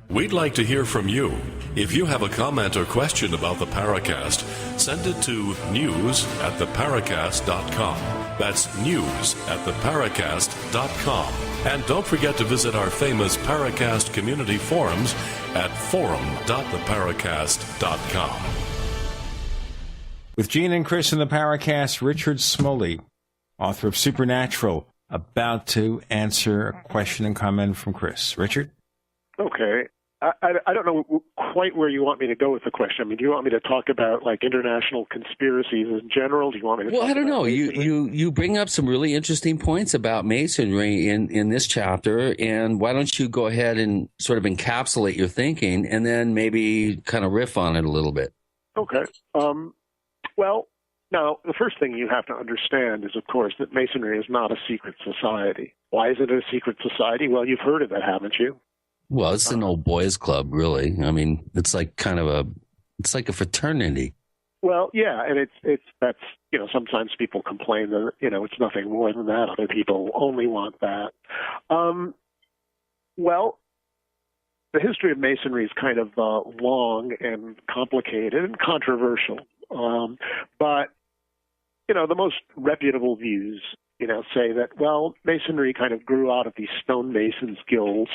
We'd like to hear from you. If you have a comment or question about the Paracast, send it to news@theparacast.com. That's news@theparacast.com. And don't forget to visit our famous Paracast community forums at forum.theparacast.com. With Gene and Chris in the Paracast, Richard Smoley, author of Supernatural, about to answer a question and comment from Chris. Richard? Okay. I don't know quite where you want me to go with the question. I mean, do you want me to talk about like international conspiracies in general? Do you want me to? Well, I don't know. You bring up some really interesting points about masonry in this chapter, and why don't you go ahead and sort of encapsulate your thinking, and then maybe kind of riff on it a little bit. Okay. Well, now the first thing you have to understand is, of course, that masonry is not a secret society. Why is it a secret society? Well, you've heard of it, haven't you? Well, it's an old boys club, really. I mean, it's like it's like a fraternity. Well, yeah, and that's sometimes people complain that it's nothing more than that. Other people only want that. Well, the history of masonry is kind of long and complicated and controversial. But the most reputable views say that masonry kind of grew out of these stonemasons guilds.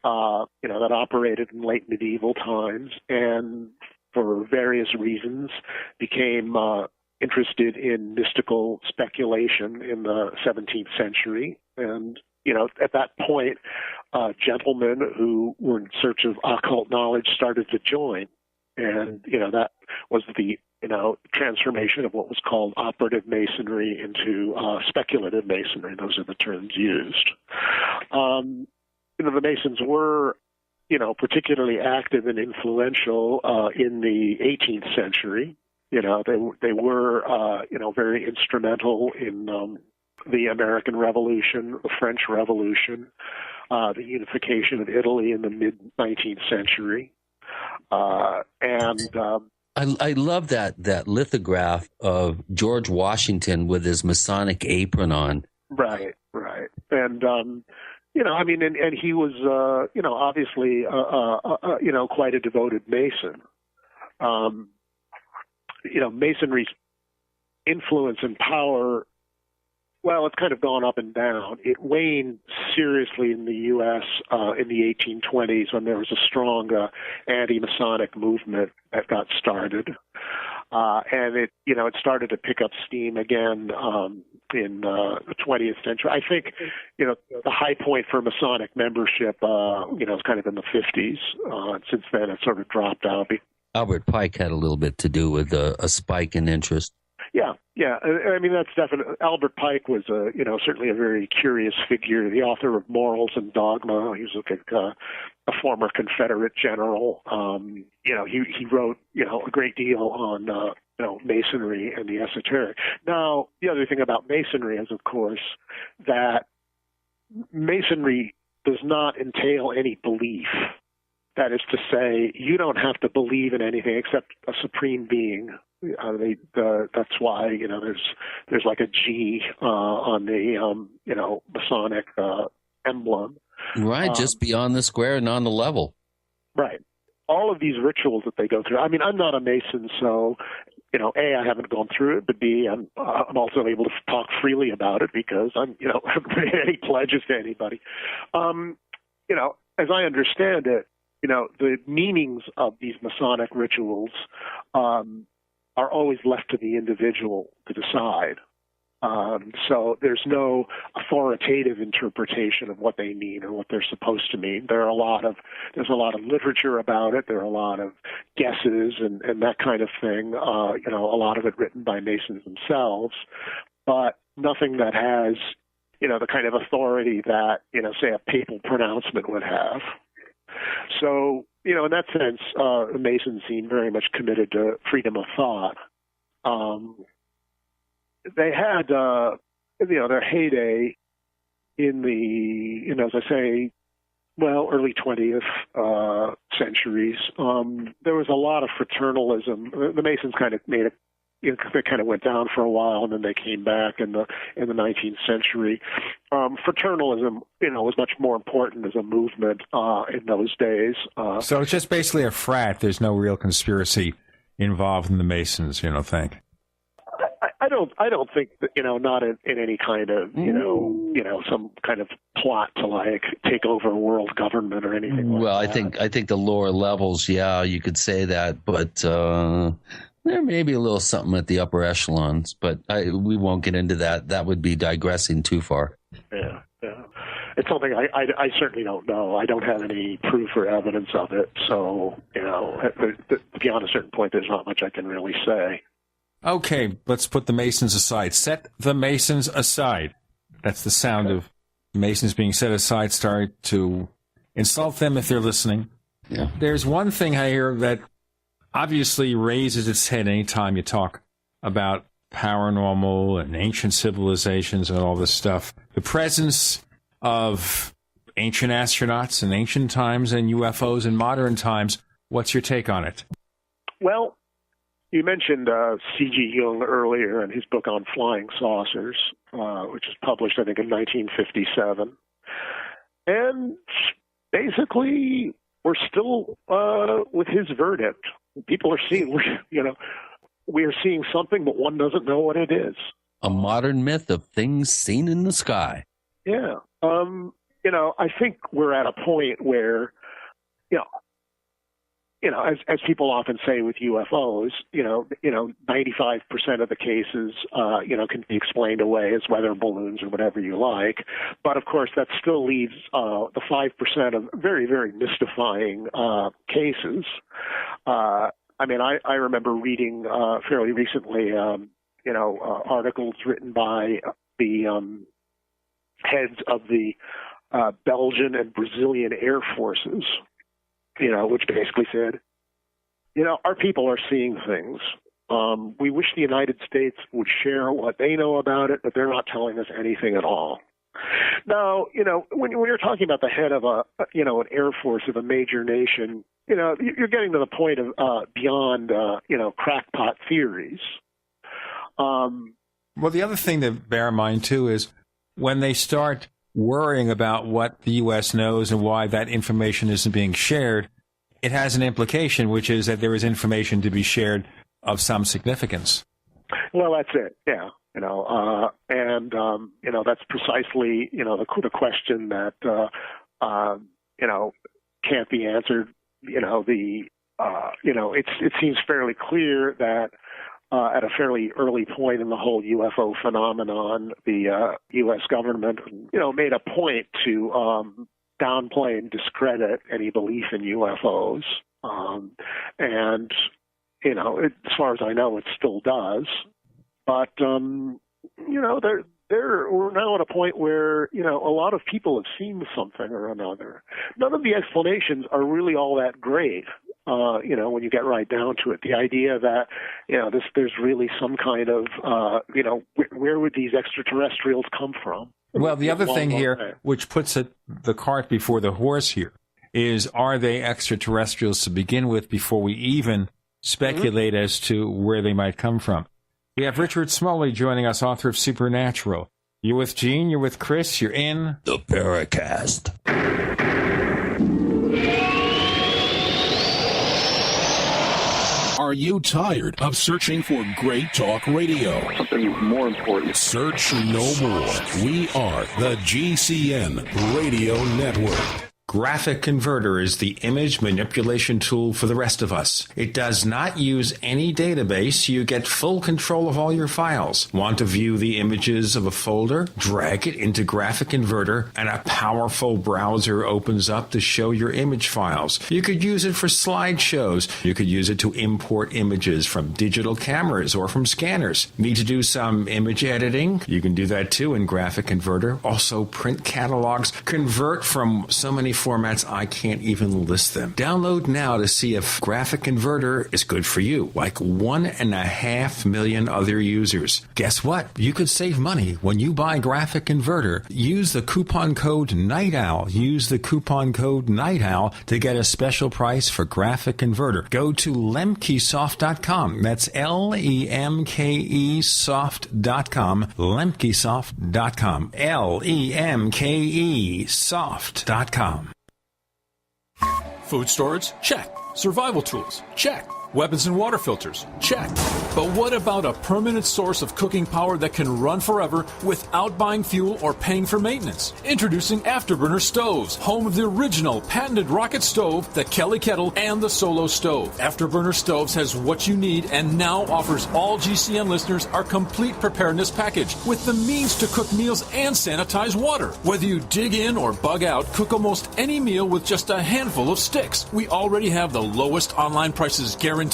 That operated in late medieval times and for various reasons became interested in mystical speculation in the 17th century. And, at that point, gentlemen who were in search of occult knowledge started to join. And, that was the, transformation of what was called operative masonry into speculative masonry. Those are the terms used. the Masons were, particularly active and influential in the 18th century. They were, very instrumental in the American Revolution, the French Revolution, the unification of Italy in the mid-19th century. I love that lithograph of George Washington with his Masonic apron on. Right. And, and he was, obviously, quite a devoted Mason. Masonry's influence and power, well, it's kind of gone up and down. It waned seriously in the U.S. In the 1820s when there was a strong anti-Masonic movement that got started. And it started to pick up steam again in the 20th century. I think, the high point for Masonic membership, is kind of in the 50s. Since then, it sort of dropped out. Albert Pike had a little bit to do with a spike in interest. Yeah. I mean, that's definitely. Albert Pike was, certainly a very curious figure, the author of Morals and Dogma. He was a former Confederate general. He wrote, a great deal on, Masonry and the esoteric. Now, the other thing about Masonry is, of course, that Masonry does not entail any belief. That is to say, you don't have to believe in anything except a supreme being. That's why there's like a G on the Masonic emblem. Right, just beyond the square and on the level. Right. All of these rituals that they go through. I mean, I'm not a Mason, so A, I haven't gone through it, but B, I'm also able to talk freely about it because I'm I haven't made any pledges to anybody. As I understand it, the meanings of these Masonic rituals are always left to the individual to decide. So there's no authoritative interpretation of what they mean or what they're supposed to mean. There's a lot of literature about it. There are a lot of guesses and that kind of thing. A lot of it written by Masons themselves, but nothing that has, the kind of authority that, say a papal pronouncement would have. So, in that sense, the Masons seem very much committed to freedom of thought. They had, their heyday in the, as I say, early 20th centuries. There was a lot of fraternalism. The Masons kind of made they kind of went down for a while, and then they came back in the 19th century. Fraternalism, was much more important as a movement in those days. So it's just basically a frat. There's no real conspiracy involved in the Masons, think. I don't think that, not in any kind of, some kind of plot to take over world government or anything like that. Well, I think the lower levels, you could say that, but there may be a little something at the upper echelons, but we won't get into that. That would be digressing too far. Yeah. It's something I certainly don't know. I don't have any proof or evidence of it. So, beyond a certain point, there's not much I can really say. Okay, let's put the Masons aside. Set the Masons aside. That's the sound of Masons being set aside. Start to insult them if they're listening. Yeah. There's one thing I hear that obviously raises its head anytime you talk about paranormal and ancient civilizations and all this stuff. The presence of ancient astronauts in ancient times and UFOs in modern times. What's your take on it? Well, you mentioned C.G. Jung earlier and his book on flying saucers, which was published, I think, in 1957. And basically, we're still with his verdict. People are seeing, we are seeing something, but one doesn't know what it is. A modern myth of things seen in the sky. Yeah. I think we're at a point where, as people often say with UFOs, 95% of the cases, can be explained away as weather balloons or whatever you like. But of course, that still leaves the 5% of very, very mystifying cases. I remember reading fairly recently, articles written by the heads of the Belgian and Brazilian air forces, which basically said, our people are seeing things. We wish the United States would share what they know about it, but they're not telling us anything at all. Now, when you're talking about the head of an air force of a major nation, you're getting to the point of beyond, crackpot theories. Well, the other thing to bear in mind, too, is when they start worrying about what the U.S. knows and why that information isn't being shared, it has an implication, which is that there is information to be shared of some significance. Well, that's it, yeah. That's precisely, the question that, can't be answered. It seems fairly clear that at a fairly early point in the whole UFO phenomenon, the U.S. government, made a point to downplay and discredit any belief in UFOs. As far as I know, it still does. But, we're now at a point where, a lot of people have seen something or another. None of the explanations are really all that great, when you get right down to it. The idea that, there's really some kind of, where would these extraterrestrials come from? Well, the other thing here, which puts the cart before the horse here, is are they extraterrestrials to begin with before we even speculate as to where they might come from? We have Richard Smoley joining us, author of Supernatural. You're with Gene, you're with Chris, you're in the Paracast. Are you tired of searching for great talk radio? Something more important. Search no more. We are the GCN Radio Network. Graphic Converter is the image manipulation tool for the rest of us. It does not use any database. You get full control of all your files. Want to view the images of a folder? Drag it into Graphic Converter, and a powerful browser opens up to show your image files. You could use it for slideshows. You could use it to import images from digital cameras or from scanners. Need to do some image editing? You can do that too in Graphic Converter. Also print catalogs. Convert from so many formats I can't even list them. Download now to see if Graphic Converter is good for you, like 1.5 million other users. Guess what? You could save money when you buy Graphic Converter. Use the coupon code Night Owl. Use the coupon code Night Owl to get a special price for Graphic Converter. Go to lemkesoft.com. That's LEMKE soft.com. lemkesoft.com. LEMKE soft.com. Food storage? Check. Survival tools? Check. Weapons and water filters? Check. But what about a permanent source of cooking power that can run forever without buying fuel or paying for maintenance? Introducing Afterburner Stoves, home of the original patented rocket stove, the Kelly Kettle, and the Solo Stove. Afterburner Stoves has what you need and now offers all GCN listeners our complete preparedness package with the means to cook meals and sanitize water. Whether you dig in or bug out, cook almost any meal with just a handful of sticks. We already have the lowest online prices guaranteed.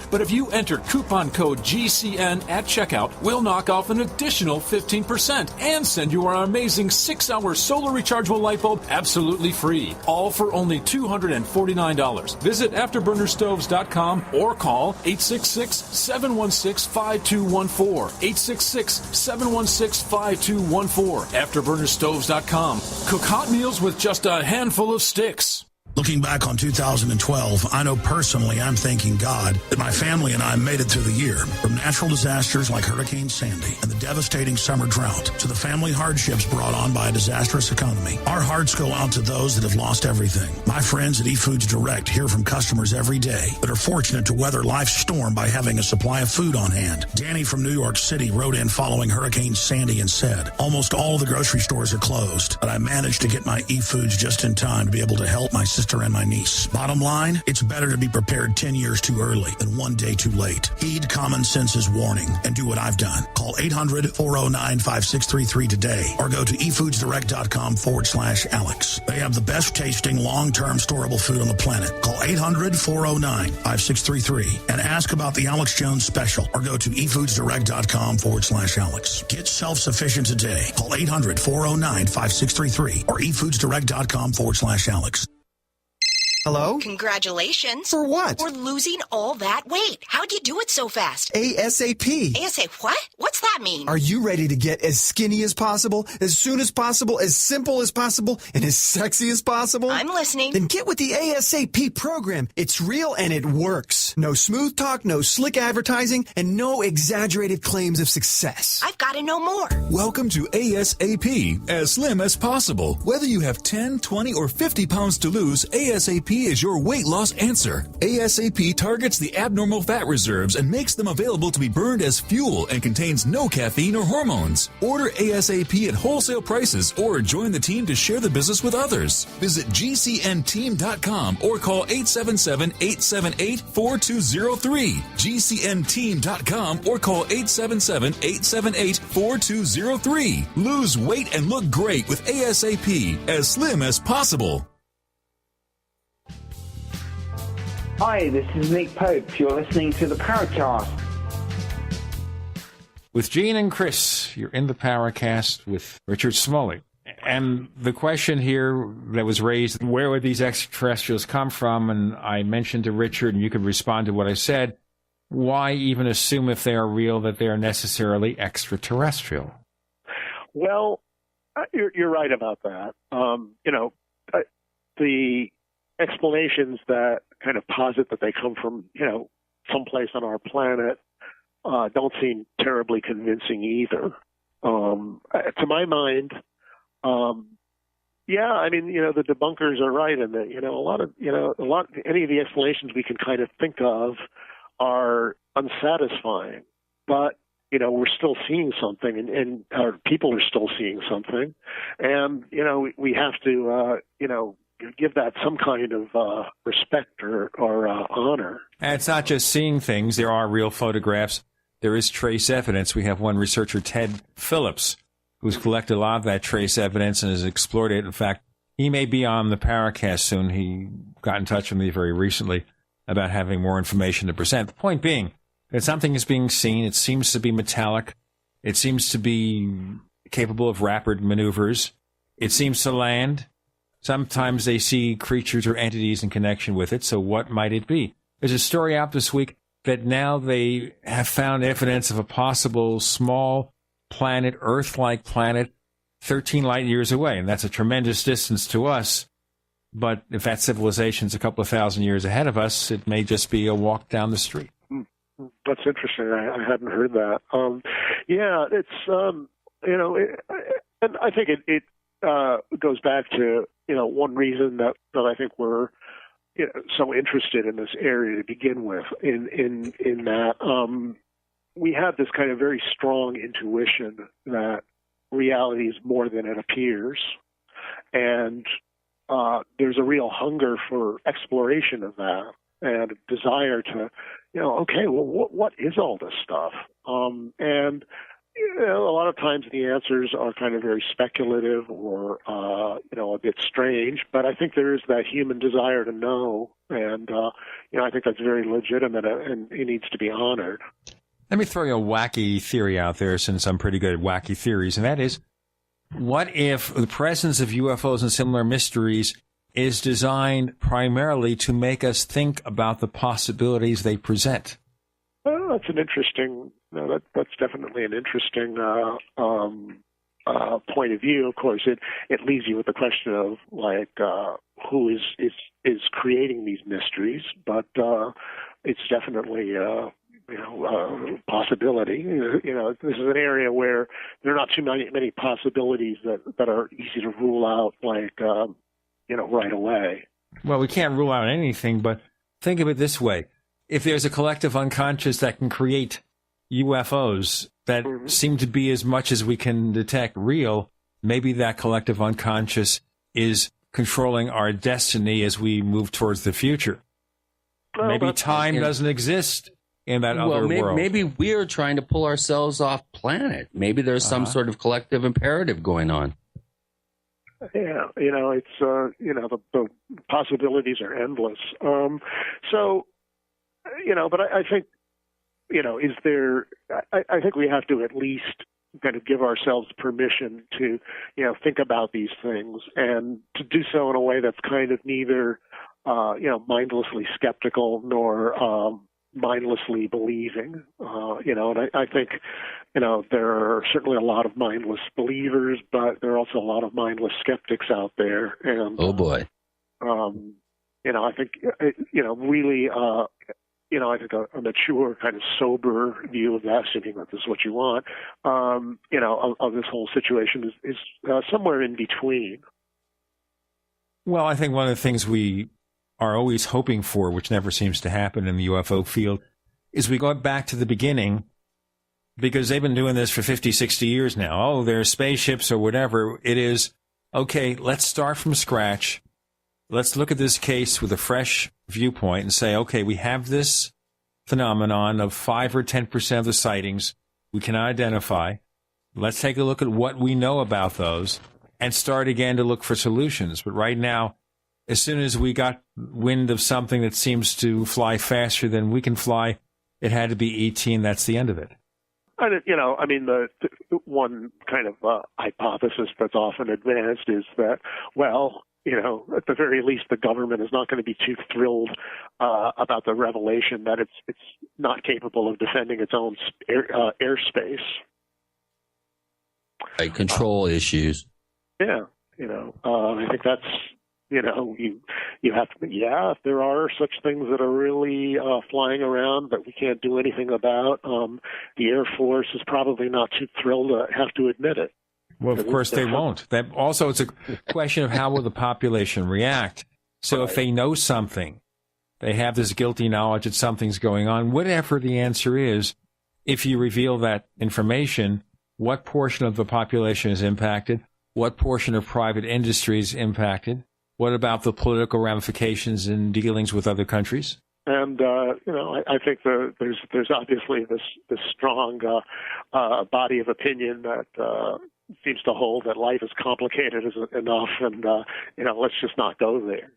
But if you enter coupon code GCN at checkout, we'll knock off an additional 15% and send you our amazing 6-hour solar rechargeable light bulb absolutely free. All for only $249. Visit AfterburnerStoves.com or call 866-716-5214. 866-716-5214. AfterburnerStoves.com. Cook hot meals with just a handful of sticks. Looking back on 2012, I know personally I'm thanking God that my family and I made it through the year. From natural disasters like Hurricane Sandy and the devastating summer drought to the family hardships brought on by a disastrous economy, our hearts go out to those that have lost everything. My friends at eFoods Direct hear from customers every day that are fortunate to weather life's storm by having a supply of food on hand. Danny from New York City wrote in following Hurricane Sandy and said, "Almost all of the grocery stores are closed, but I managed to get my eFoods just in time to be able to help my sister sister and my niece. Bottom line, it's better to be prepared 10 years too early than one day too late. Heed common sense's warning and do what I've done. Call 800-409-5633 today or go to efoodsdirect.com/Alex. They have the best tasting long-term storable food on the planet. Call 800-409-5633 and ask about the Alex Jones special or go to efoodsdirect.com/Alex. Get self-sufficient today. Call 800-409-5633 or efoodsdirect.com/Alex. Hello? Congratulations. For what? For losing all that weight. How'd you do it so fast? ASAP. ASAP what? What's that mean? Are you ready to get as skinny as possible, as soon as possible, as simple as possible, and as sexy as possible? I'm listening. Then get with the ASAP program. It's real and it works. No smooth talk, no slick advertising, and no exaggerated claims of success. I've got to know more. Welcome to ASAP, as slim as possible. Whether you have 10, 20, or 50 pounds to lose, ASAP is your weight loss answer. ASAP targets the abnormal fat reserves and makes them available to be burned as fuel and contains no caffeine or hormones. Order ASAP at wholesale prices or join the team to share the business with others. Visit GCNteam.com or call 877-878-4203. GCNteam.com or call 877-878-4203. Lose weight and look great with ASAP, as slim as possible. Hi, this is Nick Pope. You're listening to the Paracast. With Gene and Chris, you're in the Paracast with Richard Smoley. And the question here that was raised, where would these extraterrestrials come from? And I mentioned to Richard, and you could respond to what I said, why even assume if they are real that they are necessarily extraterrestrial? Well, you're right about that. The explanations that kind of posit that they come from, someplace on our planet don't seem terribly convincing either. To my mind, the debunkers are right in that, any of the explanations we can kind of think of are unsatisfying, but we're still seeing something, and our people are still seeing something, and we have to give that some kind of respect or honor. And it's not just seeing things. There are real photographs. There is trace evidence. We have one researcher, Ted Phillips, who's collected a lot of that trace evidence and has explored it. In fact, he may be on the Paracast soon. He got in touch with me very recently about having more information to present. The point being that something is being seen. It seems to be metallic. It seems to be capable of rapid maneuvers. It seems to land. Sometimes they see creatures or entities in connection with it, so what might it be? There's a story out this week that now they have found evidence of a possible small planet, Earth-like planet, 13 light years away, and that's a tremendous distance to us. But if that civilization's a couple of thousand years ahead of us, it may just be a walk down the street. That's interesting. I hadn't heard that. And I think it goes back to one reason that I think we're so interested in this area to begin with, in that we have this kind of very strong intuition that reality is more than it appears, and there's a real hunger for exploration of that and a desire to, what is all this stuff? And a lot of times the answers are kind of very speculative or, a bit strange, but I think there is that human desire to know, and, I think that's very legitimate and it needs to be honored. Let me throw you a wacky theory out there, since I'm pretty good at wacky theories, and that is, what if the presence of UFOs and similar mysteries is designed primarily to make us think about the possibilities they present? Well, that's an interesting. That's definitely an interesting point of view. Of course, it leaves you with the question of who is creating these mysteries, but it's definitely a possibility. This is an area where there are not too many possibilities that are easy to rule out, right away. Well, we can't rule out anything, but think of it this way. If there's a collective unconscious that can create UFOs that seem to be, as much as we can detect, real, maybe that collective unconscious is controlling our destiny as we move towards the future. Well, maybe time doesn't exist in that other world. Maybe we're trying to pull ourselves off planet. Maybe there's some sort of collective imperative going on. Yeah, it's the possibilities are endless. But I think, is there? I think we have to at least kind of give ourselves permission to, think about these things and to do so in a way that's kind of neither, mindlessly skeptical nor mindlessly believing. And I think, there are certainly a lot of mindless believers, but there are also a lot of mindless skeptics out there. And oh boy, I think, really. I think a mature, kind of sober view of that, assuming that this is what you want, of this whole situation is somewhere in between. Well, I think one of the things we are always hoping for, which never seems to happen in the UFO field, is we go back to the beginning, because they've been doing this for 50, 60 years now. Oh, there's spaceships or whatever. It is, okay, let's start from scratch. Let's look at this case with a fresh viewpoint and say, okay, we have this phenomenon of 5 or 10% of the sightings we can identify. Let's take a look at what we know about those and start again to look for solutions. But right now, as soon as we got wind of something that seems to fly faster than we can fly, it had to be ET, and that's the end of it. And, the one kind of hypothesis that's often advanced is that, well, at the very least, the government is not going to be too thrilled about the revelation that it's not capable of defending its own airspace. Like control issues. Yeah, I think that's you have to. Yeah, if there are such things that are really flying around that we can't do anything about, the Air Force is probably not too thrilled to have to admit it. Well, of course they won't. That also, it's a question of how will the population react. So if they know something, they have this guilty knowledge that something's going on, whatever the answer is, if you reveal that information, what portion of the population is impacted? What portion of private industry is impacted? What about the political ramifications in dealings with other countries? And I think there's obviously this strong body of opinion that seems to hold that life is complicated enough, and let's just not go there.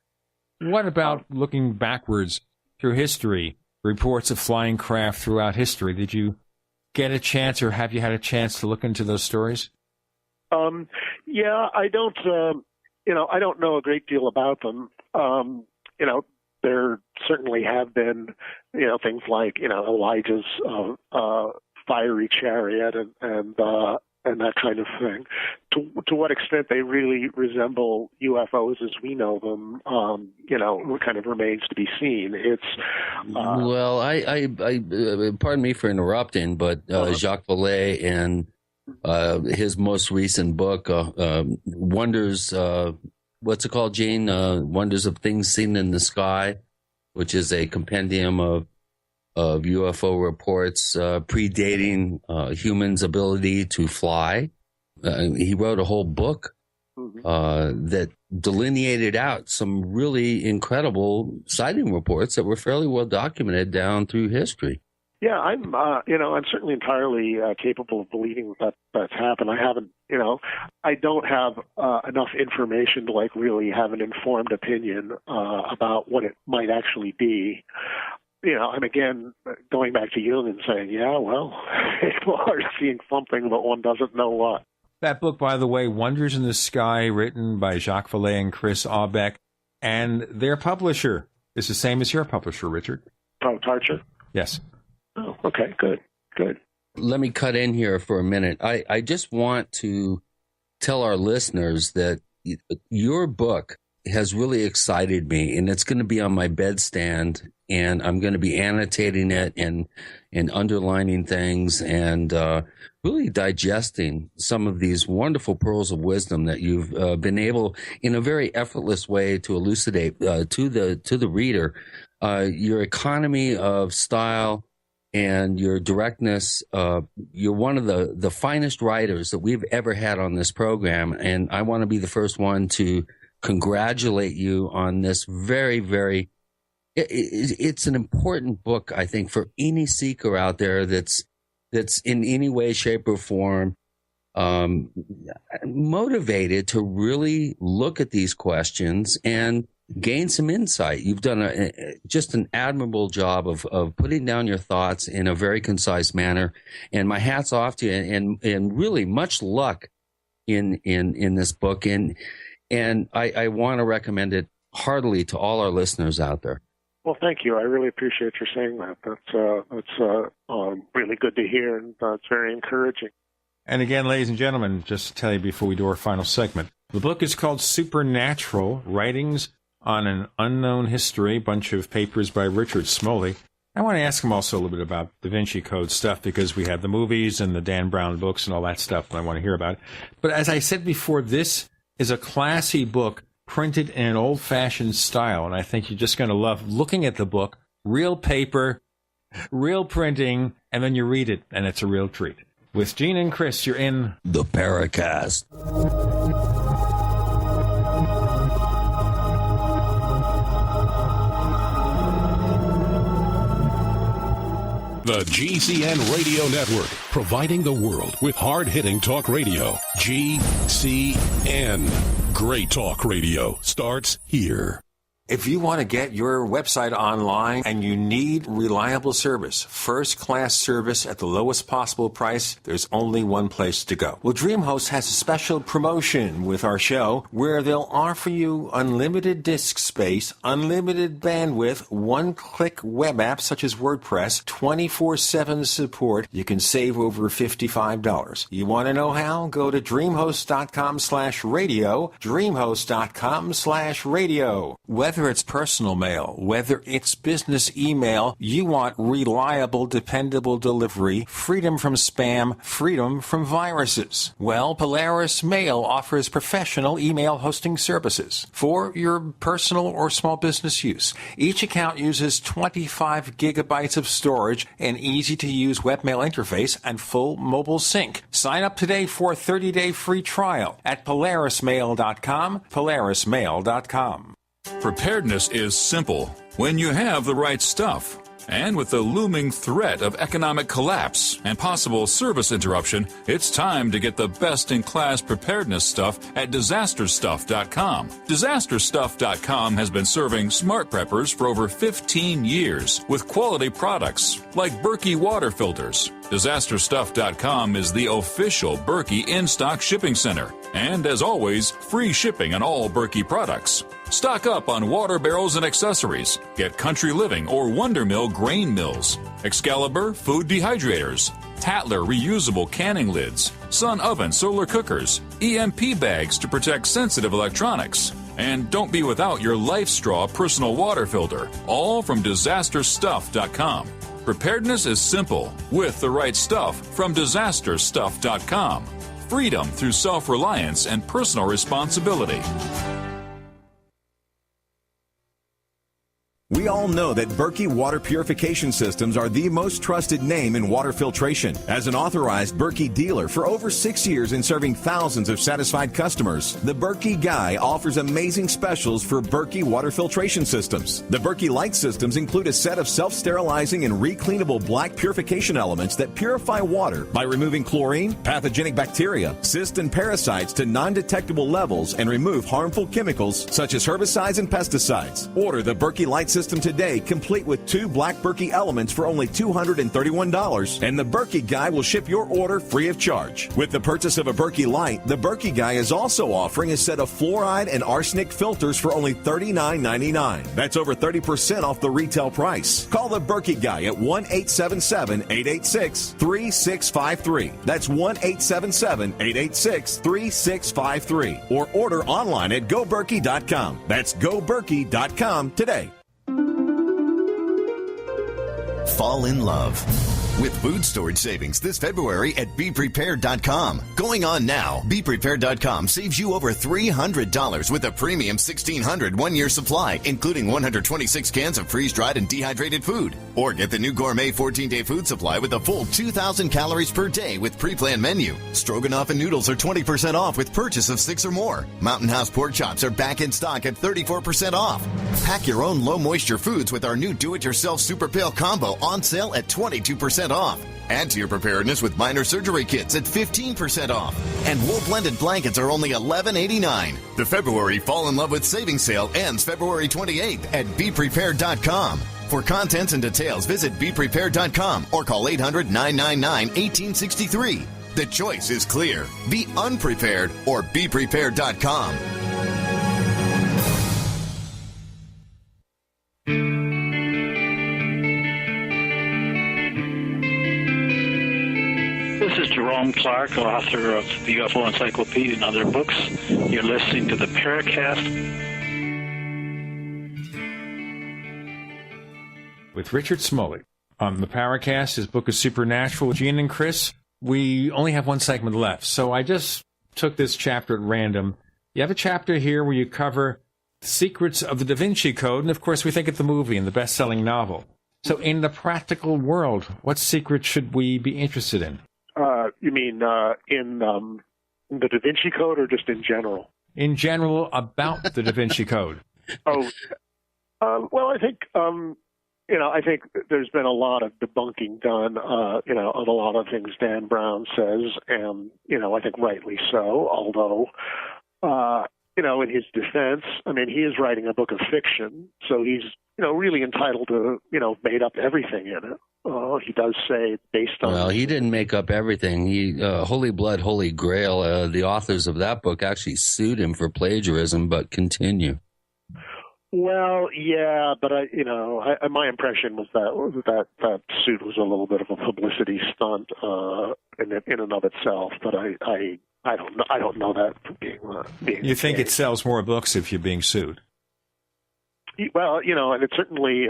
What about looking backwards through history? Reports of flying craft throughout history. Did you get a chance, or have you had a chance to look into those stories? Yeah, I don't. I don't know a great deal about them. There certainly have been, things like, Elijah's fiery chariot and that kind of thing. To what extent they really resemble UFOs as we know them, kind of remains to be seen. It's well, I pardon me for interrupting, but Jacques Vallée and his most recent book, Wonders. What's it called, Gene? Wonders of Things Seen in the Sky, which is a compendium of UFO reports predating humans' ability to fly. He wrote a whole book that delineated out some really incredible sighting reports that were fairly well documented down through history. Yeah, I'm certainly entirely capable of believing that that's happened. I haven't, I don't have enough information to really have an informed opinion about what it might actually be. I'm again going back to Jung and saying, yeah, well, people are seeing something, but one doesn't know what. That book, by the way, Wonders in the Sky, written by Jacques Vallée and Chris Aubeck, and their publisher is the same as your publisher, Richard. Oh, Tarcher? Yes. Oh, okay, good. Let me cut in here for a minute. I just want to tell our listeners that your book has really excited me, and it's going to be on my bedstand, and I'm going to be annotating it and underlining things and really digesting some of these wonderful pearls of wisdom that you've been able, in a very effortless way, to elucidate to the reader. Your economy of style and your directness, you're one of the finest writers that we've ever had on this program, and I want to be the first one to congratulate you on this very, very. It's an important book, I think, for any seeker out there that's in any way, shape, or form motivated to really look at these questions and gain some insight. You've done just an admirable job of putting down your thoughts in a very concise manner. And my hat's off to you, and really much luck in this book. And I want to recommend it heartily to all our listeners out there. Well, thank you. I really appreciate your saying that. That's really good to hear, and it's very encouraging. And again, ladies and gentlemen, just to tell you before we do our final segment, the book is called Supernatural, Writings on an Unknown History, a bunch of papers by Richard Smoley. I want to ask him also a little bit about Da Vinci Code stuff, because we have the movies and the Dan Brown books and all that stuff, and I want to hear about it. But as I said before, this is a classy book printed in an old-fashioned style, and I think you're just going to love looking at the book. Real paper, real printing, and then you read it, and it's a real treat. With Gene and Chris, you're in the Paracast. The GCN Radio Network, providing the world with hard-hitting talk radio. GCN. Great talk radio starts here. If you want to get your website online and you need reliable service, first-class service at the lowest possible price, there's only one place to go. Well, DreamHost has a special promotion with our show where they'll offer you unlimited disk space, unlimited bandwidth, one-click web apps such as WordPress, 24/7 support. You can save over $55. You want to know how? Go to dreamhost.com/radio, dreamhost.com/radio. Whether it's personal mail, whether it's business email, you want reliable, dependable delivery, freedom from spam, freedom from viruses. Well, Polaris Mail offers professional email hosting services for your personal or small business use. Each account uses 25 gigabytes of storage, an easy-to-use webmail interface, and full mobile sync. Sign up today for a 30-day free trial at polarismail.com, polarismail.com. Preparedness is simple when you have the right stuff. And with the looming threat of economic collapse and possible service interruption, it's time to get the best-in-class preparedness stuff at disasterstuff.com. Disasterstuff.com has been serving smart preppers for over 15 years with quality products like Berkey water filters. Disasterstuff.com is the official Berkey in-stock shipping center. And as always, free shipping on all Berkey products. Stock up on water barrels and accessories. Get Country Living or Wonder Mill grain mills, Excalibur food dehydrators, Tatler reusable canning lids, Sun oven solar cookers, EMP bags to protect sensitive electronics. And don't be without your Life Straw personal water filter, all from disasterstuff.com. Preparedness is simple with the right stuff from disasterstuff.com. Freedom through self-reliance and personal responsibility. We all know that Berkey water purification systems are the most trusted name in water filtration. As an authorized Berkey dealer for over 6 years and serving thousands of satisfied customers, the Berkey Guy offers amazing specials for Berkey water filtration systems. The Berkey Light systems include a set of self-sterilizing and recleanable black purification elements that purify water by removing chlorine, pathogenic bacteria, cysts, and parasites to non-detectable levels and remove harmful chemicals such as herbicides and pesticides. Order the Berkey Light system today, complete with 2 black Berkey elements for only $231, and the Berkey Guy will ship your order free of charge. With the purchase of a Berkey Light, the Berkey Guy is also offering a set of fluoride and arsenic filters for only $39.99. That's over 30% off the retail price. Call the Berkey Guy at 1-877-886-3653. That's 1-877-886-3653. Or order online at goberkey.com. That's goberkey.com today. Fall in love. With food storage savings this February at BePrepared.com. Going on now, BePrepared.com saves you over $300 with a premium 1,600 one-year supply, including 126 cans of freeze-dried and dehydrated food. Or get the new gourmet 14-day food supply with a full 2,000 calories per day with pre-planned menu. Stroganoff and noodles are 20% off with purchase of 6 or more. Mountain House pork chops are back in stock at 34% off. Pack your own low-moisture foods with our new do-it-yourself Super Pail Combo on sale at 22% off. Add to your preparedness with minor surgery kits at 15% off. And wool blended blankets are only $11.89. The February Fall in Love with Savings sale ends February 28th at BePrepared.com. For contents and details, visit BePrepared.com or call 800-999-1863. The choice is clear. Be unprepared or BePrepared.com. This is Jerome Clark, author of the UFO Encyclopedia and other books. You're listening to the Paracast. With Richard Smoley on the Paracast. His book is Supernatural. With Gene and Chris, we only have one segment left, so I just took this chapter at random. You have a chapter here where you cover the secrets of the Da Vinci Code, and of course we think of the movie and the best-selling novel. So in the practical world, what secrets should we be interested in? You mean in the Da Vinci Code or just in general? In general, about the Da Vinci Code. Well, I think, I think there's been a lot of debunking done, of a lot of things Dan Brown says, and, I think rightly so, although, in his defense, I mean, he is writing a book of fiction, so he's, really entitled to, made up everything in it. He does say based on... Well, he didn't make up everything. He, Holy Blood, Holy Grail, the authors of that book actually sued him for plagiarism, but continue. Well, yeah, but my impression was that suit was a little bit of a publicity stunt in and of itself. But I don't know that for being. You think it sells more books if you're being sued? Well, and it's certainly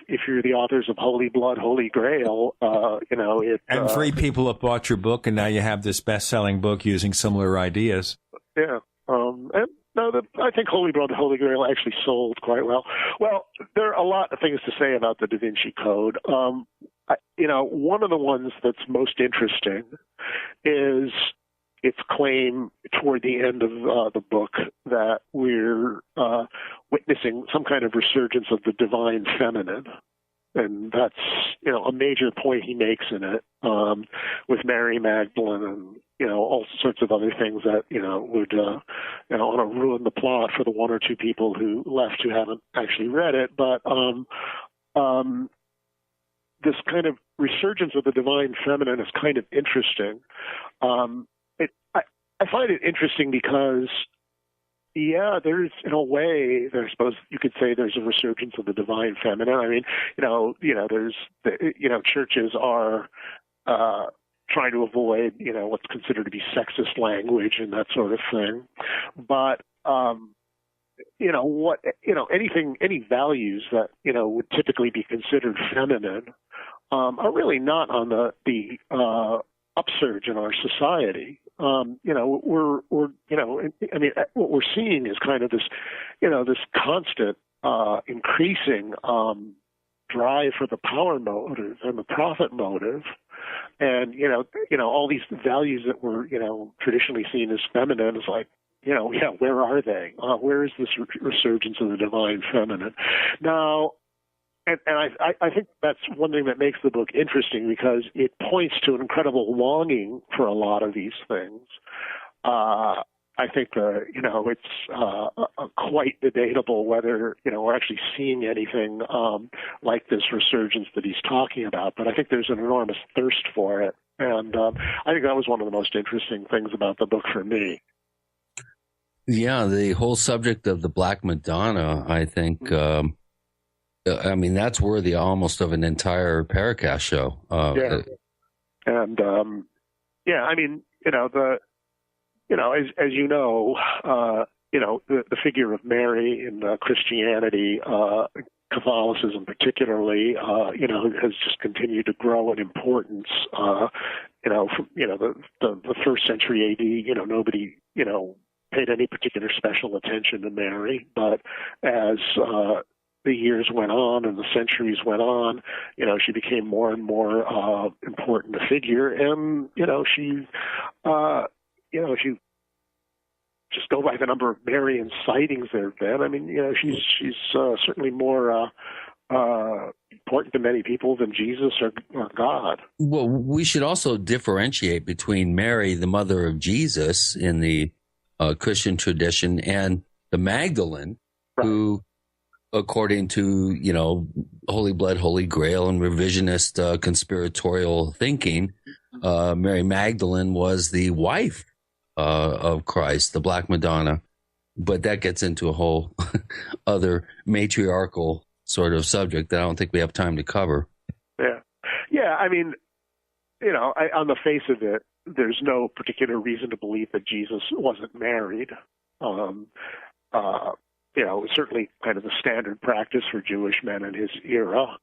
if you're the authors of Holy Blood, Holy Grail, it. And 3 people have bought your book, and now you have this best-selling book using similar ideas. Yeah, I think Holy Blood, Holy Grail actually sold quite well. Well, there are a lot of things to say about the Da Vinci Code. One of the ones that's most interesting is its claim toward the end of the book that we're witnessing some kind of resurgence of the divine feminine. And that's, a major point he makes in it, with Mary Magdalene and, all sorts of other things that, would, want to ruin the plot for the 1 or 2 people who left who haven't actually read it. But this kind of resurgence of the divine feminine is kind of interesting. I find it interesting because, yeah, there's, in a way, I suppose you could say there's a resurgence of the divine feminine. I mean, there's, churches are trying to avoid, what's considered to be sexist language and that sort of thing. But, any values that, would typically be considered feminine are really not on the upsurge in our society. What we're seeing is kind of this, this constant increasing drive for the power motive and the profit motive, and all these values that were traditionally seen as feminine is like, where are they? Where is this resurgence of the divine feminine now? And I think that's one thing that makes the book interesting, because it points to an incredible longing for a lot of these things. I think, it's quite debatable whether, we're actually seeing anything like this resurgence that he's talking about. But I think there's an enormous thirst for it. And I think that was one of the most interesting things about the book for me. Yeah, the whole subject of the Black Madonna, I think... that's worthy almost of an entire Paracast show. Yeah. And, as you know, the figure of Mary in Christianity Catholicism particularly, has just continued to grow in importance. From the first century AD, nobody, paid any particular special attention to Mary, but as the years went on and the centuries went on, she became more and more important a figure, and she just go by the number of Marian sightings there have been. I mean, she's certainly more important to many people than Jesus or God. Well, we should also differentiate between Mary, the mother of Jesus in the Christian tradition, and the Magdalene, right, who, according to, Holy Blood, Holy Grail and revisionist conspiratorial thinking, Mary Magdalene was the wife of Christ, the Black Madonna. But that gets into a whole other matriarchal sort of subject that I don't think we have time to cover. Yeah. Yeah, I mean, on the face of it, there's no particular reason to believe that Jesus wasn't married. It was certainly kind of the standard practice for Jewish men in his era.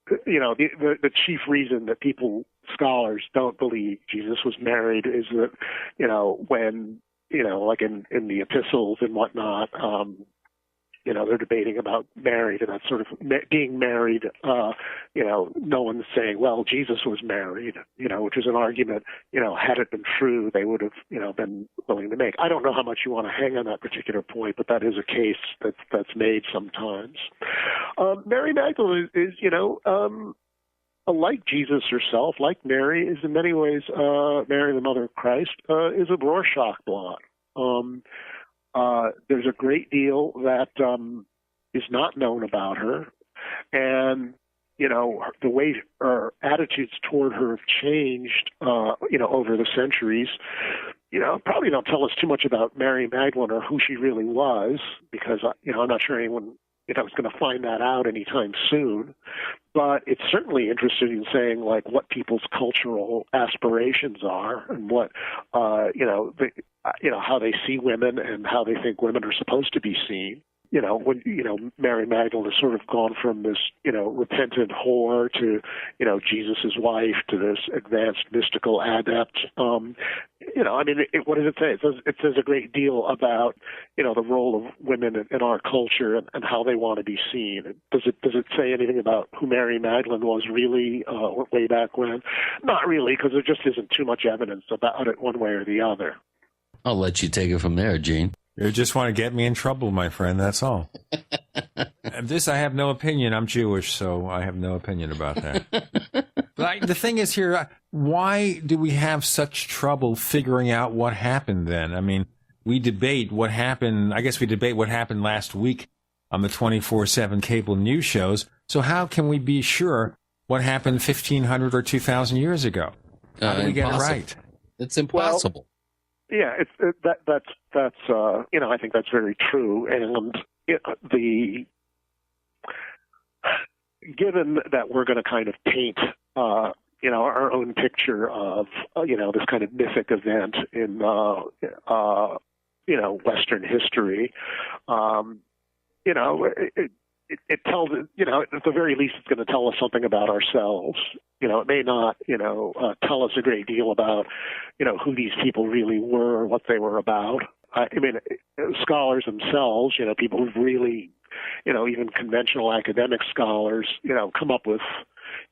The chief reason that scholars don't believe Jesus was married is that, when, like in the epistles and whatnot, they're debating about married, and that's sort of being married, no one's saying, well, Jesus was married, which is an argument, had it been true, they would have, been willing to make. I don't know how much you want to hang on that particular point, but that is a case that's made sometimes. Mary Magdalene is, like Jesus herself, like Mary, is in many ways, Mary, the mother of Christ, is a Rorschach blot. There's a great deal that is not known about her, and the way her attitudes toward her have changed, over the centuries. Probably don't tell us too much about Mary Magdalene or who she really was, because I'm not sure anyone is going to find that out anytime soon. But it's certainly interesting in saying like what people's cultural aspirations are and what how they see women and how they think women are supposed to be seen. When Mary Magdalene has sort of gone from this repentant whore to Jesus's wife to this advanced mystical adept. What does it say? It says a great deal about the role of women in our culture and how they want to be seen. Does it say anything about who Mary Magdalene was really way back when? Not really, because there just isn't too much evidence about it one way or the other. I'll let you take it from there, Gene. You just want to get me in trouble, my friend, that's all. This, I have no opinion. I'm Jewish, so I have no opinion about that. But the thing is here, why do we have such trouble figuring out what happened then? I mean, we debate what happened. I guess we debate what happened last week on the 24/7 cable news shows. So how can we be sure what happened 1,500 or 2,000 years ago? How do we get it right? It's impossible. Yeah, that's I think that's very true, and given that we're going to kind of paint our own picture of this kind of mythic event in Western history, it tells at the very least it's going to tell us something about ourselves. It may not tell us a great deal about who these people really were or what they were about. Scholars themselves, people who've really, even conventional academic scholars, come up with,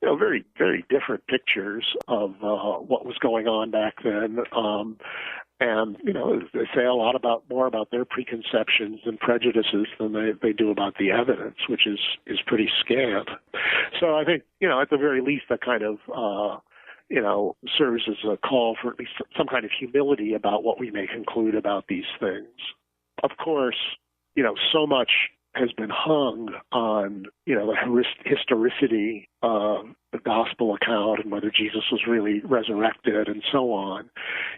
very, very different pictures of what was going on back then. And, they say a lot more about their preconceptions and prejudices than they do about the evidence, which is pretty scant. So I think, at the very least, that kind of, serves as a call for at least some kind of humility about what we may conclude about these things. Of course, so much has been hung on, the historicity of the gospel account and whether Jesus was really resurrected and so on,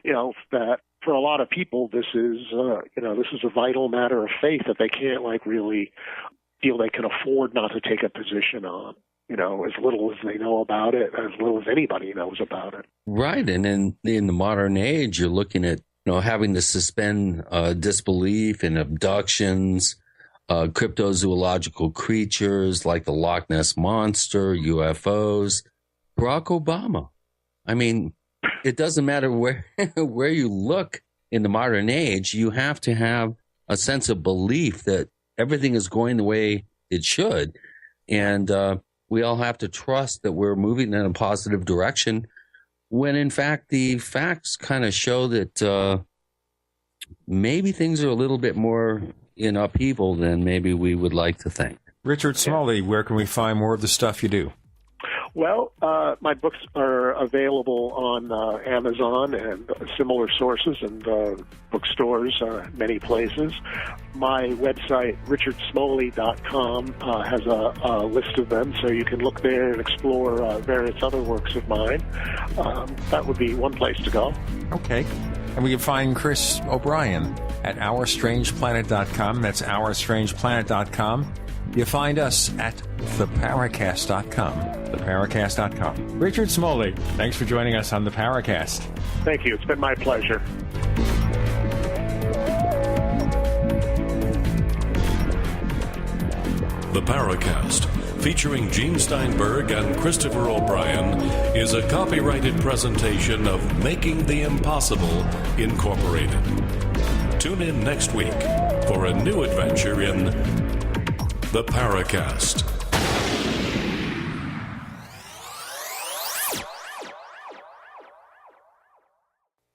that for a lot of people, this is a vital matter of faith that they can't really feel they can afford not to take a position on, as little as they know about it, as little as anybody knows about it. Right. And in the modern age, you're looking at, having to suspend disbelief in abductions, cryptozoological creatures like the Loch Ness Monster, UFOs, Barack Obama. I mean, it doesn't matter where where you look in the modern age, you have to have a sense of belief that everything is going the way it should. And we all have to trust that we're moving in a positive direction when, in fact, the facts kind of show that maybe things are a little bit more in upheaval than maybe we would like to think. Richard Smoley, where can we find more of the stuff you do? Well, my books are available on Amazon and similar sources and bookstores, many places. My website, richardsmoley.com, has a list of them, so you can look there and explore various other works of mine. That would be one place to go. Okay. And we can find Chris O'Brien at OurStrangePlanet.com. That's OurStrangePlanet.com. You find us at theparacast.com. Theparacast.com. Richard Smoley, thanks for joining us on the Paracast. Thank you. It's been my pleasure. The Paracast, featuring Gene Steinberg and Christopher O'Brien, is a copyrighted presentation of Making the Impossible, Incorporated. Tune in next week for a new adventure in The Paracast.